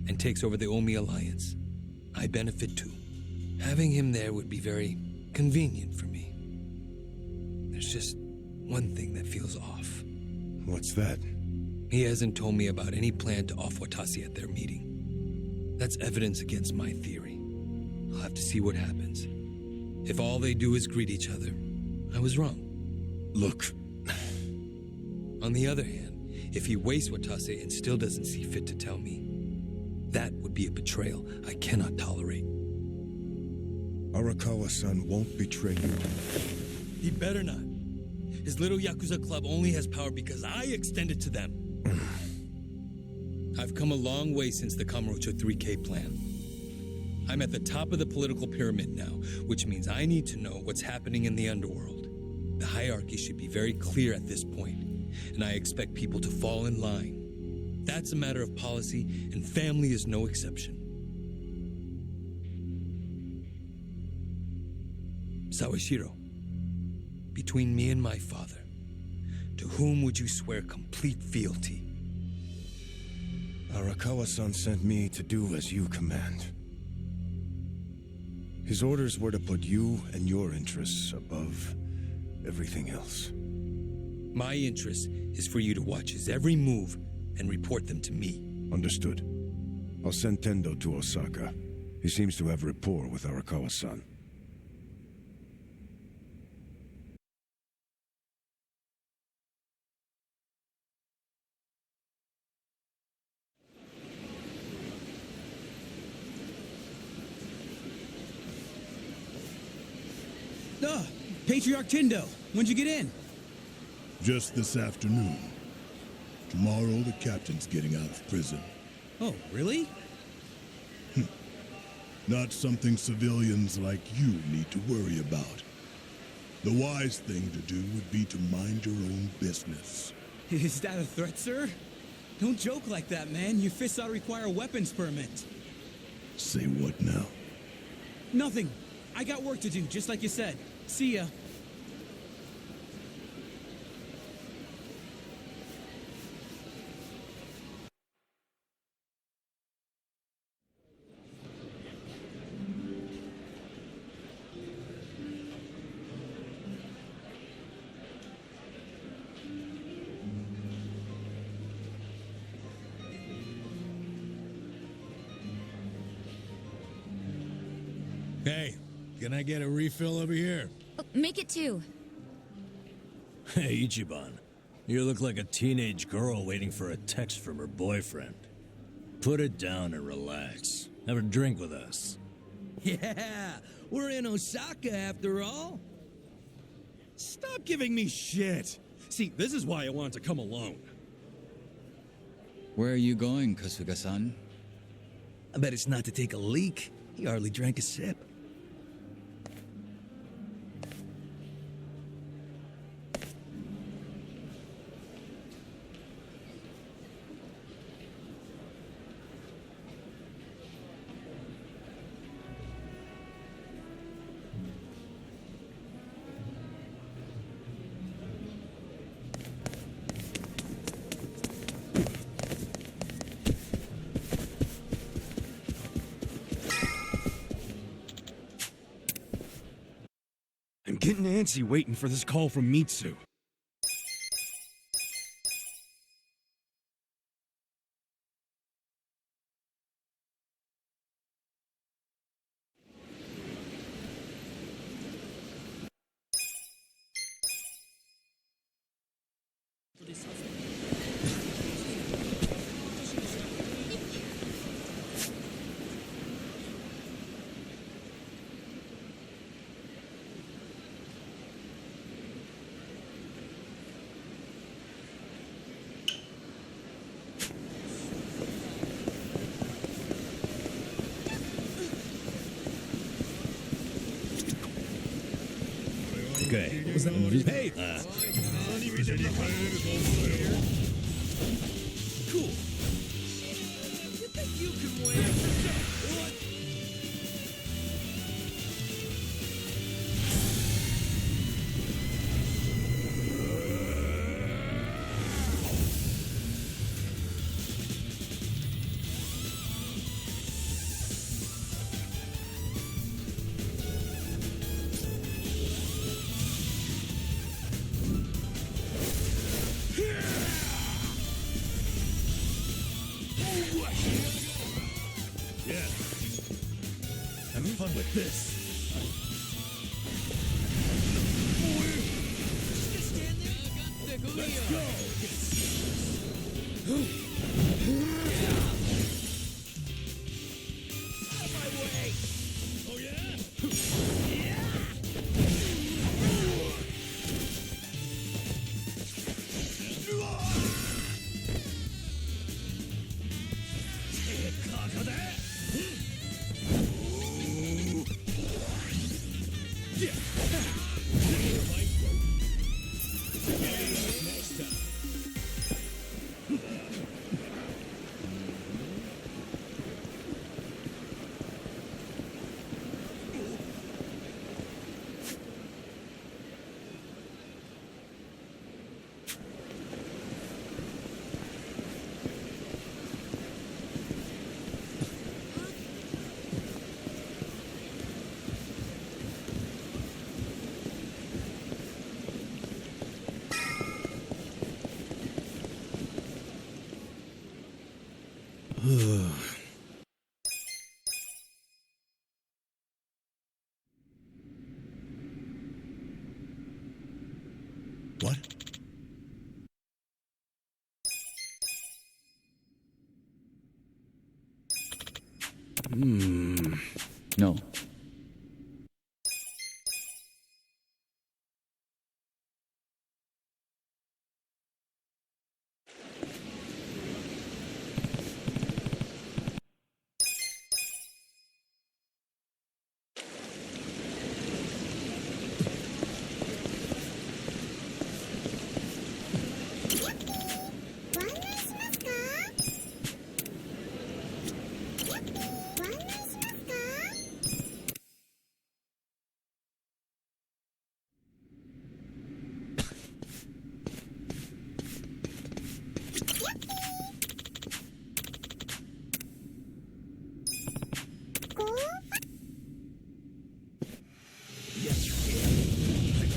and takes over the Omi Alliance, I benefit too. Having him there would be very convenient for me. There's just one thing that feels off. What's that? He hasn't told me about any plan to off Watase at their meeting. That's evidence against my theory. I'll have to see what happens. If all they do is greet each other, I was wrong. Look. On the other hand, if he wastes Watase and still doesn't see fit to tell me, that would be a betrayal I cannot tolerate. Arakawa-san won't betray you. He better not. His little Yakuza club only has power because I extend it to them. I've come a long way since the Kamurocho 3K plan. I'm at the top of the political pyramid now, which means I need to know what's happening in the underworld. The hierarchy should be very clear at this point, and I expect people to fall in line. That's a matter of policy, and family is no exception. Sawashiro, between me and my father, to whom would you swear complete fealty? Arakawa-san sent me to do as you command. His orders were to put you and your interests above everything else. My interest is for you to watch his every move and report them to me. Understood. I'll send Tendo to Osaka. He seems to have rapport with Arakawa-san. Patriarch Tendo, when'd you get in? Just this afternoon. Tomorrow, the captain's getting out of prison. Oh, really? Not something civilians like you need to worry about. The wise thing to do would be to mind your own business. Is that a threat, sir? Don't joke like that, man. Your fists ought to require a weapons permit. Say what now? Nothing. I got work to do, just like you said. See ya. Hey, can I get a refill over here? Oh, make it 2. Hey, Ichiban. You look like a teenage girl waiting for a text from her boyfriend. Put it down and relax. Have a drink with us. Yeah, we're in Osaka after all. Stop giving me shit. See, this is why I wanted to come alone. Where are you going, Kasuga-san? I bet it's not to take a leak. He hardly drank a sip. getting antsy waiting for this call from Mitsu. Okay. Hey! Cool. You think you can win? What? Yeah. Having fun with this. Let's go. Out of my way. Oh yeah? Conquer that. Next time. What? No.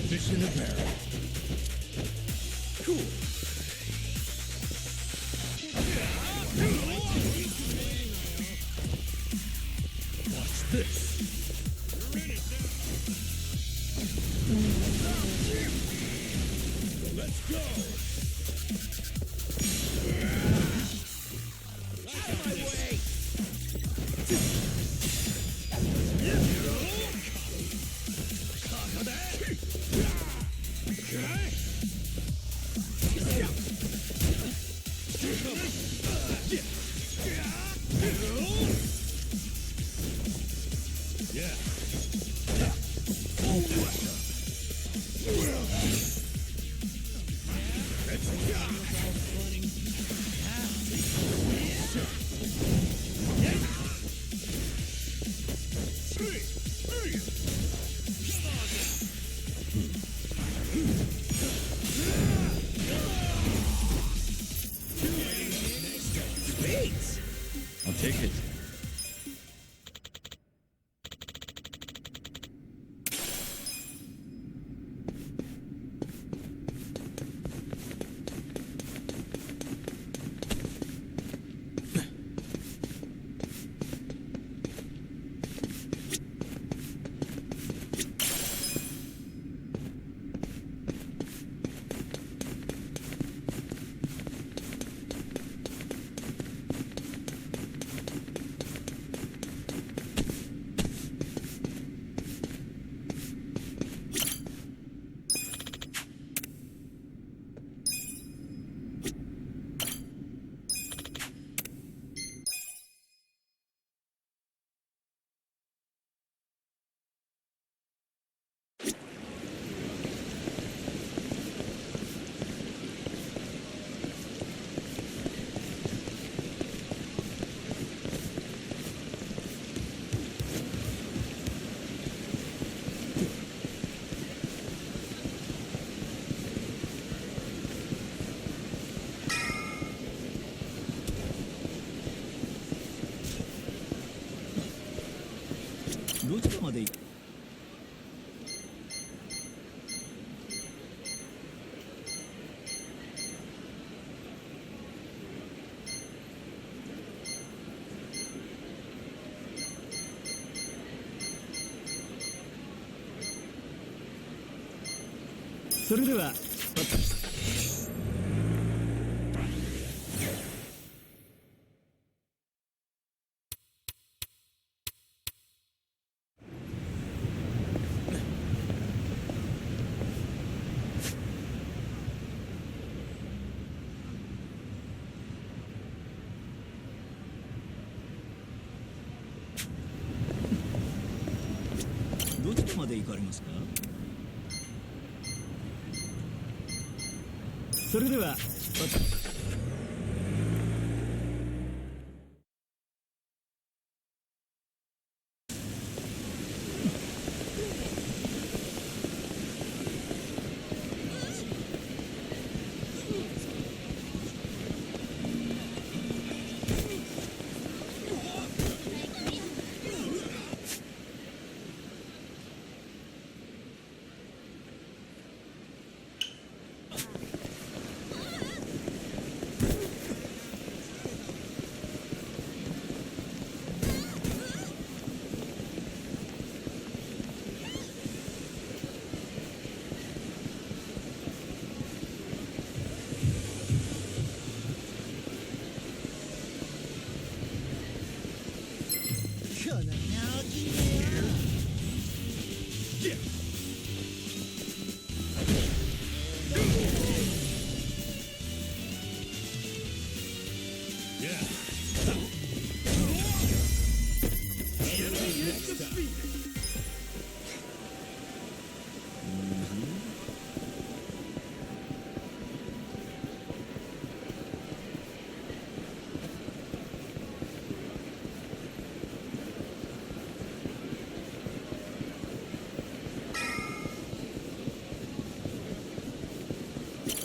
Fish in a barrel. Cool. Watch this. Let's go. Out of my way. Conquer that. Yeah. I'll take it. こまで行くそれではどちらまで行かれますかそれでは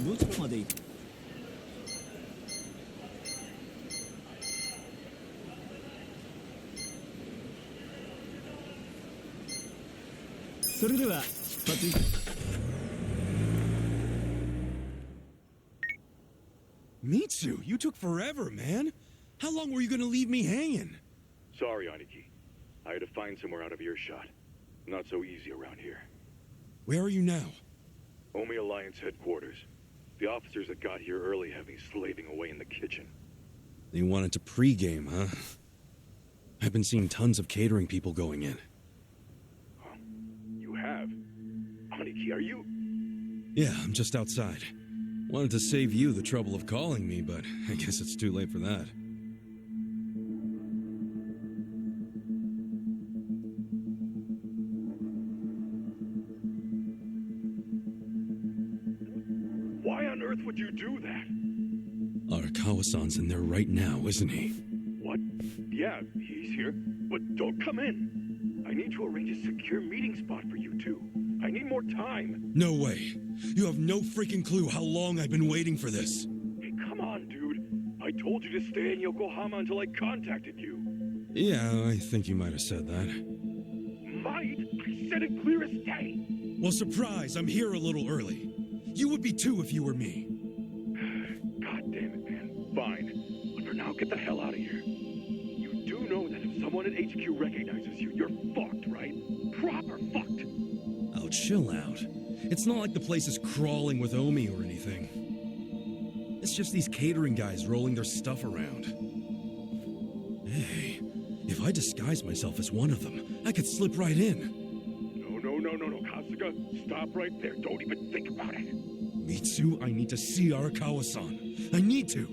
どちらまで行くそれでは出発 Mitsu, you took forever, man. How long were you gonna leave me hanging? Sorry, Aniki. I had to find somewhere out of earshot. Not so easy around here. Where are you now? Omi Alliance headquarters. The officers that got here early have me slaving away in the kitchen. You wanted to pregame, huh? I've been seeing tons of catering people going in. Huh? You have? Aniki, are you? Yeah, I'm just outside. Wanted to save you the trouble of calling me, but I guess it's too late for that. Why on earth would you do that? Arakawa-san's in there right now, isn't he? What? Yeah, he's here. But don't come in. I need to arrange a secure meeting spot for you two. I need more time. No way. You have no freaking clue how long I've been waiting for this. Hey, come on, dude. I told you to stay in Yokohama until I contacted you. Yeah, I think you might have said that. Might? I said it clear as day. Well, surprise, I'm here a little early. You would be too if you were me. God damn it, man. Fine. But for now, get the hell out of here. You do know that if someone at HQ recognizes you, you're fucked, right? Proper fucked. Oh, chill out. It's not like the place is crawling with Omi or anything. It's just these catering guys rolling their stuff around. Hey, if I disguise myself as one of them, I could slip right in. No, Kasuga. Stop right there. Don't even think about it. Mitsu, I need to see Arakawa-san. I need to.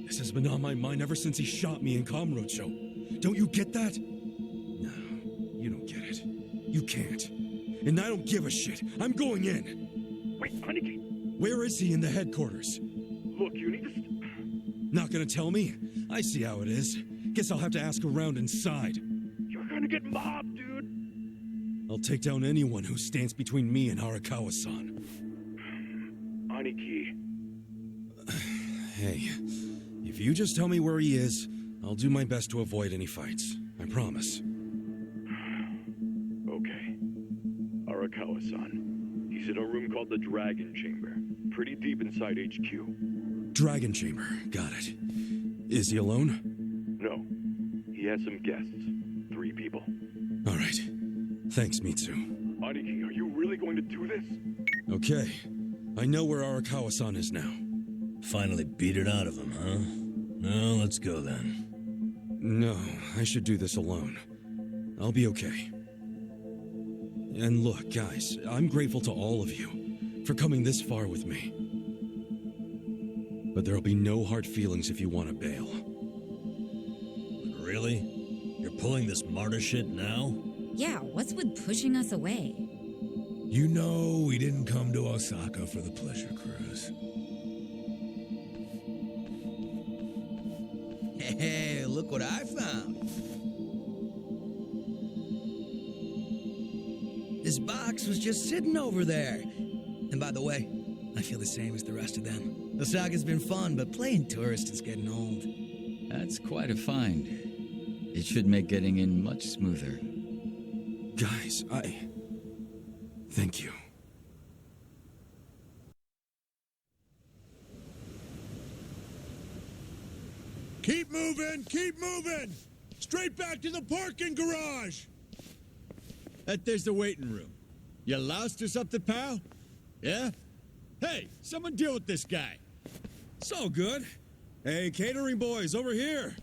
This has been on my mind ever since he shot me in Kamurocho. Don't you get that? No, you don't get it. You can't. And I don't give a shit. I'm going in. Wait, Aniki. Where is he in the headquarters? Look, you need to... Not gonna tell me? I see how it is. Guess I'll have to ask around inside. You're gonna get mobbed, dude. I'll take down anyone who stands between me and Arakawa-san. Aniki. Hey, if you just tell me where he is, I'll do my best to avoid any fights. I promise. Okay. Arakawa-san. He's in a room called the Dragon Chamber. Pretty deep inside HQ. Dragon Chamber. Got it. Is he alone? No. He has some guests. 3 people. All right. Thanks, Mitsu. Aniki, are you really going to do this? Okay. I know where Arakawa-san is now. Finally beat it out of him, huh? No, let's go then. No, I should do this alone. I'll be okay. And look, guys, I'm grateful to all of you for coming this far with me. But there'll be no hard feelings if you want to bail. Really? You're pulling this martyr shit now? Yeah, what's with pushing us away? You know we didn't come to Osaka for the pleasure cruise. Hey, look what I found. This box was just sitting over there. And by the way, I feel the same as the rest of them. Osaka's been fun, but playing tourist is getting old. That's quite a find. It should make getting in much smoother. Guys, Thank you. Keep moving! Keep moving! Straight back to the parking garage! There's the waiting room. You loused or something, pal? Yeah? Hey, someone deal with this guy. So good. Hey, catering boys, over here.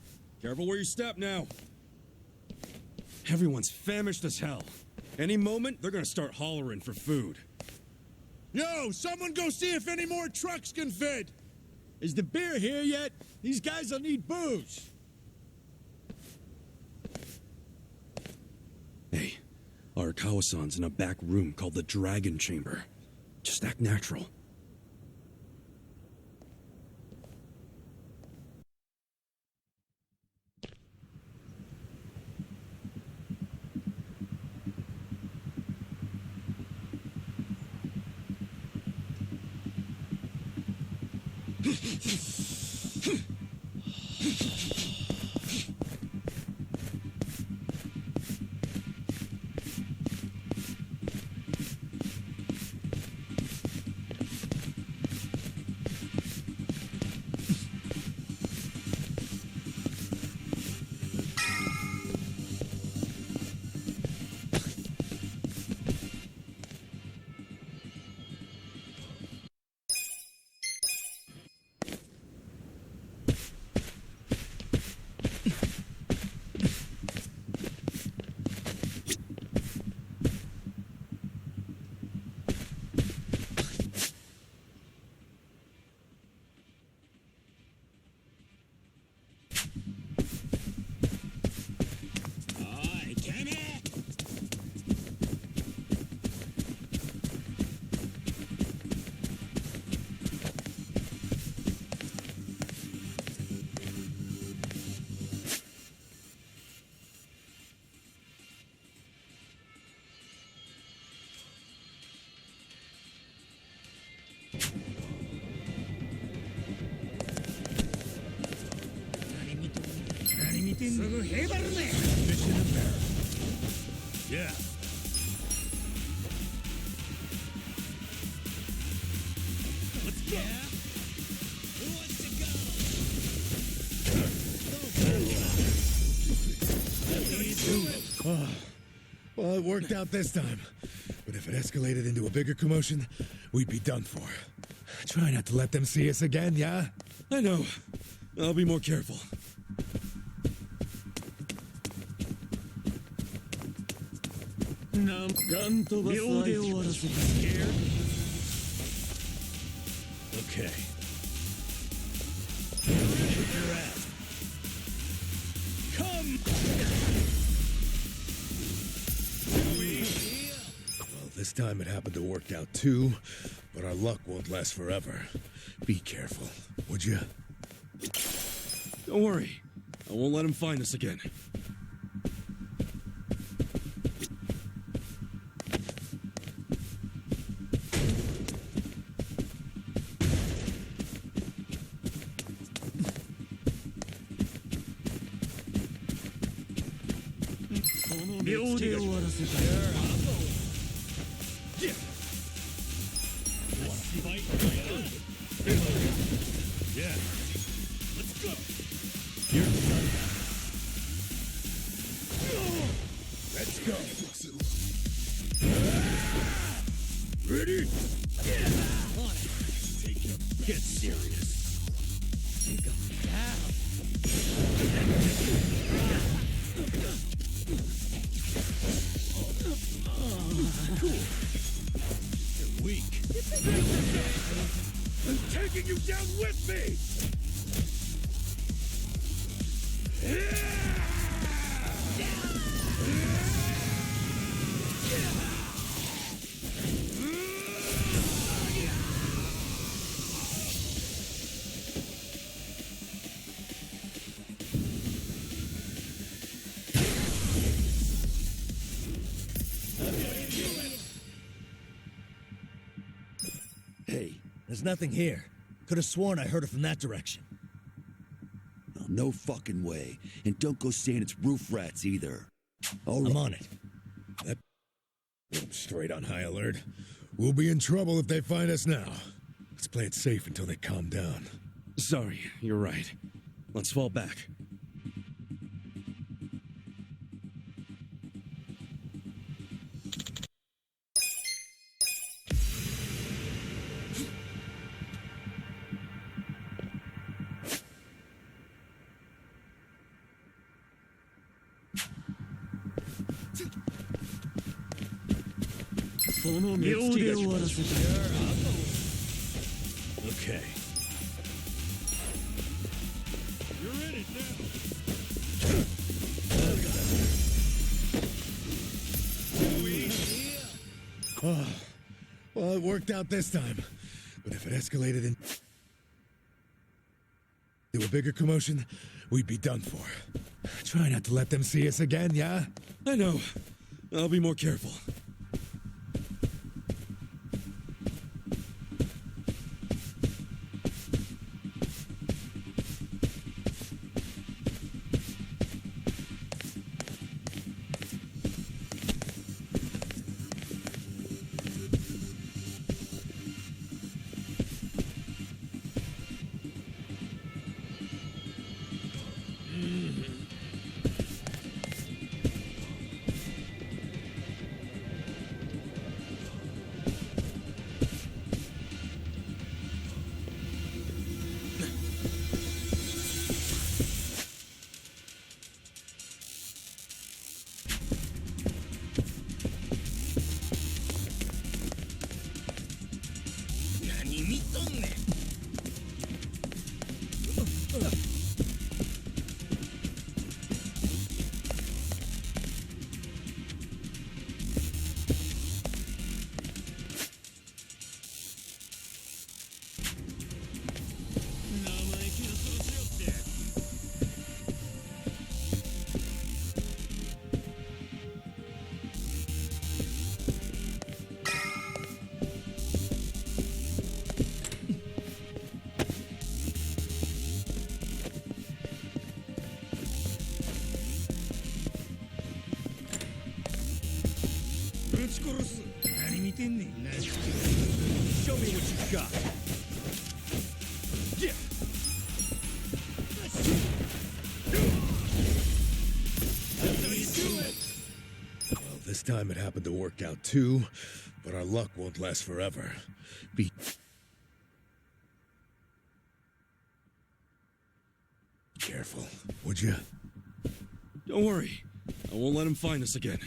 Careful where you step now. Everyone's famished as hell. Any moment, they're gonna start hollering for food. Yo, someone go see if any more trucks can fit! Is the beer here yet? These guys will need booze. Hey, Arakawa-san's in a back room called the Dragon Chamber. Just act natural. Yeah. Let's go! Who wants to go? Well, it worked out this time. But if it escalated into a bigger commotion, we'd be done for. Try not to let them see us again, yeah? I know. I'll be more careful. Scared? Okay. Kick your ass. Come! Well, this time it happened to work out too, but our luck won't last forever. Be careful, would you? Don't worry. I won't let him find us again. 秒で終わらせたよ。Yeah. Let's go. Your turn. Let's go. Ready? Yeah. On it. Take him. Get serious. Take him down. Cool. You're weak. I'm taking you down with me! Hey, there's nothing here. Could have sworn I heard it from that direction. Oh, no fucking way. And don't go saying it's roof rats either. All right. I'm on it. That straight on high alert. We'll be in trouble if they find us now. Let's play it safe until they calm down. Sorry, you're right. Let's fall back. Okay. You're in it now. Oh, well, it worked out this time. But if it escalated into a bigger commotion, we'd be done for. Try not to let them see us again, yeah? I know. I'll be more careful. Show me what you got. Yeah. That's how you do it. Well, this time it happened to work out too, but our luck won't last forever. Be careful, would you? Don't worry. I won't let him find us again.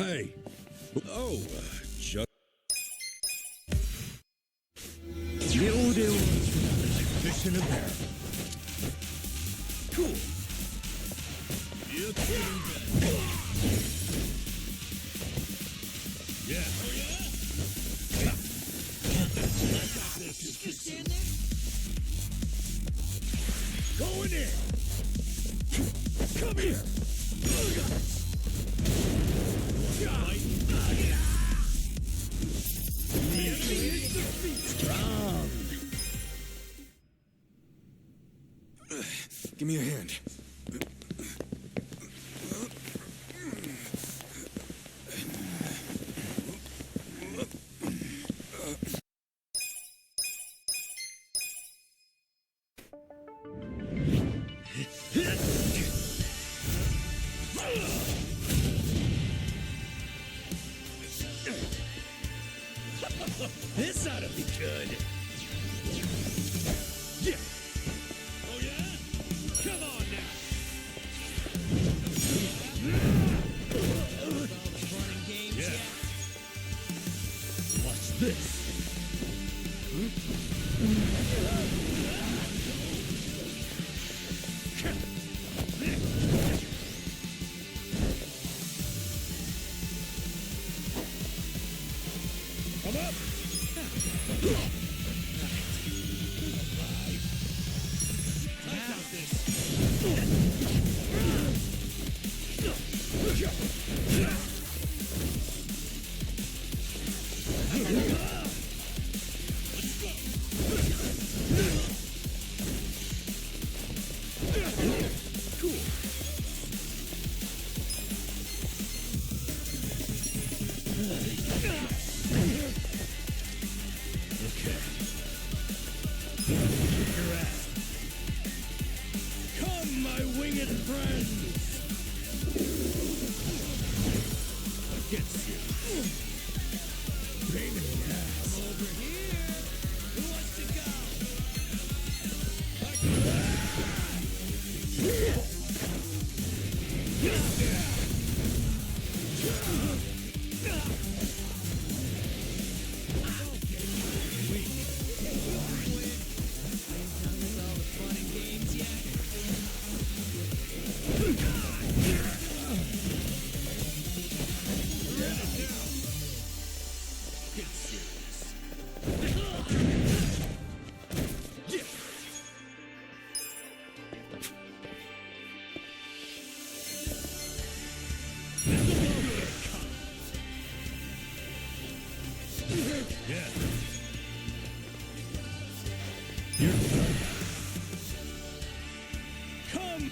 Hey. Oh, just... 両腕を fish in a barrel. Cool. It's getting better. Yeah. Oh, yeah? I got this. Just stand there. Going in. Come here. Strong. Give me a hand. This ought to be good. Yeah. Oh, yeah? Come on now. Yeah. Watch this. Come up. Come, my winged friends! Against you. Pain in the ass. Over here! Who wants to go? Yeah. You're done. Come!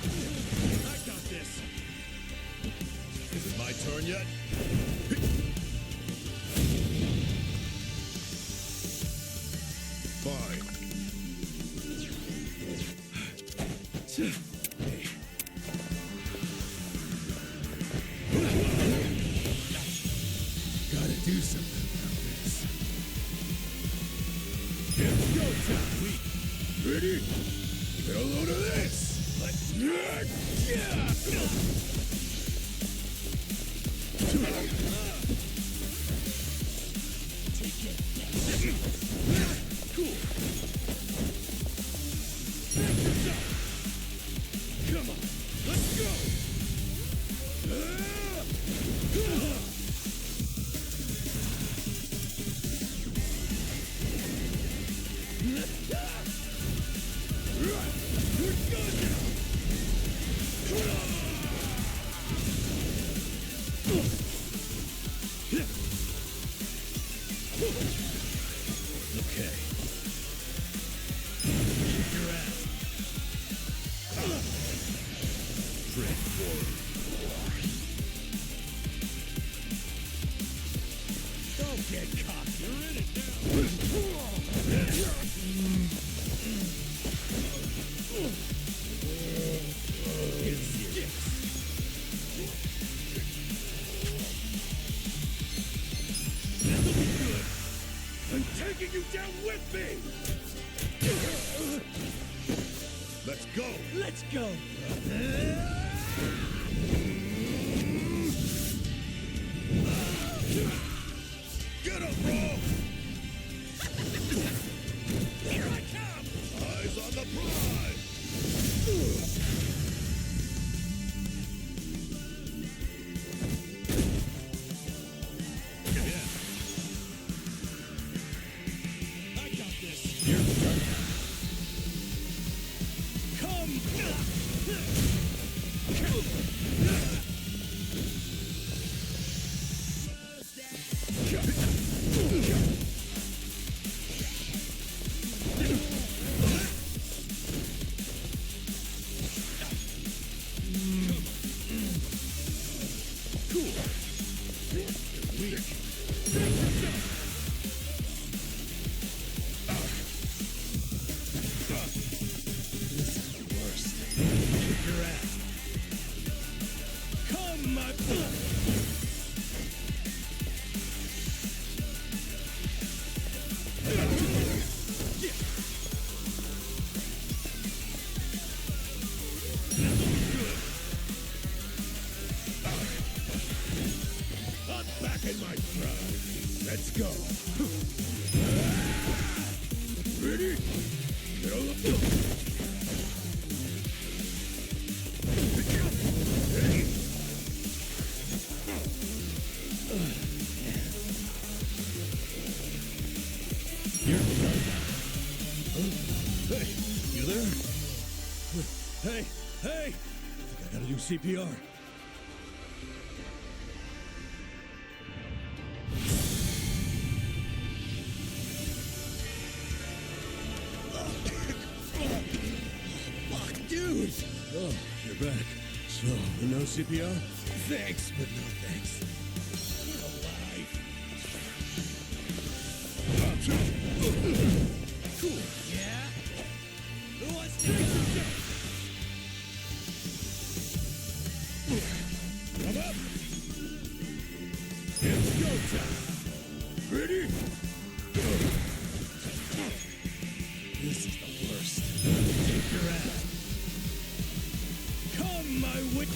I got this. Is it my turn yet? Fine. Gotta do something about this. It's go time. Ready? Get a load of this. Let's take it. Cool. Come on. Let's go. Okay. Kick your ass. Tread forward. Don't get cocky. You're in it Get serious. This'll be good. I'm taking you down with me! Let's go! Let's go! Get up, bro! Here I come! Eyes on the prize! I got this. You're done. Let's go. Ready? Get on the floor. You're done. Hey, you there? Hey, hey! I gotta do CPR. Oh, you're back. So, no CPR? Thanks, but no thanks. You're alive. Cool. Yeah? Who wants to come up? It's go time. Ready? This is the worst. Take your ass. My wit.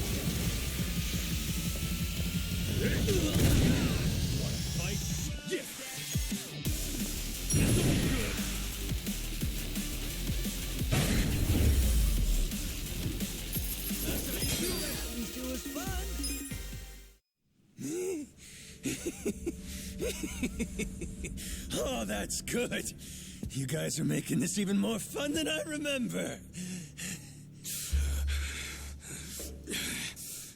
Wanna fight? Yeah. This'll be good. That's how you do it. Happens to us fun. Oh, that's good. You guys are making this even more fun than I remember.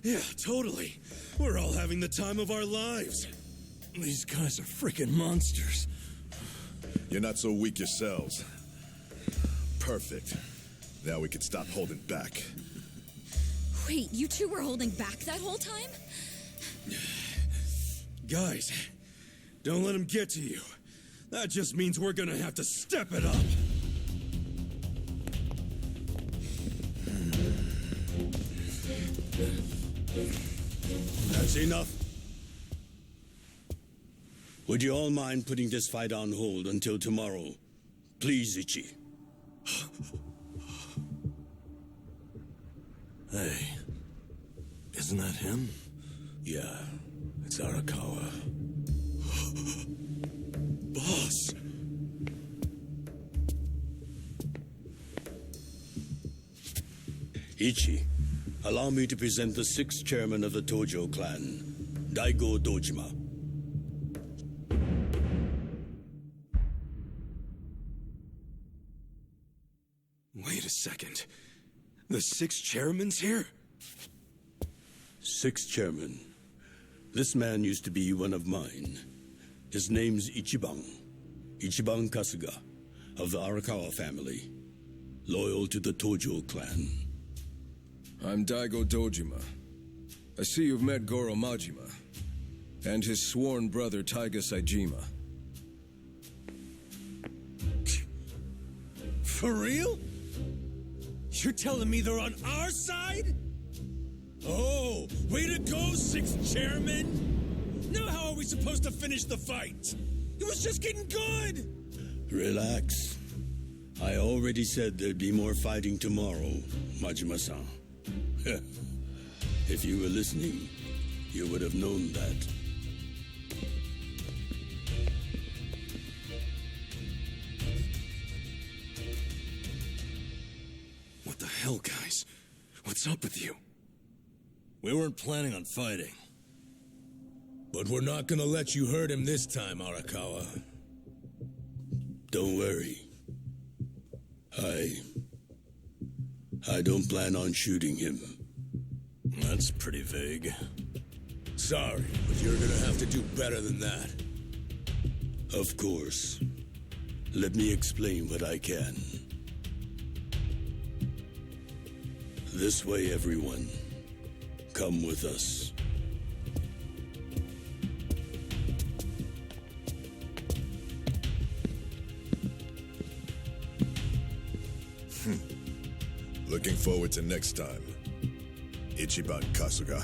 Yeah, totally. We're all having the time of our lives. These guys are freaking monsters. You're not so weak yourselves. Perfect. Now we can stop holding back. Wait, you two were holding back that whole time? Guys, don't let him get to you. That just means we're gonna have to step it up. That's enough. Would you all mind putting this fight on hold until tomorrow? Please, Ichi. Hey, isn't that him? Yeah, it's Arakawa. Boss! Ichi, allow me to present the 6th chairman of the Tojo clan, Daigo Dojima. Wait a second. The 6th chairman's here? 6th chairman. This man used to be one of mine. His name's Ichiban Kasuga, of the Arakawa family, loyal to the Tojo clan. I'm Daigo Dojima. I see you've met Goro Majima, and his sworn brother Taiga Saejima. For real? You're telling me they're on our side? Oh, way to go, 6th chairman! Now how are we supposed to finish the fight? It was just getting good! Relax. I already said there'd be more fighting tomorrow, Majima-san. If you were listening, you would have known that. What's up with you? We weren't planning on fighting. But we're not gonna let you hurt him this time, Arakawa. Don't worry. I don't plan on shooting him. That's pretty vague. Sorry, but you're gonna have to do better than that. Of course. Let me explain what I can. This way, everyone. Come with us. Looking forward to next time. Ichiban Kasuga.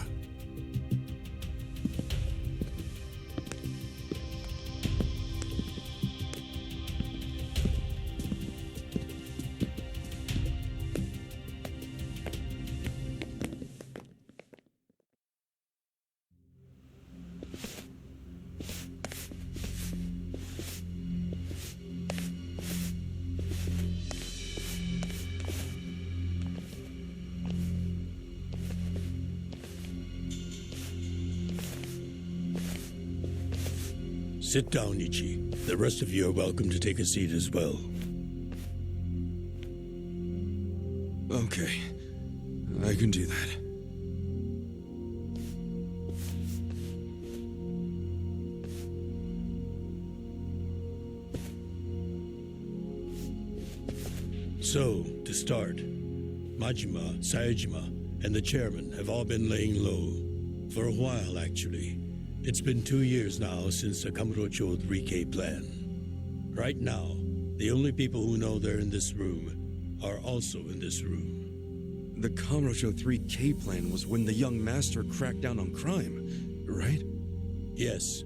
Sit down, Ichi. The rest of you are welcome to take a seat as well. Okay. I can do that. So, to start, Majima, Saejima, and the chairman have all been laying low. For a while, actually. It's been 2 years now since the Kamurocho 3K plan. Right now, the only people who know they're in this room are also in this room. The Kamurocho 3K plan was when the young master cracked down on crime, right? Yes,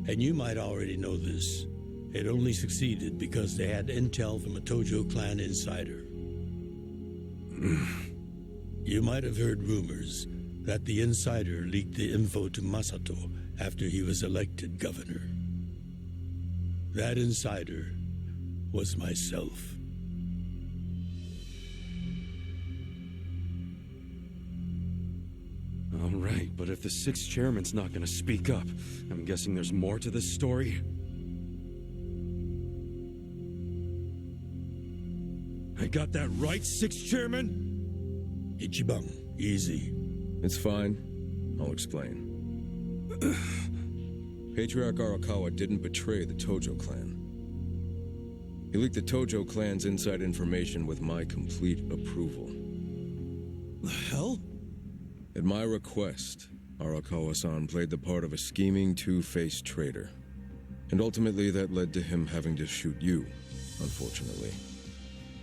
and you might already know this. It only succeeded because they had intel from a Tojo clan insider. You might have heard rumors that the insider leaked the info to Masato after he was elected governor. That insider was myself. All right, but if the sixth chairman's not gonna speak up, I'm guessing there's more to this story? I got that right, sixth chairman? Ichiban, easy. It's fine. I'll explain. Patriarch Arakawa didn't betray the Tojo clan. He leaked the Tojo clan's inside information with my complete approval. The hell? At my request, Arakawa-san played the part of a scheming, two-faced traitor. And ultimately that led to him having to shoot you, unfortunately.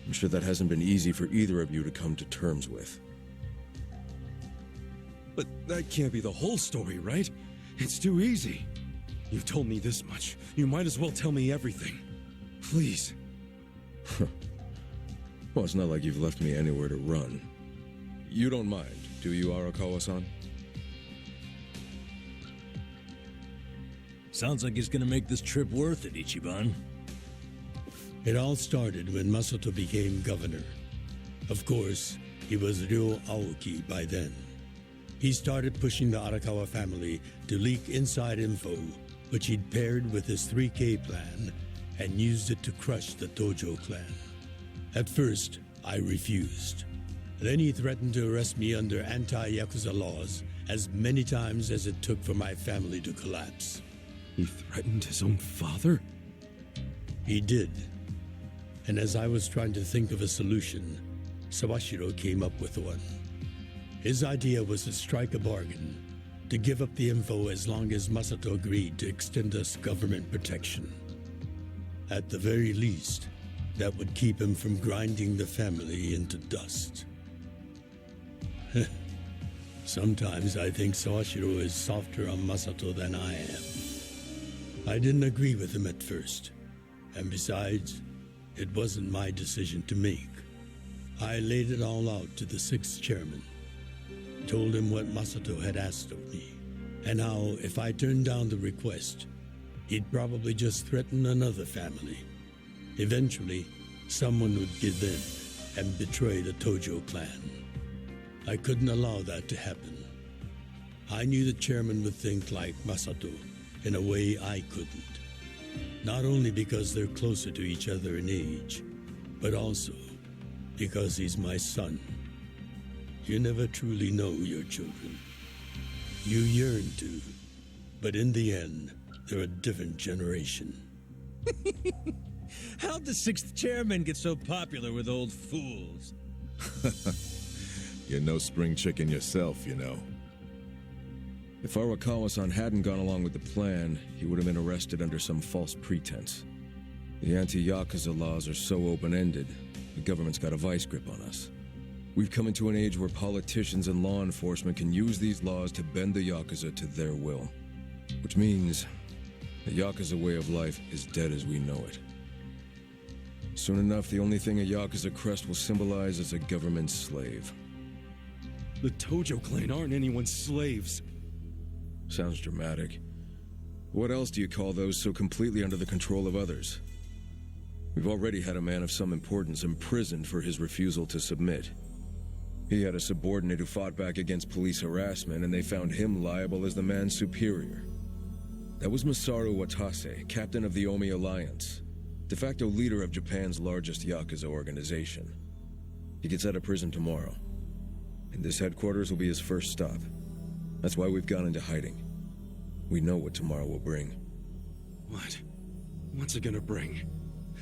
I'm sure that hasn't been easy for either of you to come to terms with. But that can't be the whole story, right? It's too easy. You've told me this much. You might as well tell me everything. Please. Well, it's not like you've left me anywhere to run. You don't mind, do you, Arakawa-san? Sounds like he's gonna make this trip worth it, Ichiban. It all started when Masato became governor. Of course, he was Ryo Aoki by then. He started pushing the Arakawa family to leak inside info, which he'd paired with his 3K plan and used it to crush the Tojo clan. At first, I refused. Then he threatened to arrest me under anti-Yakuza laws as many times as it took for my family to collapse. He threatened his own father? He did. And as I was trying to think of a solution, Sawashiro came up with one. His idea was to strike a bargain, to give up the info as long as Masato agreed to extend us government protection. At the very least, that would keep him from grinding the family into dust. Sometimes I think Sawashiro is softer on Masato than I am. I didn't agree with him at first, and besides, it wasn't my decision to make. I laid it all out to the sixth chairman. Told him what Masato had asked of me, and how if I turned down the request, he'd probably just threaten another family. Eventually, someone would give in and betray the Tojo clan. I couldn't allow that to happen. I knew the chairman would think like Masato in a way I couldn't. Not only because they're closer to each other in age, but also because he's my son. You never truly know your children. You yearn to, but in the end, they're a different generation. How'd the sixth chairman get so popular with old fools? You're no spring chicken yourself, you know. If Arakawa-san hadn't gone along with the plan, he would have been arrested under some false pretense. The anti-Yakuza laws are so open-ended, the government's got a vice grip on us. We've come into an age where politicians and law enforcement can use these laws to bend the Yakuza to their will. Which means the Yakuza way of life is dead as we know it. Soon enough, the only thing a Yakuza crest will symbolize is a government slave. The Tojo clan aren't anyone's slaves. Sounds dramatic. What else do you call those so completely under the control of others? We've already had a man of some importance imprisoned for his refusal to submit. He had a subordinate who fought back against police harassment, and they found him liable as the man's superior. That was Masaru Watase, captain of the Omi Alliance, de facto leader of Japan's largest Yakuza organization. He gets out of prison tomorrow, and this headquarters will be his first stop. That's why we've gone into hiding. We know what tomorrow will bring. What? What's it gonna bring?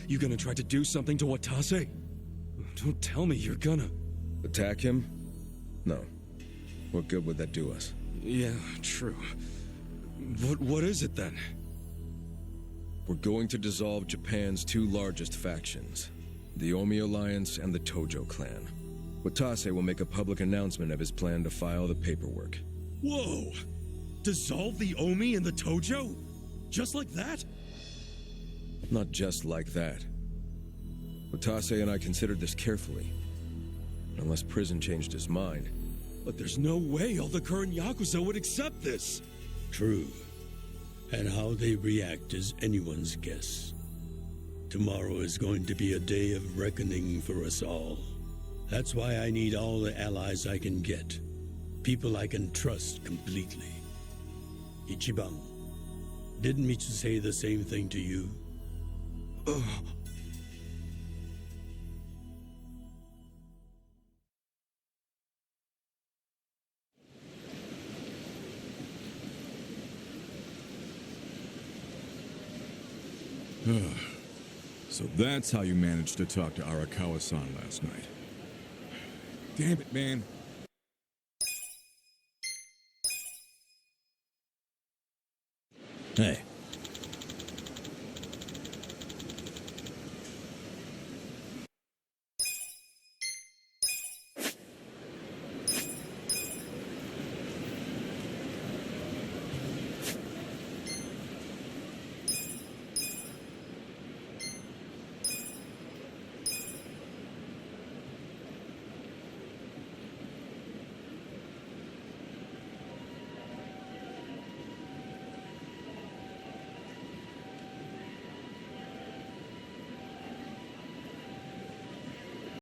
You gonna try to do something to Watase? Don't tell me you're gonna... Attack him? No. What good would that do us? Yeah, true. What is it then? We're going to dissolve Japan's two largest factions, the Omi Alliance and the Tojo clan. Watase will make a public announcement of his plan to file the paperwork. Whoa! Dissolve the Omi and the Tojo? Just like that? Not just like that. Watase and I considered this carefully. Unless prison changed his mind. But there's no way all the current Yakuza would accept this! True. And how they react is anyone's guess. Tomorrow is going to be a day of reckoning for us all. That's why I need all the allies I can get. People I can trust completely. Ichiban, didn't Michi say the same thing to you? So that's how you managed to talk to Arakawa-san last night. Damn it, man. Hey,